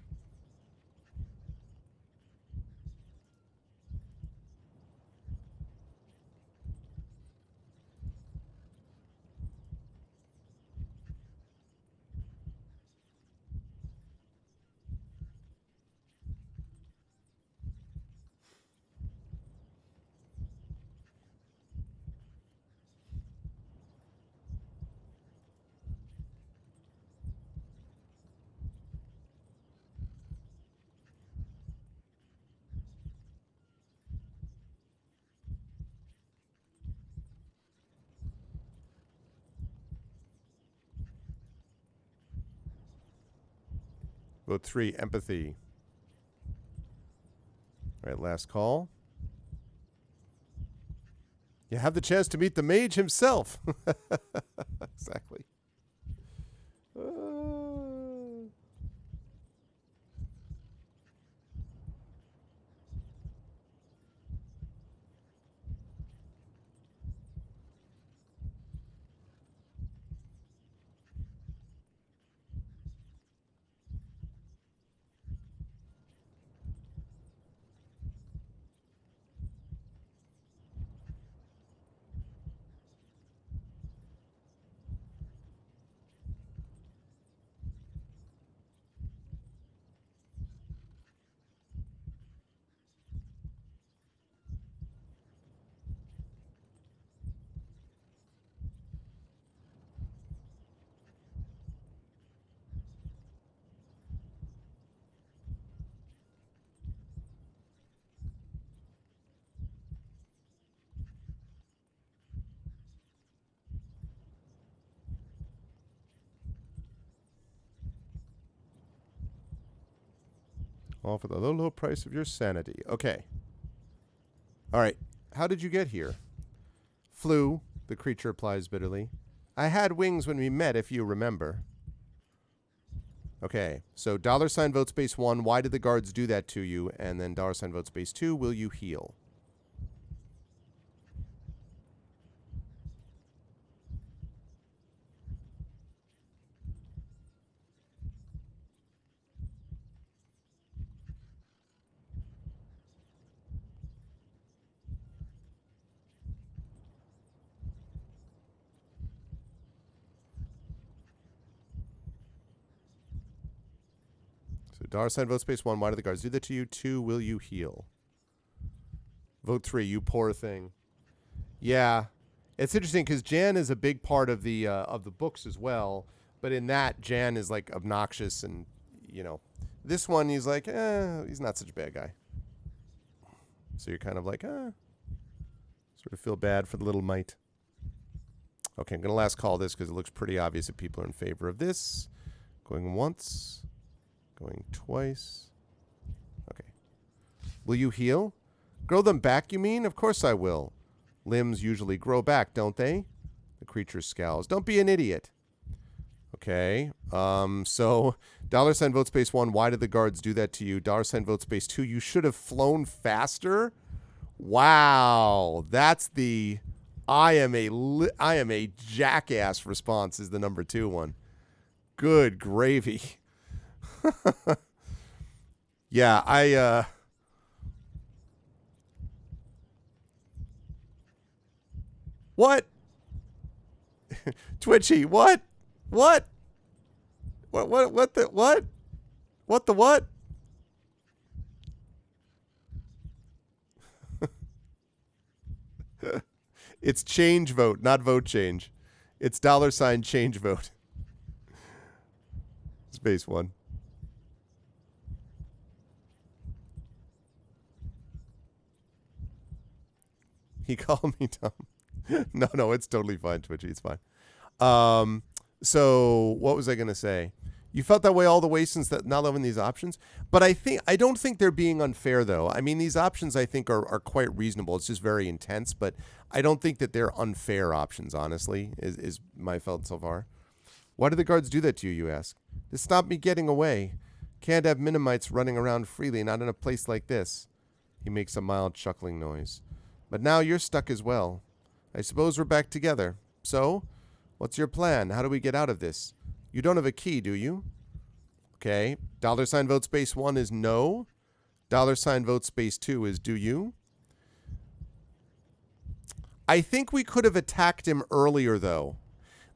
A: Vote 3, empathy. All right, last call. You have the chance to meet the mage himself. Exactly. All for the low, low price of your sanity. Okay. All right. How did you get here? Flew, the creature replies bitterly. I had wings when we met, if you remember. Okay. So $ vote space 1, why did the guards do that to you? And then $ vote space 2, will you heal? So $ vote space 1, why did the guards do that to you? 2, will you heal? Vote 3, you poor thing. Yeah. It's interesting because Jan is a big part of the books as well. But in that, Jan is like obnoxious and, this one he's like, he's not such a bad guy. So you're kind of like, sort of feel bad for the little mite. Okay, I'm going to last call this because it looks pretty obvious that people are in favor of this. Going once. Going twice. Okay. Will you heal? Grow them back, you mean? Of course I will. Limbs usually grow back, don't they? The creature scowls. Don't be an idiot. Okay. So $ vote space 1, why did the guards do that to you? $ vote space 2, you should have flown faster. Wow. That's the I am a jackass response is the number 2 one. Good gravy. Yeah, what? Twitchy, what? What? What the what? What the what? It's change vote, not vote change. It's $ change vote. Space one. He called me dumb. No, it's totally fine, Twitchy. It's fine. So what was I gonna say? You felt that way all the way since that not loving these options, but I don't think they're being unfair though. I mean, these options I think are quite reasonable. It's just very intense, but I don't think that they're unfair options. Honestly, is my felt so far. Why do the guards do that to you? You ask. To stop me getting away. Can't have Minimites running around freely, not in a place like this. He makes a mild chuckling noise. But now you're stuck as well. I suppose we're back together. So, what's your plan? How do we get out of this? You don't have a key, do you? Okay. $ vote space 1 is no. $ vote space 2 is do you? I think we could have attacked him earlier, though.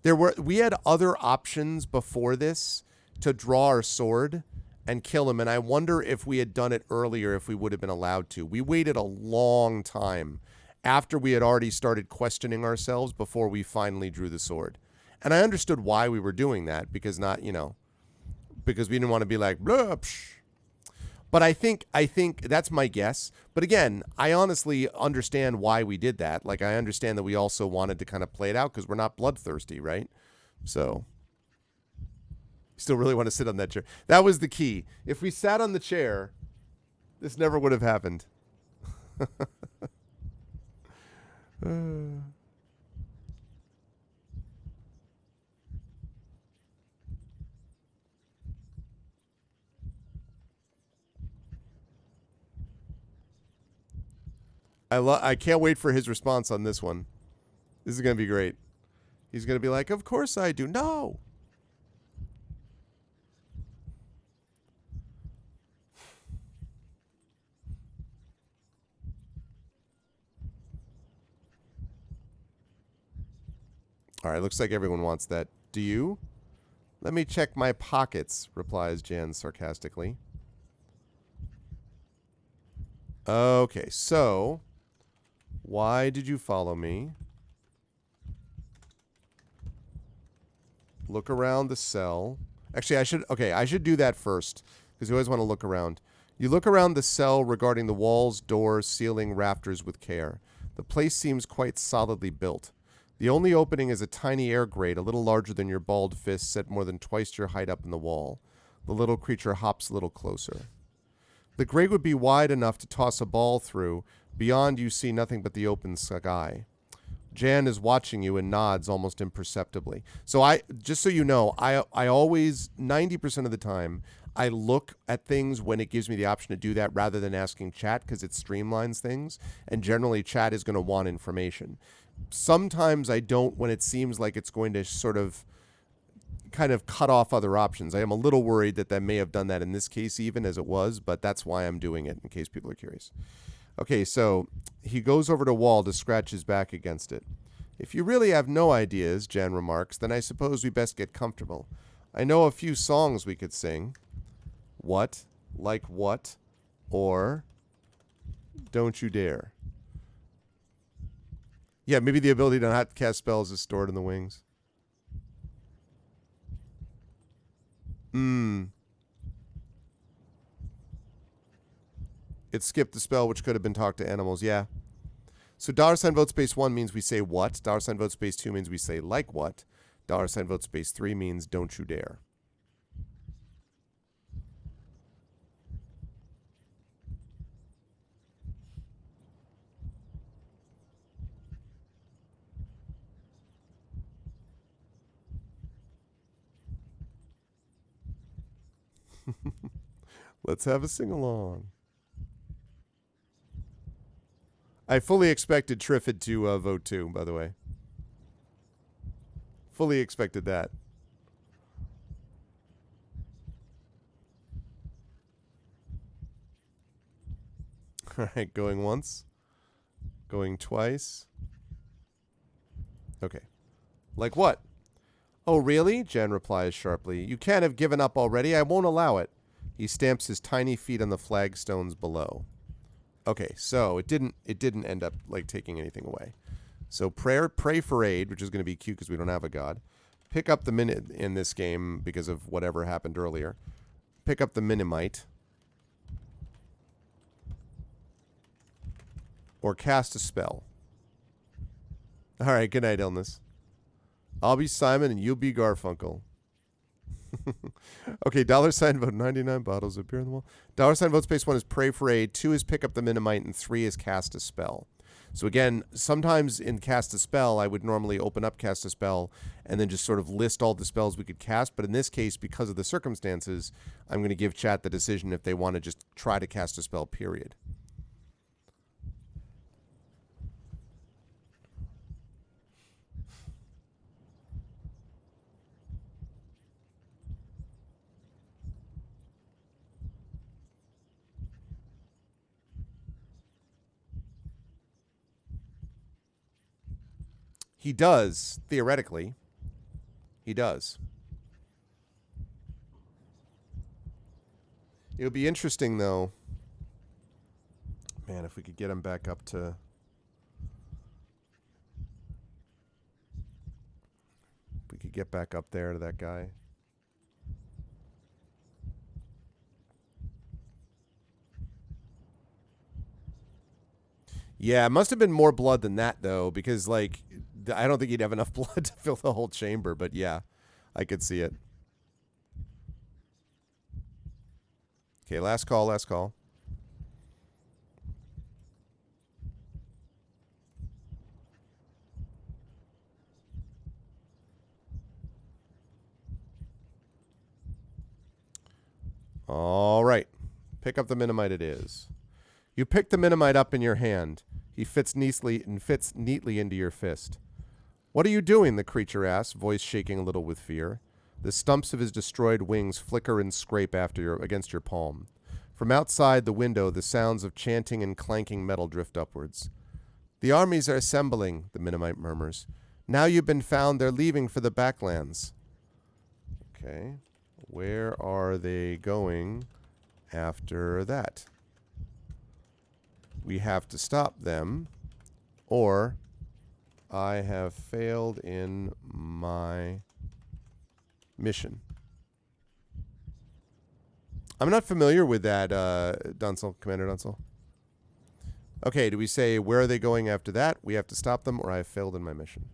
A: We had other options before this to draw our sword and kill him, and I wonder if we had done it earlier, if we would have been allowed to. We waited a long time after we had already started questioning ourselves before we finally drew the sword. And I understood why we were doing that, because because we didn't want to be like, blah, psh. But I think that's my guess. But again, I honestly understand why we did that. Like, I understand that we also wanted to kind of play it out because we're not bloodthirsty, right? So, still really want to sit on that chair. That was the key. If we sat on the chair, this never would have happened. I can't wait for his response on this one. This is going to be great. He's going to be like, "Of course I do." No. All right, looks like everyone wants that. Do you? Let me check my pockets, replies Jan sarcastically. Okay, so why did you follow me? Look around the cell. Actually, I should do that first, because you always want to look around. You look around the cell regarding the walls, doors, ceiling, rafters with care. The place seems quite solidly built. The only opening is a tiny air grate, a little larger than your balled fist, set more than twice your height up in the wall. The little creature hops a little closer. The grate would be wide enough to toss a ball through. Beyond, you see nothing but the open sky. Jan is watching you and nods almost imperceptibly. So just so you know, I always, 90% of the time, I look at things when it gives me the option to do that rather than asking chat, because it streamlines things. And generally, chat is going to want information. Sometimes I don't when it seems like it's going to sort of kind of cut off other options. I am a little worried that may have done that in this case, even as it was, but that's why I'm doing it, in case people are curious. Okay, so he goes over to wall to scratch his back against it. If you really have no ideas, Jan remarks, then I suppose we best get comfortable. I know a few songs we could sing. What? Like what? Or Don't You Dare. Yeah, maybe the ability to not cast spells is stored in the wings. It skipped the spell, which could have been talk to animals. Yeah. So $ vote space 1 means we say what. $ vote space 2 means we say like what. $ vote space 3 means don't you dare. Let's have a sing-along. I fully expected Triffid to vote 2, by the way. Fully expected that. All right, going once. Going twice. Okay. Like what? Oh, really? Jen replies sharply. You can't have given up already. I won't allow it. He stamps his tiny feet on the flagstones below. Okay, so it didn't end up like taking anything away. So pray for aid, which is going to be cute because we don't have a god. Pick up the minute in this game because of whatever happened earlier. Pick up the Minimite. Or cast a spell. All right, good night, Illness. I'll be Simon and you'll be Garfunkel. Okay, $ vote 99 bottles of beer on the wall. $ vote space 1 is pray for aid, 2 is pick up the Minimite, and 3 is cast a spell. So again, sometimes in cast a spell, I would normally open up cast a spell and then just sort of list all the spells we could cast. But in this case, because of the circumstances, I'm going to give chat the decision if they want to just try to cast a spell, period. He does, theoretically. He does. It would be interesting, though. Man, if we could get him back up to... If we could get back up there to that guy. Yeah, it must have been more blood than that, though, because, like, I don't think he'd have enough blood to fill the whole chamber, but yeah, I could see it. Okay, last call, last call. All right. Pick up the Minimite it is. You pick the Minimite up in your hand. He fits neatly into your fist. What are you doing? The creature asks, voice shaking a little with fear. The stumps of his destroyed wings flicker and scrape against your palm. From outside the window, the sounds of chanting and clanking metal drift upwards. The armies are assembling, the Minimite murmurs. Now you've been found, they're leaving for the backlands. Okay. Where are they going after that? We have to stop them, or I have failed in my mission. I'm not familiar with that, Dunsel, Commander Dunsel. Okay, do we say where are they going after that? We have to stop them, or I have failed in my mission.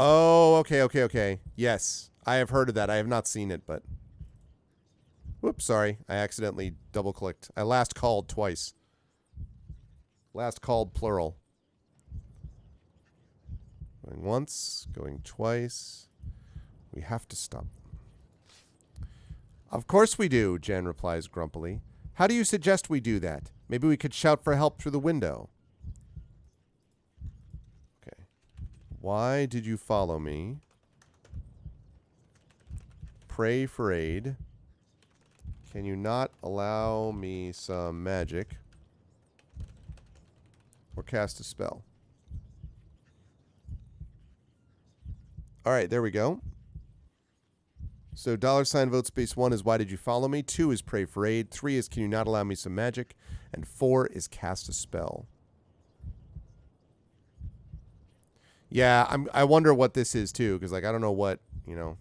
A: Oh, okay. Yes, I have heard of that. I have not seen it, but... Whoops, sorry. I accidentally double-clicked. I last called twice. Last called plural. Going once, going twice. We have to stop them. Of course we do, Jan replies grumpily. How do you suggest we do that? Maybe we could shout for help through the window. Okay. Why did you follow me? Pray for aid. Can you not allow me some magic? Or cast a spell? All right, there we go. So $ vote space 1 is why did you follow me? 2 is pray for aid. 3 is can you not allow me some magic? And 4 is cast a spell. Yeah, I wonder what this is too, because like I don't know what, you know.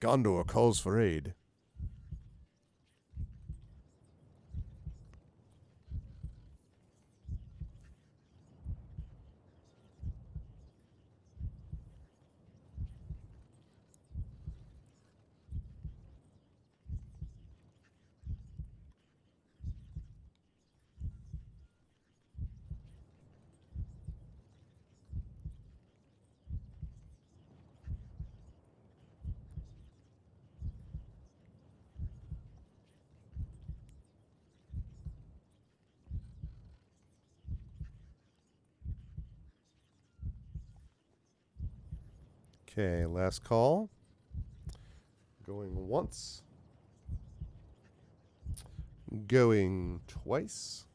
A: Gondor calls for aid. Okay, last call. Going once. Going twice.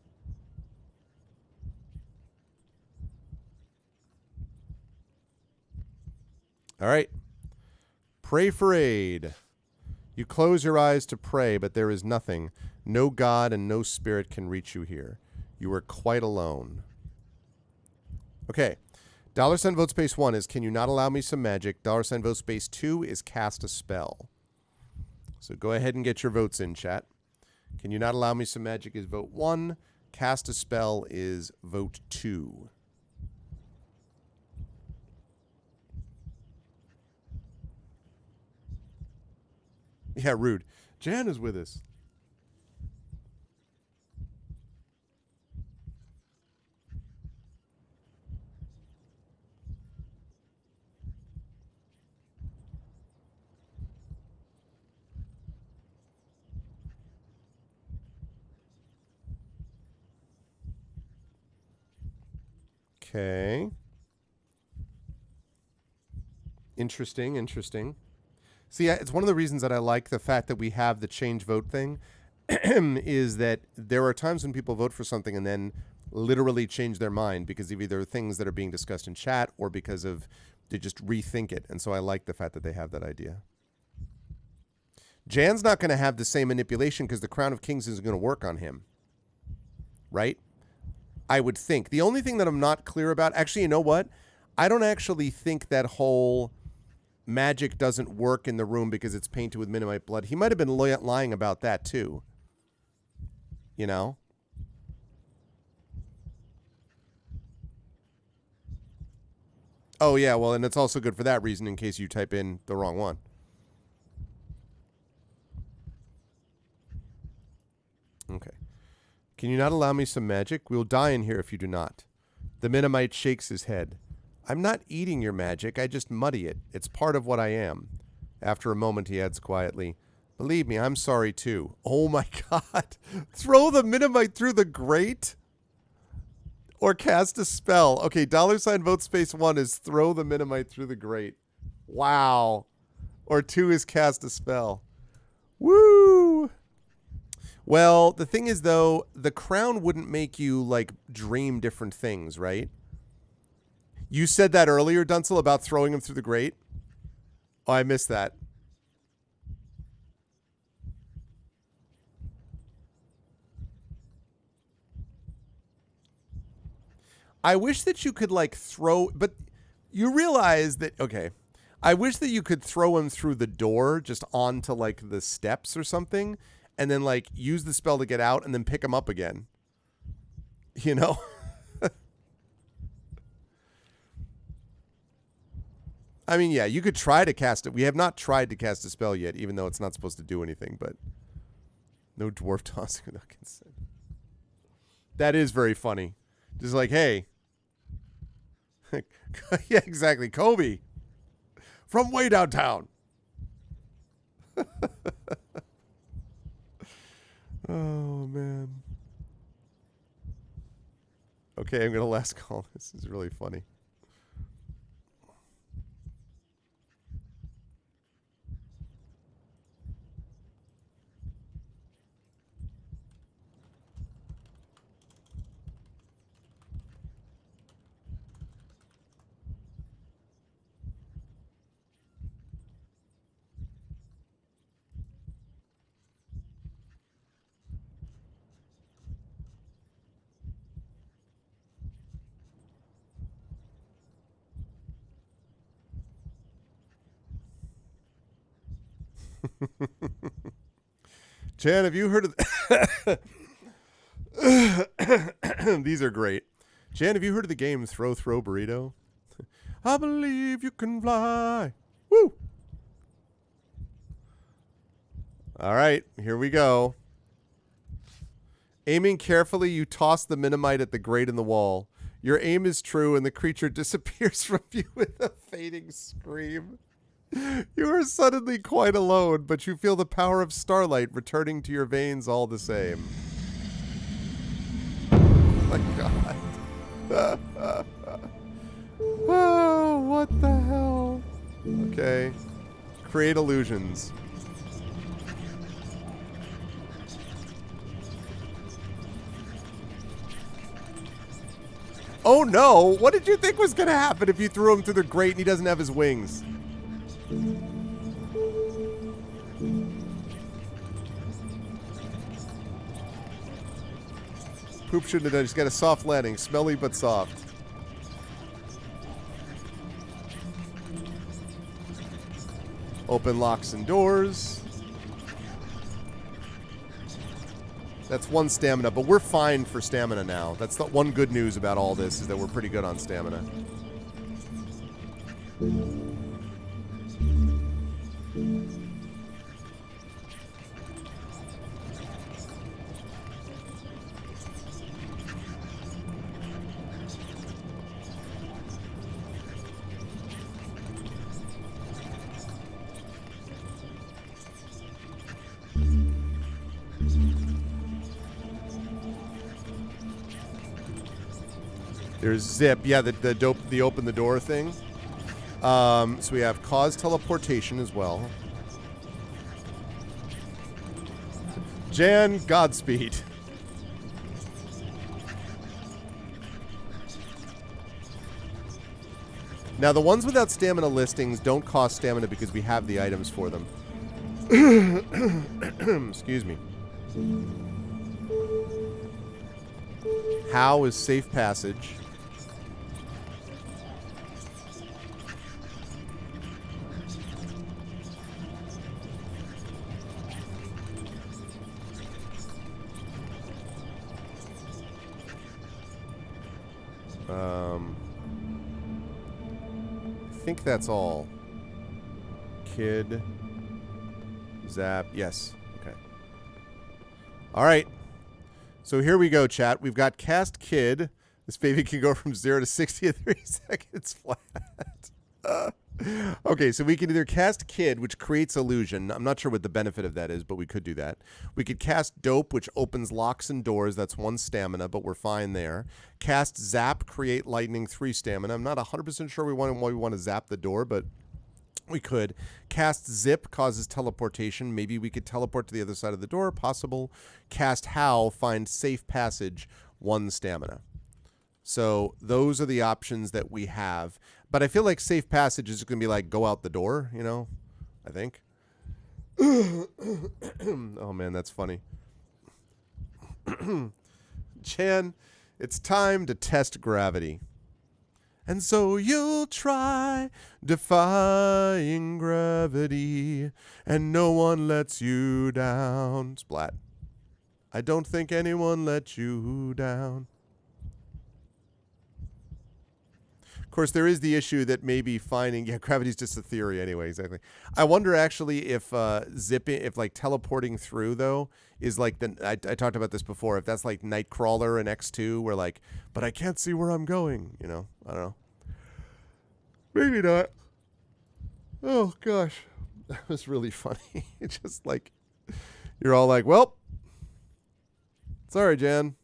A: All right. Pray for aid. You close your eyes to pray, but there is nothing. No God and no spirit can reach you here. You are quite alone. Okay. $sign vote space 1 is can you not allow me some magic? $sign vote space 2 is cast a spell. So go ahead and get your votes in, chat. Can you not allow me some magic is vote 1. Cast a spell is vote 2. Yeah, rude. Jan is with us. Okay. Interesting, interesting. See, it's one of the reasons that I like the fact that we have the change vote thing is that there are times when people vote for something and then literally change their mind because of either things that are being discussed in chat or because of they just rethink it. And so I like the fact that they have that idea. Jan's not going to have the same manipulation because the Crown of Kings isn't going to work on him. Right? I would think. The only thing that I'm not clear about, actually, you know what? I don't actually think that whole magic doesn't work in the room because it's painted with Minimite blood. He might have been lying about that too. You know? Oh, yeah, well, and it's also good for that reason in case you type in the wrong one. Okay. Can you not allow me some magic? We'll die in here if you do not. The Minimite shakes his head. I'm not eating your magic. I just muddy it. It's part of what I am. After a moment, he adds quietly, believe me, I'm sorry too. Oh my God. Throw the Minimite through the grate? Or cast a spell. Okay, $sign vote space 1 is throw the Minimite through the grate. Wow. Or 2 is cast a spell. Woo! Well, the thing is, though, the crown wouldn't make you, like, dream different things, right? You said that earlier, Dunsel, about throwing him through the grate. Oh, I missed that. I wish that you could, like, throw... But you realize that... Okay. I wish that you could throw him through the door just onto, like, the steps or something... And then, like, use the spell to get out and then pick him up again. You know? I mean, yeah, you could try to cast it. We have not tried to cast a spell yet, even though it's not supposed to do anything, but... No dwarf tossing without consent. That is very funny. Just like, hey. Yeah, exactly. Kobe. From way downtown. Oh, man. Okay, I'm going to last call. This is really funny. Chan, have you heard of... These are great. Chan, have you heard of the game Throw Burrito? I believe you can fly. Woo! All right, here we go. Aiming carefully, you toss the Minimite at the grate in the wall. Your aim is true, and the creature disappears from you with a fading scream. You are suddenly quite alone, but you feel the power of starlight returning to your veins all the same. Oh my God. Oh, what the hell? Okay. Create illusions. Oh no! What did you think was gonna happen if you threw him through the grate and he doesn't have his wings? Poop shouldn't have done. He's got a soft landing. Smelly but soft. Open locks and doors. That's 1 stamina, but we're fine for stamina now. That's the one good news about all this, is that we're pretty good on stamina. There's zip. Yeah, the open the door thing. So we have cause teleportation as well. Jan, Godspeed. Now, the ones without stamina listings don't cost stamina because we have the items for them. Excuse me. How is safe passage? I think that's all. Kid. Zap. Yes. Okay. All right. So here we go, chat. We've got cast Kid. This baby can go from 0 to 60 in 3 seconds flat. Okay, so we can either cast Kid, which creates illusion. I'm not sure what the benefit of that is, but we could do that. We could cast Dope, which opens locks and doors. That's 1 stamina, but we're fine there. Cast Zap, create lightning, 3 stamina. I'm not 100% sure why we want to zap the door, but we could. Cast Zip causes teleportation. Maybe we could teleport to the other side of the door. Possible. Cast Howl, find safe passage, 1 stamina. So those are the options that we have. But I feel like safe passage is going to be like go out the door, you know, I think. Oh, man, that's funny. Chan, it's time to test gravity. And so you'll try defying gravity, and no one lets you down. Splat. I don't think anyone let you down. Of course, there is the issue that maybe finding, yeah, gravity's just a theory anyway, exactly. I wonder actually if zipping, if like teleporting through though is like I talked about this before, if that's like Nightcrawler in X2 where like, but I can't see where I'm going, you know, I don't know. Maybe not. Oh gosh, that was really funny. It's just like, you're all like, well, sorry, Jan.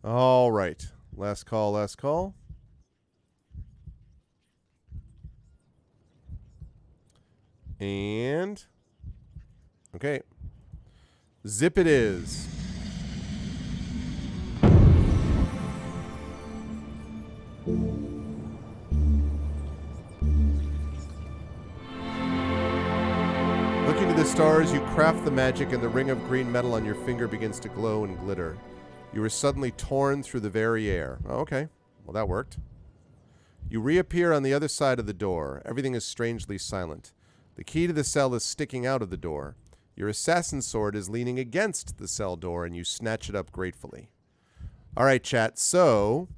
A: All right. Last call, last call. And, okay. Zip it is. Look looking to the stars, you craft the magic, and the ring of green metal on your finger begins to glow and glitter. You are suddenly torn through the very air. Oh, okay. Well, that worked. You reappear on the other side of the door. Everything is strangely silent. The key to the cell is sticking out of the door. Your assassin sword is leaning against the cell door, and you snatch it up gratefully. All right, chat. So,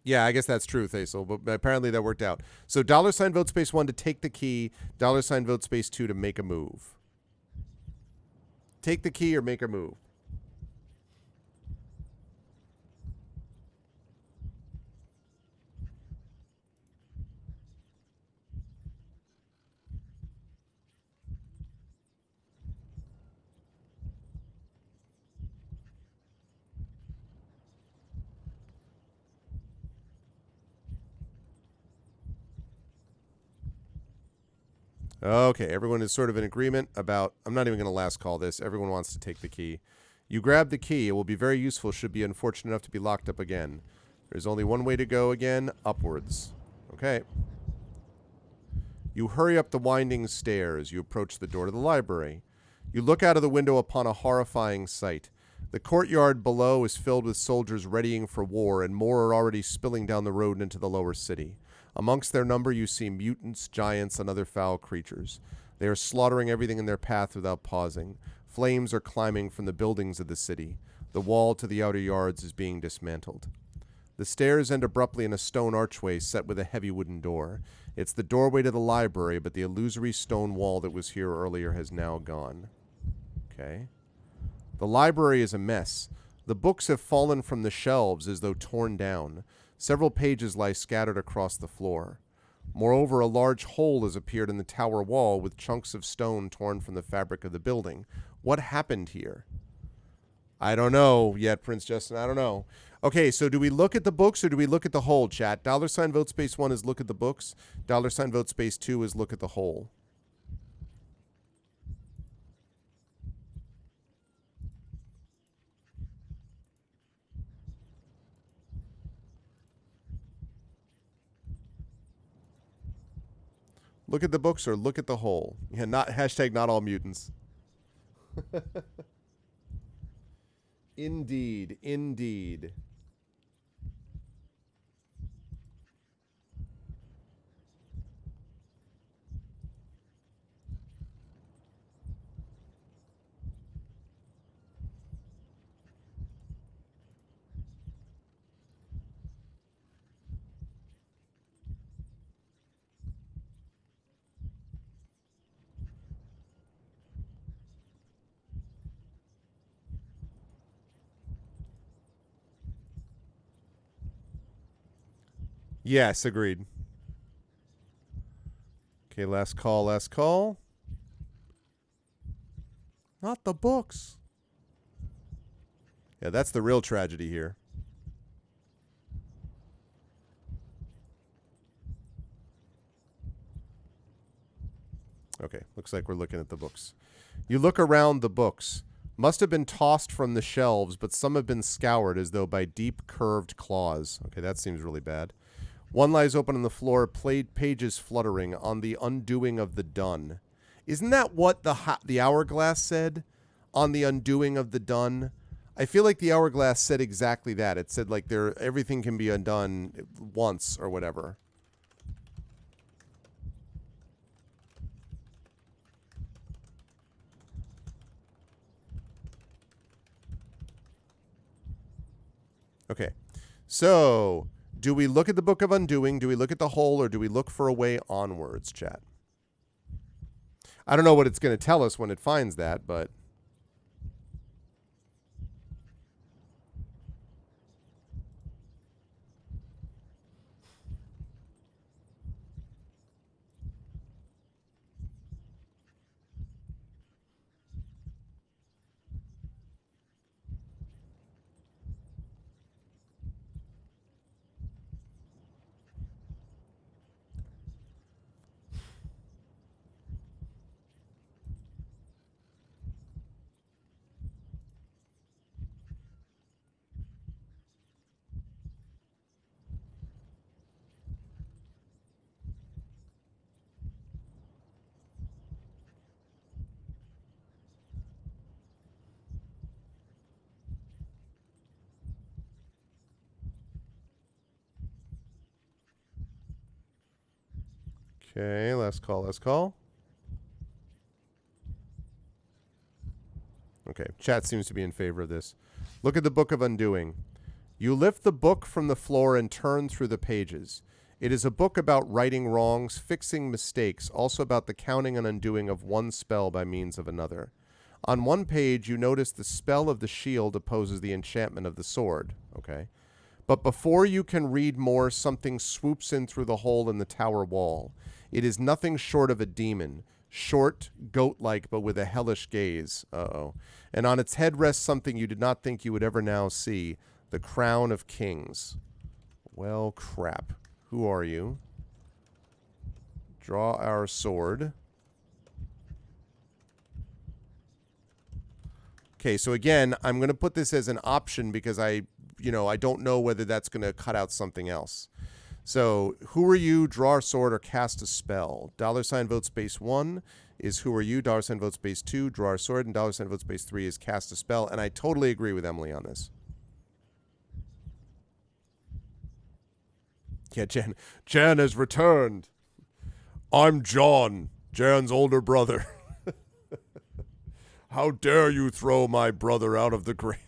A: yeah, I guess that's true, Thaisel, but apparently that worked out. So $ vote space 1 to take the key, $ vote space 2 to make a move. Take the key or make a move. Okay, everyone is sort of in agreement about, I'm not even going to last call this. Everyone wants to take the key. You grab the key. It will be very useful should be unfortunate enough to be locked up again. There's only one way to go again, upwards. Okay. You hurry up the winding stairs. You approach the door to the library. You look out of the window upon a horrifying sight. The courtyard below is filled with soldiers readying for war, and more are already spilling down the road into the lower city. Amongst their number you see mutants, giants, and other foul creatures. They are slaughtering everything in their path without pausing. Flames are climbing from the buildings of the city. The wall to the outer yards is being dismantled. The stairs end abruptly in a stone archway set with a heavy wooden door. It's the doorway to the library, but the illusory stone wall that was here earlier has now gone. Okay. The library is a mess. The books have fallen from the shelves as though torn down. Several pages lie scattered across the floor. Moreover, a large hole has appeared in the tower wall with chunks of stone torn from the fabric of the building. What happened here? I don't know yet, Prince Justin. I don't know. Okay, so do we look at the books or do we look at the whole, chat? $ vote space 1 is look at the books. $ vote space 2 is look at the whole. Look at the books or look at the whole. Yeah, not hashtag not all mutants. Indeed, indeed. Yes, agreed. Okay, last call, last call. Not the books. Yeah, that's the real tragedy here. Okay, looks like we're looking at the books. You look around the books. Must have been tossed from the shelves, but some have been scoured as though by deep curved claws. Okay, that seems really bad. One lies open on the floor, pages fluttering, on the undoing of the done. Isn't that what the hourglass said? On the undoing of the done? I feel like the hourglass said exactly that. It said like everything can be undone once or whatever. Okay. So, do we look at the Book of Undoing? Do we look at the whole, or do we look for a way onwards, chat? I don't know what it's going to tell us when it finds that, but... Okay, last call, last call. Okay, chat seems to be in favor of this. Look at the Book of Undoing. You lift the book from the floor and turn through the pages. It is a book about righting wrongs, fixing mistakes, also about the counting and undoing of one spell by means of another. On one page, you notice the spell of the shield opposes the enchantment of the sword. Okay. But before you can read more, something swoops in through the hole in the tower wall. It is nothing short of a demon, short, goat-like, but with a hellish gaze. Uh-oh. And on its head rests something you did not think you would ever now see, the crown of kings. Well, crap. Who are you? Draw our sword. Okay, so again, I'm going to put this as an option because I don't know whether that's going to cut out something else. So, who are you? Draw a sword or cast a spell. $ vote space 1 is who are you? $ vote space 2, draw a sword. And $ vote space 3 is cast a spell. And I totally agree with Emily on this. Yeah, Jan has returned. I'm John, Jan's older brother. How dare you throw my brother out of the grave?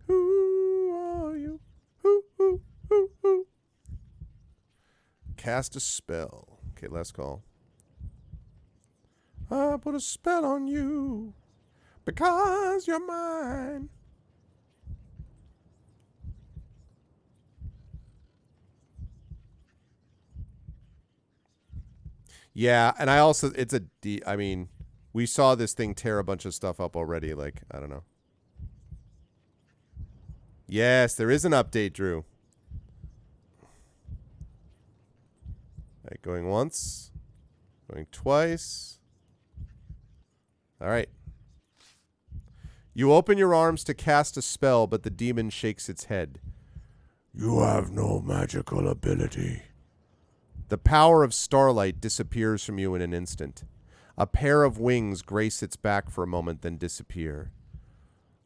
A: Who are you? Who? Cast a spell. Okay, last call. I put a spell on you because you're mine. Yeah, and I also, I mean, we saw this thing tear a bunch of stuff up already. Like, I don't know. Yes, there is an update, Drew. All right, going once. Going twice. All right. You open your arms to cast a spell, but the demon shakes its head. You have no magical ability. The power of starlight disappears from you in an instant. A pair of wings grace its back for a moment, then disappear.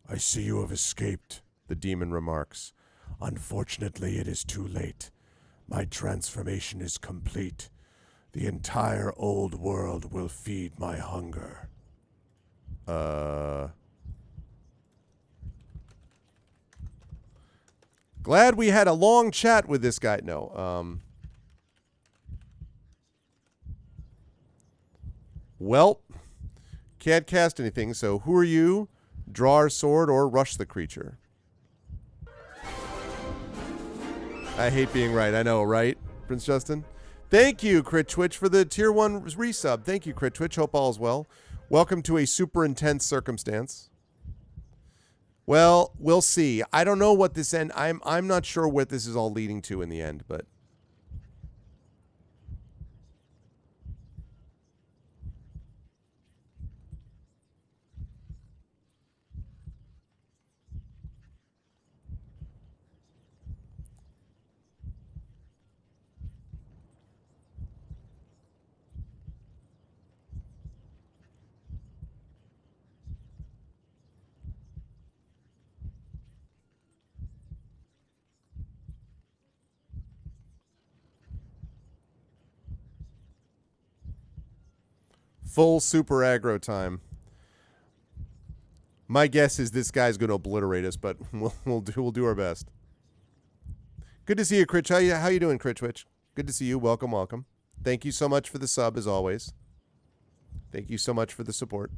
A: I see you have escaped, the demon remarks. Unfortunately, it is too late. My transformation is complete. The entire old world will feed my hunger. Glad we had a long chat with this guy. No, well, can't cast anything, so who are you? Draw our sword or rush the creature. I hate being right. I know, right, Prince Justin? Thank you, Crit Twitch, for the tier 1 resub. Thank you, Crit Twitch. Hope all is well. Welcome to a super intense circumstance. Well, we'll see. I don't know what this end. I'm not sure what this is all leading to in the end, but full super aggro time. My guess is this guy's going to obliterate us, but we'll do our best. Good to see you, Crit. How you doing, Crit Twitch? Good to see you. Welcome, welcome. Thank you so much for the sub, as always. Thank you so much for the support.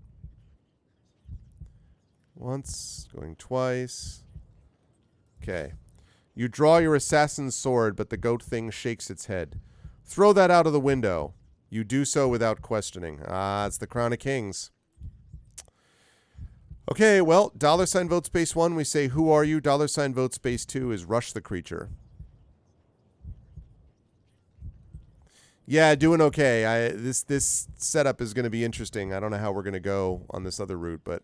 A: Once, going twice. Okay. You draw your assassin's sword, but the goat thing shakes its head. Throw that out of the window. You do so without questioning. Ah, it's the Crown of Kings. Okay, well, $ vote space 1, we say, who are you? $ vote space 2 is rush the creature. Yeah, doing okay. This setup is going to be interesting. I don't know how we're going to go on this other route, but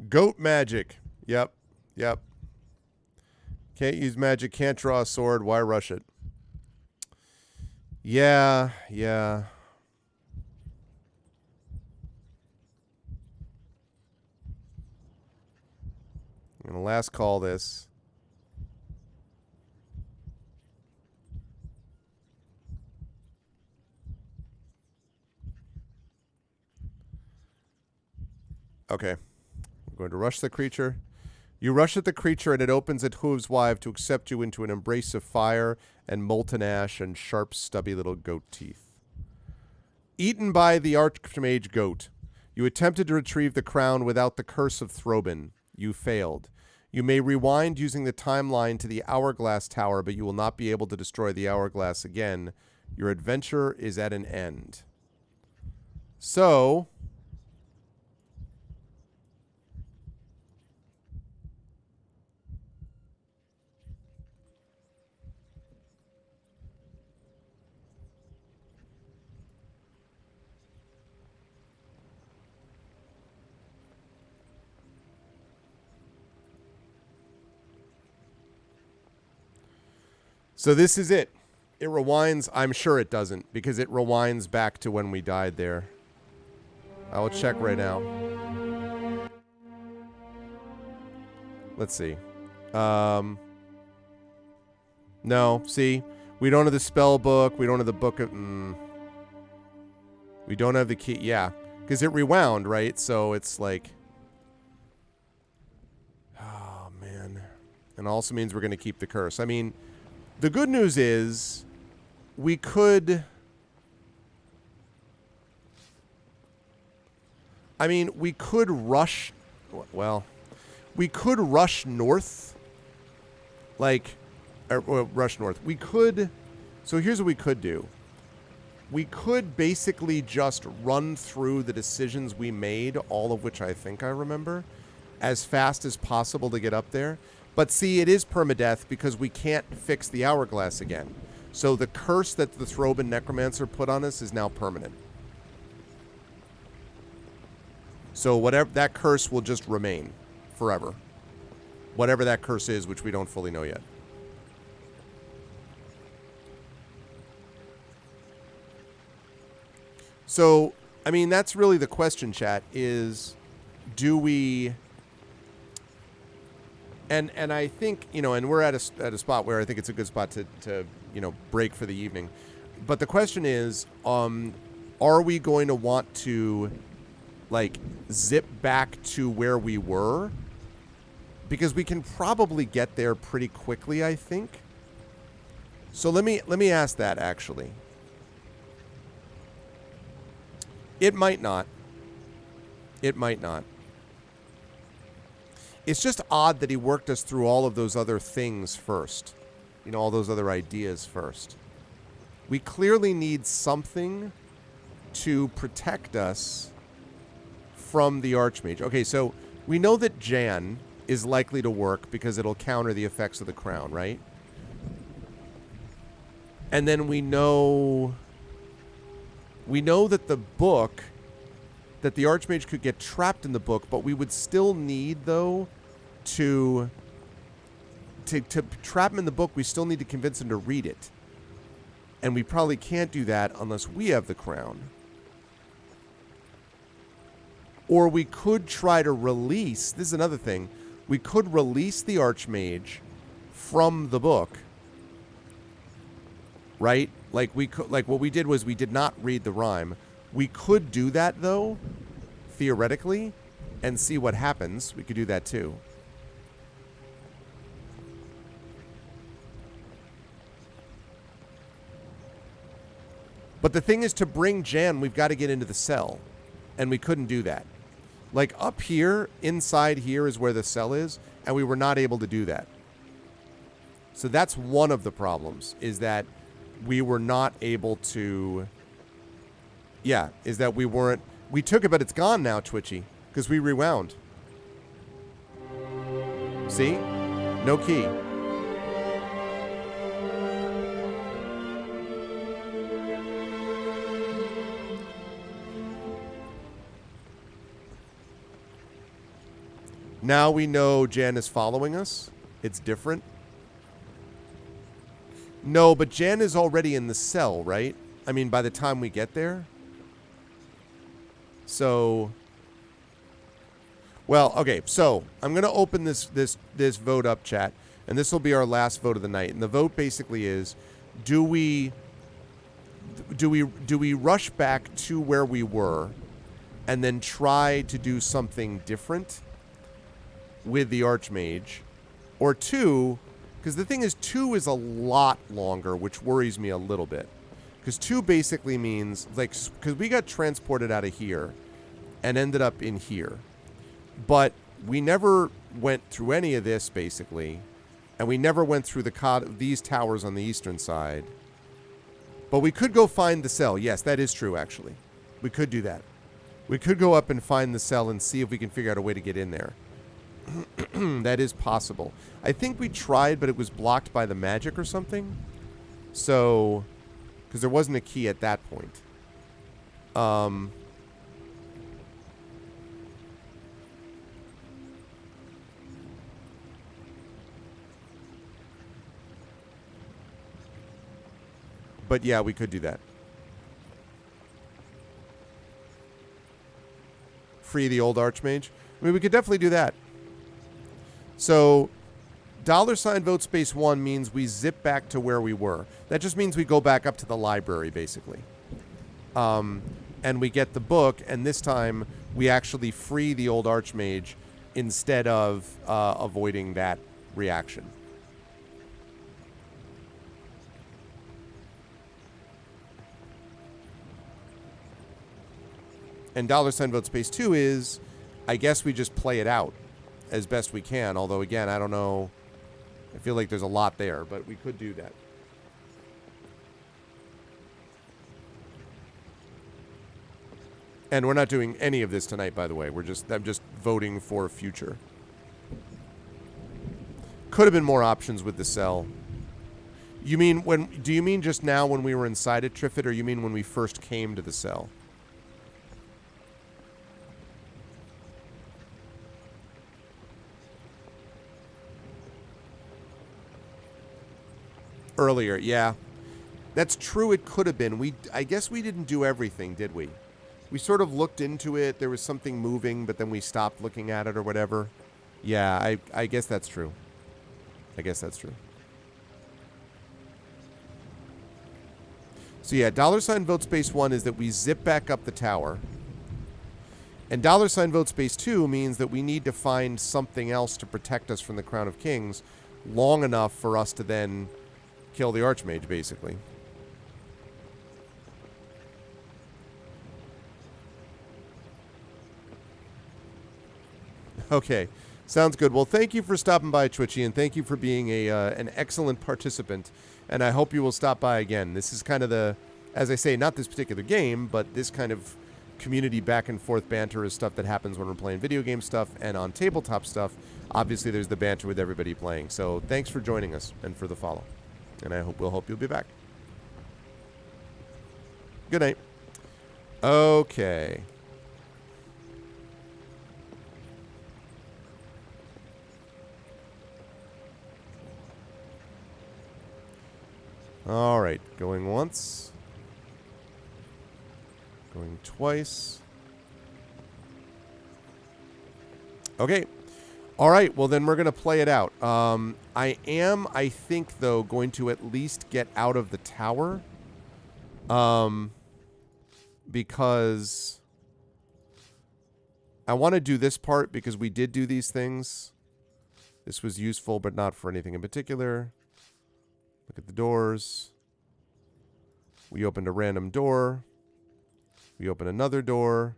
A: Goat magic. Yep. Yep. Can't use magic, can't draw a sword. Why rush it? Yeah. Yeah. I'm going to last call this. Okay. I'm going to rush the creature. You rush at the creature, and it opens at Hooves Wive to accept you into an embrace of fire and molten ash and sharp, stubby little goat teeth. Eaten by the Archmage Goat. You attempted to retrieve the crown without the curse of Throbin. You failed. You may rewind using the timeline to the Hourglass Tower, but you will not be able to destroy the Hourglass again. Your adventure is at an end. So... So this is it. It rewinds. I'm sure it doesn't, because it rewinds back to when we died there. I will check right now. Let's see. No, see? We don't have the spell book. We don't have the book of... We don't have the key. Yeah, because it rewound, right? So it's like... Oh, man. And also means we're going to keep the curse. I mean... The good news is we could... I mean, we could rush... Well, we could rush north. Like, rush north. We could... So here's what we could do. We could basically just run through the decisions we made, all of which I think I remember, as fast as possible to get up there. But see, it is permadeath because we can't fix the Hourglass again. So the curse that the Throbin Necromancer put on us is now permanent. So whatever that curse will just remain forever. Whatever that curse is, which we don't fully know yet. So, I mean, that's really the question, chat, is do we... And I think, you know, and we're at a spot where I think it's a good spot to you know, break for the evening. But the question is, are we going to want to, like, zip back to where we were? Because we can probably get there pretty quickly, I think. So let me ask that, actually. It might not. It might not. It's just odd that he worked us through all of those other things first. You know, all those other ideas first. We clearly need something to protect us from the Archmage. Okay, so we know that Jan is likely to work because it'll counter the effects of the crown, right? And then we know that the book, that the Archmage could get trapped in the book, but we would still need, though, to trap him in the book, we still need to convince him to read it. And we probably can't do that unless we have the crown. Or we could try to release, this is another thing, we could release the Archmage from the book. Right? Like we could, like what we did was we did not read the rhyme. We could do that, though, theoretically, and see what happens. We could do that too. But the thing is, to bring Jan, we've got to get into the cell. And we couldn't do that. Like, up here, inside here is where the cell is, and we were not able to do that. So that's one of the problems, is that we were not able to... Yeah, is that we weren't... We took it, but it's gone now, Twitchy, because we rewound. See? No key. Now we know Jan is following us. It's different. No, but Jan is already in the cell, right? I mean, by the time we get there. So, well, okay. So I'm gonna open this vote up, chat, and this will be our last vote of the night. And the vote basically is: do we rush back to where we were, and then try to do something different with the Archmage, or 2? Because the thing is, 2 is a lot longer, which worries me a little bit. Because 2 basically means, like, because we got transported out of here and ended up in here. But we never went through any of this, basically. And we never went through these towers on the eastern side. But we could go find the cell. Yes, that is true, actually. We could do that. We could go up and find the cell and see if we can figure out a way to get in there. That is possible. I think we tried, but it was blocked by the magic or something. So, because there wasn't a key at that point. But yeah, we could do that. Free the old Archmage. I mean, we could definitely do that. So, $ vote space 1 means we zip back to where we were. That just means we go back up to the library, basically. And we get the book, and this time we actually free the old Archmage instead of avoiding that reaction. And $ vote space 2 is, I guess we just play it out as best we can. Although, again, I don't know. I feel like there's a lot there, but we could do that. And we're not doing any of this tonight, by the way. I'm just voting for future. Could have been more options with the cell. You mean do you mean just now when we were inside it, Triffid, or you mean when we first came to the cell? Earlier, yeah. That's true, it could have been. I guess we didn't do everything, did we? We sort of looked into it, there was something moving, but then we stopped looking at it or whatever. Yeah, I guess that's true. I guess that's true. So yeah, $ vote space 1 is that we zip back up the tower. And $ vote space 2 means that we need to find something else to protect us from the Crown of Kings long enough for us to then kill the Archmage, basically. Okay, sounds good. Well, thank you for stopping by, Twitchy, and thank you for being an excellent participant. And I hope you will stop by again. This is kind of the, as I say, not this particular game, but this kind of community back and forth banter is stuff that happens when we're playing video game stuff and on tabletop stuff. Obviously, there's the banter with everybody playing. So thanks for joining us and for the follow. And I hope you'll be back. Good night. Okay. All right, going once. Going twice. Okay. All right, well, then we're going to play it out. I think, though, going to at least get out of the tower. Because I want to do this part because we did do these things. This was useful, but not for anything in particular. Look at the doors. We opened a random door. We opened another door.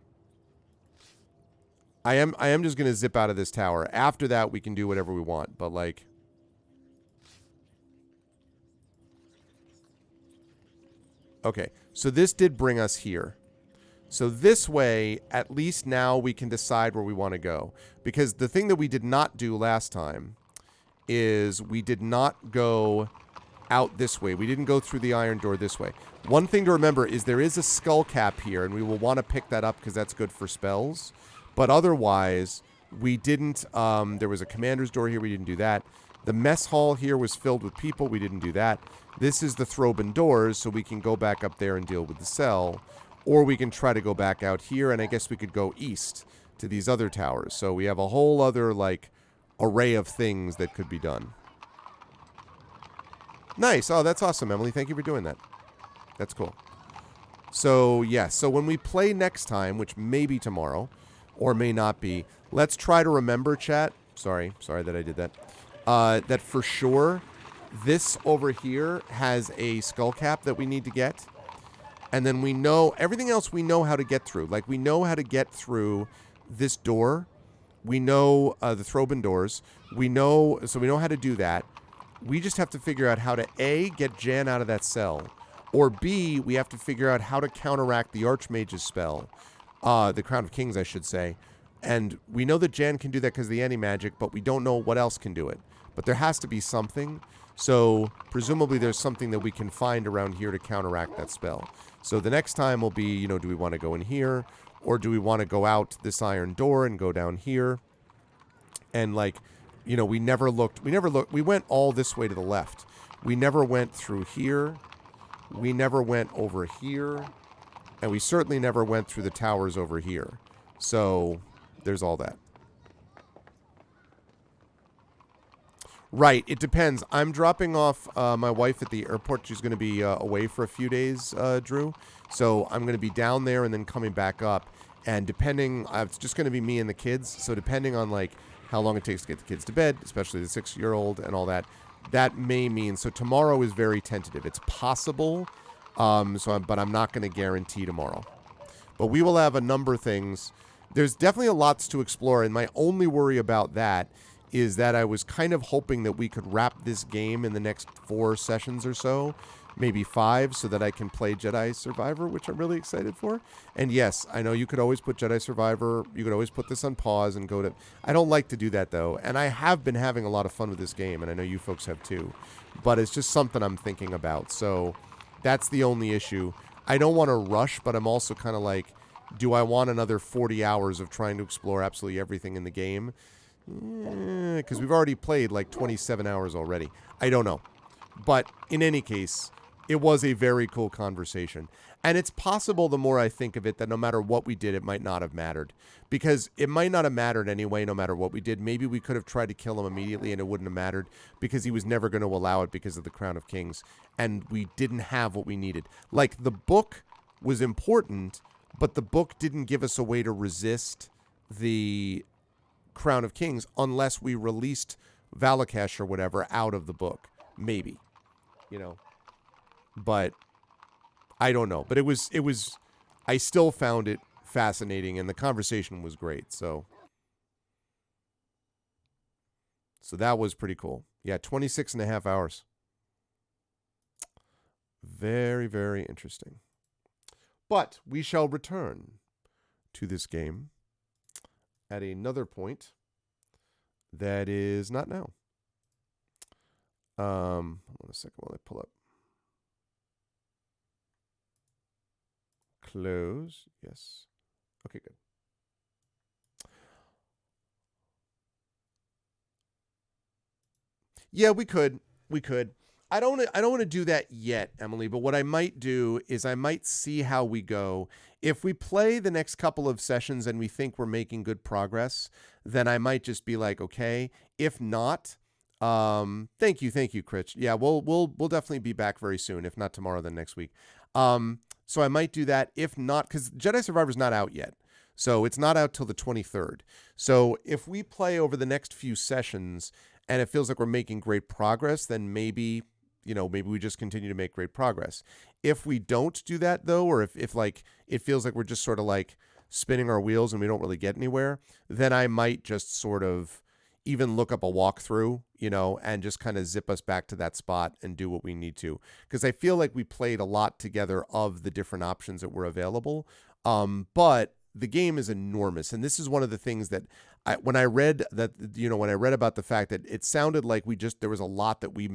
A: I am just going to zip out of this tower. After that, we can do whatever we want. But, like... Okay, so this did bring us here. So this way, at least now we can decide where we want to go. Because the thing that we did not do last time is we did not go out this way. We didn't go through the iron door this way. One thing to remember is there is a skull cap here, and we will want to pick that up because that's good for spells. But otherwise, We didn't, there was a commander's door here. We didn't do that. The mess hall here was filled with people. We didn't do that. This is the Throbin doors, so we can go back up there and deal with the cell. Or we can try to go back out here, and I guess we could go east to these other towers. So we have a whole other, like, array of things that could be done. Nice. Oh, that's awesome, Emily. Thank you for doing that. That's cool. So, yes. So when we play next time, which may be tomorrow, or may not be, let's try to remember, chat. Sorry that I did that. That for sure, this over here has a skull cap that we need to get. And then we know, everything else we know how to get through. Like, we know how to get through this door. We know the Throbin doors. So we know how to do that. We just have to figure out how to, A, get Jan out of that cell. Or B, we have to figure out how to counteract the Archmage's spell. The Crown of Kings, I should say. And we know that Jan can do that because of the anti-magic, but we don't know what else can do it. But there has to be something. So presumably there's something that we can find around here to counteract that spell. So the next time will be, do we want to go in here? Or do we want to go out this iron door and go down here? And like, we never looked. We went all this way to the left. We never went through here. We never went over here. And we certainly never went through the towers over here. So there's all that. Right, it depends. I'm dropping off my wife at the airport. She's going to be away for a few days, Drew. So I'm going to be down there and then coming back up. And depending, it's just going to be me and the kids. So depending on like how long it takes to get the kids to bed, especially the 6-year-old and all that, that may mean. So tomorrow is very tentative. It's possible, but I'm not going to guarantee tomorrow. But we will have a number of things. There's definitely a lot to explore, and my only worry about that is that I was kind of hoping that we could wrap this game in the next 4 sessions or so, maybe 5, so that I can play Jedi Survivor, which I'm really excited for. And yes, I know you could always put Jedi Survivor, you could always put this on pause and go to... I don't like to do that, though, and I have been having a lot of fun with this game, and I know you folks have too. But it's just something I'm thinking about, so that's the only issue. I don't want to rush, but I'm also kind of like, do I want another 40 hours of trying to explore absolutely everything in the game? Because we've already played like 27 hours already. I don't know. But in any case, it was a very cool conversation. And it's possible, the more I think of it, that no matter what we did, it might not have mattered. Because it might not have mattered anyway, no matter what we did. Maybe we could have tried to kill him immediately and it wouldn't have mattered because he was never going to allow it because of the Crown of Kings. And we didn't have what we needed. Like, the book was important, but the book didn't give us a way to resist the Crown of Kings unless we released Valakesh or whatever out of the book. Maybe. But I don't know. But it was I still found it fascinating and the conversation was great. So that was pretty cool. Yeah, 26 and a half hours. Very, very interesting. But we shall return to this game at another point that is not now. Hold on a second while I pull up. Close. Yes. Okay, good. Yeah, we could. I don't want to do that yet, Emily, but what I might do is I might see how we go. If we play the next couple of sessions and we think we're making good progress, then I might just be like, okay. If not, thank you, Chris. Yeah, we'll definitely be back very soon. If not tomorrow, then next week. So I might do that. If not, because Jedi Survivor's not out yet. So it's not out till the 23rd. So if we play over the next few sessions and it feels like we're making great progress, then maybe we just continue to make great progress. If we don't do that, though, or if like it feels like we're just sort of like spinning our wheels and we don't really get anywhere, then I might just sort of even look up a walkthrough, and just kind of zip us back to that spot and do what we need to. Because I feel like we played a lot together of the different options that were available. But the game is enormous. And this is one of the things that when I read about the fact that it sounded like there was a lot that we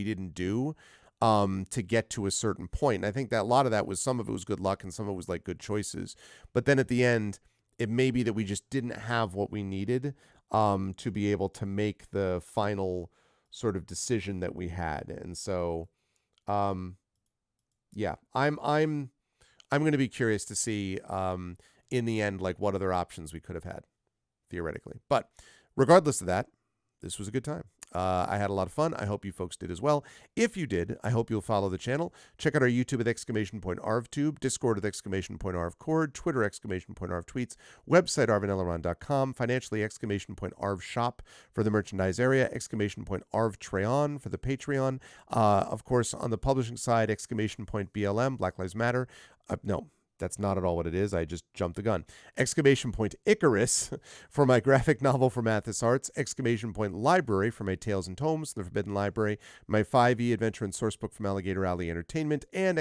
A: didn't do to get to a certain point. And I think that a lot of that was, some of it was good luck and some of it was like good choices. But then at the end, it may be that we just didn't have what we needed to be able to make the final sort of decision that we had. And so, yeah, I'm going to be curious to see in the end, like what other options we could have had theoretically. But regardless of that, this was a good time. I had a lot of fun. I hope you folks did as well. If you did, I hope you'll follow the channel. Check out our YouTube at !ArvTube, Discord at !ArvCord, Twitter !ArvTweets, website arvaneleron.com, financially !ArvShop for the merchandise area, !ArvTreon for the Patreon. Of course, on the publishing side, !BLM, Black Lives Matter. No. That's not at all what it is. I just jumped the gun. Icarus for my graphic novel for Mathis Arts. Library for my Tales and Tomes, The Forbidden Library. My 5e adventure and sourcebook from Alligator Alley Entertainment. And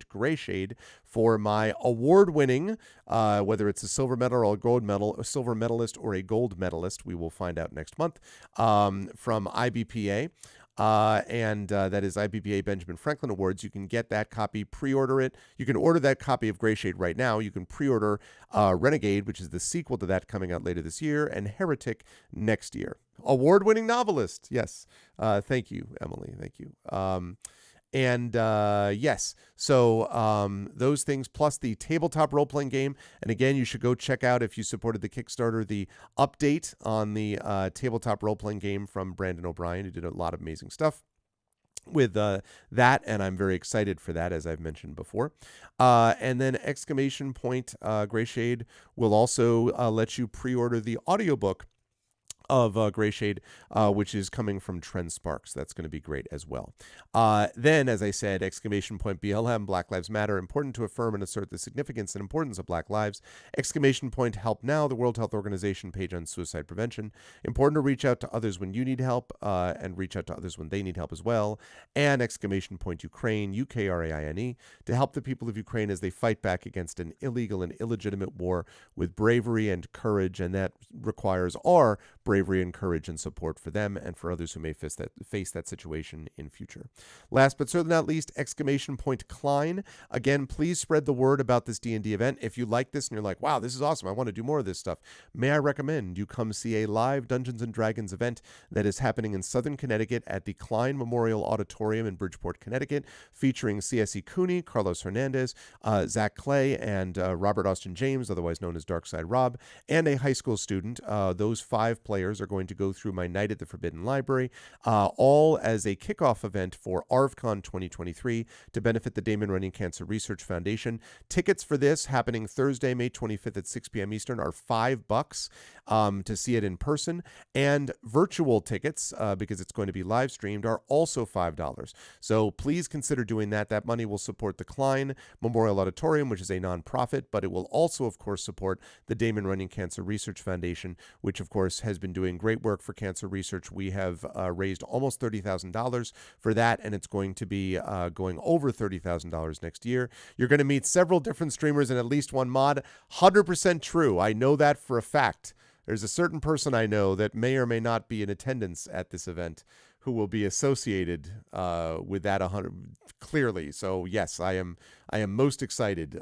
A: Grayshade for my award-winning, whether it's a silver medal or a gold medal, a silver medalist or a gold medalist, we will find out next month, from IBPA. And that is IBPA Benjamin Franklin Awards. You can get that copy, pre-order it. You can order that copy of Grayshade right now. You can pre-order Renegade, which is the sequel to that coming out later this year, and Heretic next year. Award-winning novelist. Yes. Thank you, Emily. Thank you. Yes, so those things plus the tabletop role-playing game. And again, you should go check out, if you supported the Kickstarter, the update on the tabletop role-playing game from Brandon O'Brien, who did a lot of amazing stuff with that, and I'm very excited for that, as I've mentioned before. And then Grayshade will also let you pre-order the audiobook of Grayshade, which is coming from Trent Sparks. That's going to be great as well. Then, as I said, BLM, Black Lives Matter, important to affirm and assert the significance and importance of Black lives. Help Now, the World Health Organization page on suicide prevention. Important to reach out to others when you need help, and reach out to others when they need help as well. And Ukraine, UKRAINE, to help the people of Ukraine as they fight back against an illegal and illegitimate war with bravery and courage, and that requires our bravery and courage and support for them and for others who may face that situation in future. Last but certainly not least, Klein. Again, please spread the word about this D&D event. If you like this and you're like, wow, this is awesome, I want to do more of this stuff, may I recommend you come see a live Dungeons & Dragons event that is happening in Southern Connecticut at the Klein Memorial Auditorium in Bridgeport, Connecticut, featuring C.S.E. Cooney, Carlos Hernandez, Zach Clay, and Robert Austin James, otherwise known as Darkside Rob, and a high school student. Those 5 players are going to go through my Night at the Forbidden Library, all as a kickoff event for ArvCon 2023 to benefit the Damon Runyon Cancer Research Foundation. Tickets for this, happening Thursday, May 25th at 6 p.m. Eastern, are $5 to see it in person, and virtual tickets, because it's going to be live streamed, are also $5. So please consider doing that. That money will support the Klein Memorial Auditorium, which is a nonprofit, but it will also, of course, support the Damon Runyon Cancer Research Foundation, which, of course, has been doing great work for cancer research. We have raised almost $30,000 for that, and it's going to be going over $30,000 next year. You're going to meet several different streamers and at least one mod. 100% true. I know that for a fact. There's a certain person I know that may or may not be in attendance at this event who will be associated with that 100 clearly. So yes, I am most excited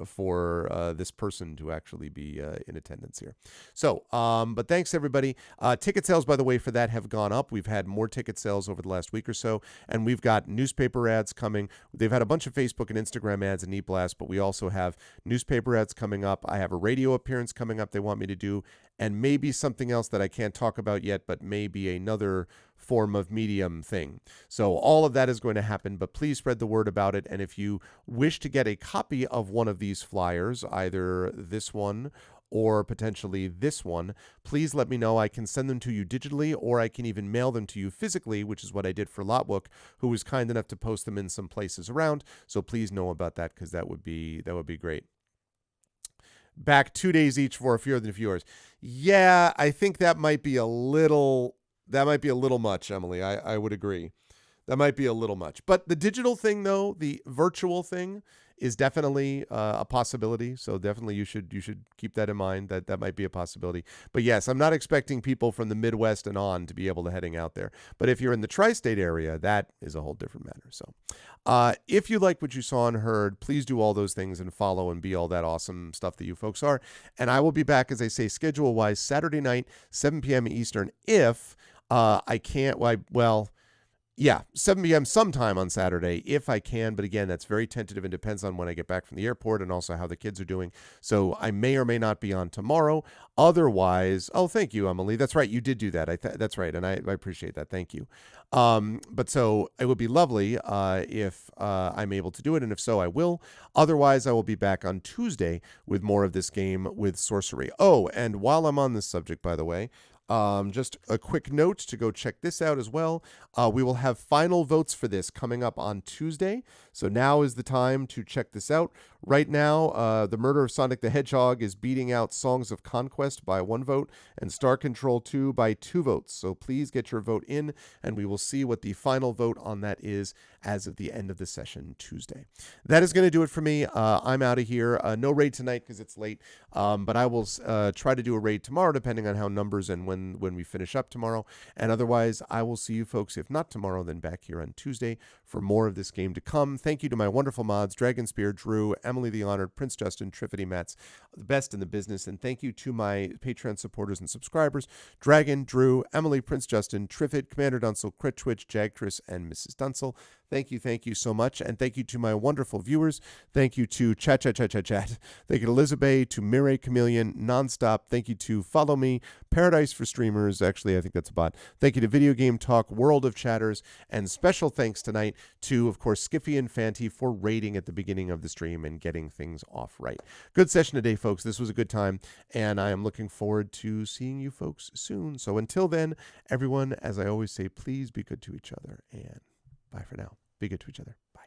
A: for this person to actually be in attendance here. So, but thanks everybody. Ticket sales, by the way, for that have gone up. We've had more ticket sales over the last week or so, and we've got newspaper ads coming. They've had a bunch of Facebook and Instagram ads and eBlast, but we also have newspaper ads coming up. I have a radio appearance coming up they want me to do, and maybe something else that I can't talk about yet, but maybe another form of medium thing. So all of that is going to happen, but please spread the word about it. And if you wish to get a copy of one of these flyers, either this one or potentially this one, please let me know. I can send them to you digitally, or I can even mail them to you physically, which is what I did for Lotwook, who was kind enough to post them in some places around. So please know about that, because that would be great. Back 2 days each for fewer than viewers. Yeah, I think that might be a little much, Emily. I would agree. That might be a little much. But the digital thing, though, the virtual thing, is definitely a possibility. So definitely you should keep that in mind, that that might be a possibility. But yes, I'm not expecting people from the Midwest and on to be able to heading out there. But if you're in the tri-state area, that is a whole different matter. So if you like what you saw and heard, please do all those things and follow and be all that awesome stuff that you folks are. And I will be back, as I say, schedule-wise, Saturday night, 7 p.m. Eastern. If I can't, well, yeah, 7 p.m. sometime on Saturday if I can. But again, that's very tentative and depends on when I get back from the airport and also how the kids are doing. So I may or may not be on tomorrow. Otherwise, oh, thank you, Emily. That's right. You did do that. That's right. And I appreciate that. Thank you. But so it would be lovely if I'm able to do it. And if so, I will. Otherwise, I will be back on Tuesday with more of this game with sorcery. Oh, and while I'm on this subject, by the way, just a quick note to go check this out as well. We will have final votes for this coming up on Tuesday. So now is the time to check this out. Right now, The Murder of Sonic the Hedgehog is beating out Songs of Conquest by 1 vote and Star Control 2 by 2 votes. So please get your vote in, and we will see what the final vote on that is as of the end of the session Tuesday. That is going to do it for me. I'm out of here. No raid tonight because it's late, but I will try to do a raid tomorrow depending on how numbers and when we finish up tomorrow. And otherwise, I will see you folks, if not tomorrow, then back here on Tuesday for more of this game to come. Thank you to my wonderful mods, Dragon Spear, Drew, Emily the Honored, Prince Justin, Triffity Mats, the best in the business. And thank you to my Patreon supporters and subscribers, Dragon, Drew, Emily, Prince Justin, Triffid, Commander Dunsel, Crit Twitch, Jagtris, and Mrs. Dunsel. Thank you so much. And thank you to my wonderful viewers. Thank you to Chat. Thank you to Elizabeth, to Mireille Chameleon, Nonstop. Thank you to Follow Me, Paradise for Streamers. Actually, I think that's a bot. Thank you to Video Game Talk, World of Chatters. And special thanks tonight to, of course, Skiffy and Fanty for raiding at the beginning of the stream and getting things off right. Good session today, folks. This was a good time. And I am looking forward to seeing you folks soon. So until then, everyone, as I always say, please be good to each other. And bye for now. Be good to each other. Bye.